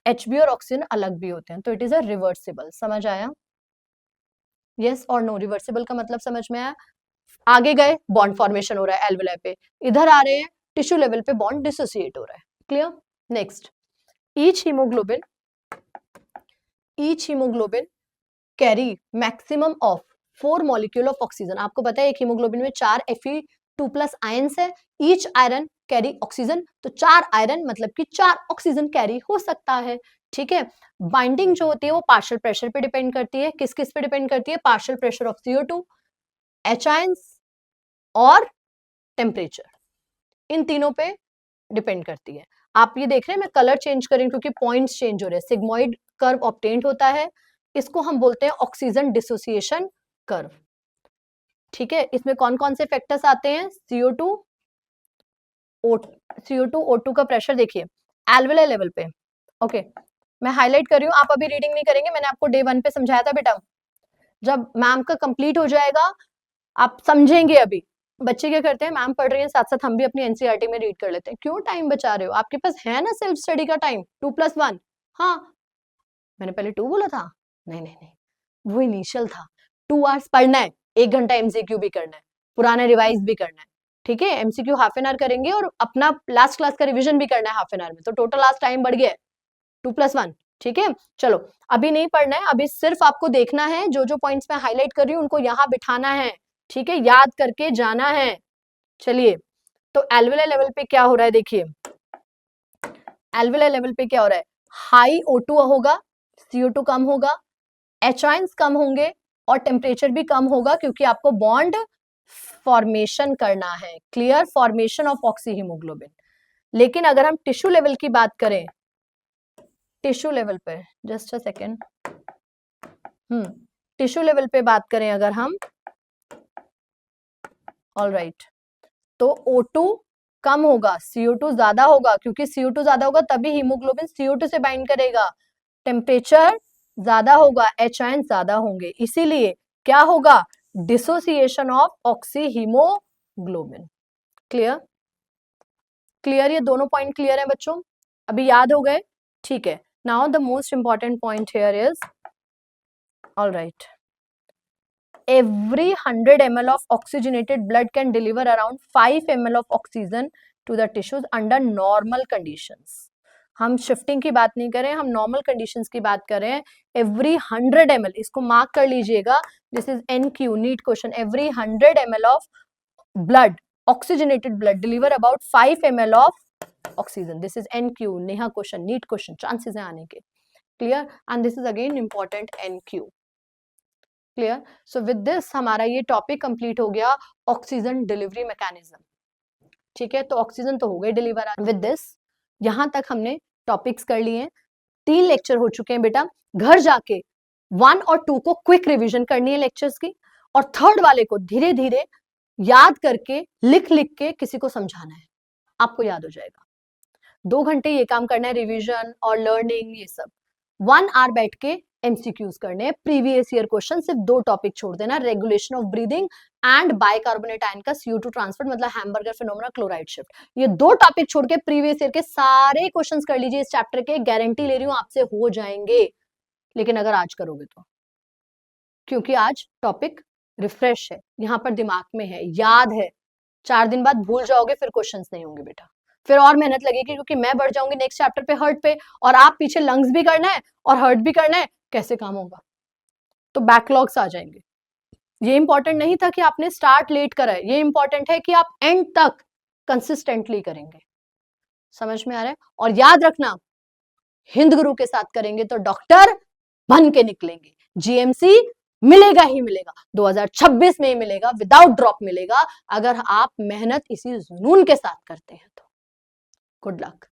A: Hb और ऑक्सीजन अलग भी होते हैं, तो इट इज अ रिवर्सिबल। समझ आया? यस और नो? रिवर्सिबल का मतलब समझ में आया? आगे गए बॉन्ड फॉर्मेशन हो रहा है एल्वेलाई पे, इधर आ रहे हैं टिश्यू लेवल पे बॉन्ड डिसोसिएट हो रहा है। Clear? Next, each haemoglobin carry maximum of 4 molecule of oxygen. आपको पता है एक हीमोग्लोबिन में 4 Fe2+ आयंस है, ईच आयरन कैरी ऑक्सीजन, तो 4 आयरन मतलब कि 4 ऑक्सीजन कैरी हो सकता है। ठीक है, बाइंडिंग जो होती है वो पार्शियल प्रेशर पे डिपेंड करती है। किस किस पे डिपेंड करती है? Partial pressure of CO2, H ions और टेम्परेचर, इन तीनों पे डिपेंड करती है। आप ये देख रहे हैं मैं कलर चेंज करें क्योंकि पॉइंट्स चेंज हो रहे हैं। सिग्मोइड कर्व ऑब्टेन्ड होता है, इसको हम बोलते हैं ऑक्सीजन डिसोसिएशन कर्व। ठीक है, इसमें कौन कौन से फैक्टर्स आते हैं? CO2 O2 का प्रेशर देखिए एल्वेलाई लेवल पे। ओके, मैं हाईलाइट कर रही हूँ, आप अभी रीडिंग नहीं करेंगे, मैंने आपको डे 1 पे समझाया था बेटा। जब मैम का कंप्लीट हो जाएगा आप समझेंगे। अभी बच्चे क्या करते हैं, मैम पढ़ रही है साथ साथ हम भी अपनी एनसीईआरटी में रीड कर लेते हैं। क्यों टाइम बचा रहे हो? आपके पास है ना सेल्फ स्टडी का टाइम 2+1। हाँ, मैंने पहले 2 बोला था? नहीं नहीं नहीं, वो इनिशियल था। 2 आवर्स पढ़ना है, 1 घंटा एमसीक्यू भी करना है, पुराना रिवाइज भी करना है। ठीक है, एमसीक्यू हाफ एन आवर करेंगे और अपना लास्ट क्लास का रिविजन भी करना है हाफ एन आवर में, तो टोटल आज टाइम बढ़ गया है 2+1। ठीक है, चलो अभी नहीं पढ़ना है, अभी सिर्फ आपको देखना है जो जो पॉइंट्स मैं हाईलाइट कर रही हूँ उनको यहाँ बिठाना है। ठीक है, याद करके जाना है। चलिए, तो एल्वेलाई लेवल पे क्या हो रहा है देखिए, एल्वेलाई लेवल पे क्या हो रहा है, हाई O2 होगा, CO2 कम होगा, H आयंस कम होंगे और टेम्परेचर भी कम होगा क्योंकि आपको बॉन्ड फॉर्मेशन करना है। Clear? Formation of oxy haemoglobin. लेकिन अगर हम टिश्यू लेवल की बात करें, टिश्यू लेवल पे just a second, tissue level पे बात करें अगर हम, ऑलराइट, तो O2 कम होगा, CO2 ज्यादा होगा, क्योंकि CO2 ज्यादा होगा तभी हीमोग्लोबिन CO2 से बाइंड करेगा। टेम्परेचर ज्यादा होगा, H आयन ज्यादा होंगे, इसीलिए क्या होगा, dissociation of oxy haemoglobin. Clear? Clear? ये दोनों पॉइंट क्लियर है बच्चों? अभी याद हो गए? ठीक है, now the most important point here is, alright, every 100 ml of oxygenated blood can deliver around 5 ml of oxygen to the tissues under normal conditions. हम शिफ्टिंग की बात नहीं कर रहे हैं, हम नॉर्मल कंडीशंस की बात कर रहे हैं। एवरी 100 ml, इसको मार्क कर लीजिएगा, this is NQ, NEET question. Every 100 ml of blood, oxygenated blood, deliver about 5 ml of oxygen. This is NQ, Neha question, NEET question, chances है आने के। Clear? And this is again important NQ। Clear? So with this हमारा ये टॉपिक कंप्लीट हो गया, ऑक्सीजन डिलीवरी मैकेनिज्म। ठीक है, तो ऑक्सीजन तो हो गई डिलीवर। विद दिस यहां तक हमने टॉपिक्स कर लिए हैं, 3 लेक्चर हो चुके हैं बेटा। घर जाके 1 और 2 को क्विक रिवीजन करनी है लेक्चर्स की, और थर्ड वाले को धीरे धीरे याद करके लिख लिख के किसी को समझाना है, आपको याद हो जाएगा। 2 घंटे ये काम करना है, रिवीजन और लर्निंग ये सब। 1 आवर बैठ के एमसीक्यूज करने हैं, प्रीवियस ईयर क्वेश्चन, सिर्फ 2 टॉपिक छोड़ देना, regulation of breathing and bicarbonate ion का CO2 ट्रांसफर, मतलब हैमबर्गर फिनोमेना, क्लोराइड शिफ्ट। ये 2 टॉपिक छोड़ के प्रीवियस ईयर के सारे क्वेश्चंस कर लीजिए इस चैप्टर के, गारंटी ले रही हूं आपसे हो जाएंगे। लेकिन अगर आज करोगे तो, क्योंकि आज टॉपिक रिफ्रेश है, यहां पर दिमाग में है, याद है। 4 दिन बाद भूल जाओगे, फिर क्वेश्चंस नहीं होंगे बेटा, फिर और मेहनत लगेगी, क्योंकि मैं बढ़ जाऊंगी नेक्स्ट चैप्टर पे हर्ट पे, और आप पीछे लंग्स भी करना है और हर्ट भी करना है, कैसे काम होगा? तो बैकलॉग्स आ जाएंगे। ये इंपॉर्टेंट नहीं था कि आपने स्टार्ट लेट करा है, ये इंपॉर्टेंट है कि आप एंड तक कंसिस्टेंटली करेंगे। समझ में आ रहा है? और याद रखना, हिंद गुरु के साथ करेंगे तो डॉक्टर बन के निकलेंगे। जीएमसी मिलेगा ही मिलेगा, 2026 में ही मिलेगा, विदाउट ड्रॉप मिलेगा, अगर आप मेहनत इसी जुनून के साथ करते हैं तो। Good luck.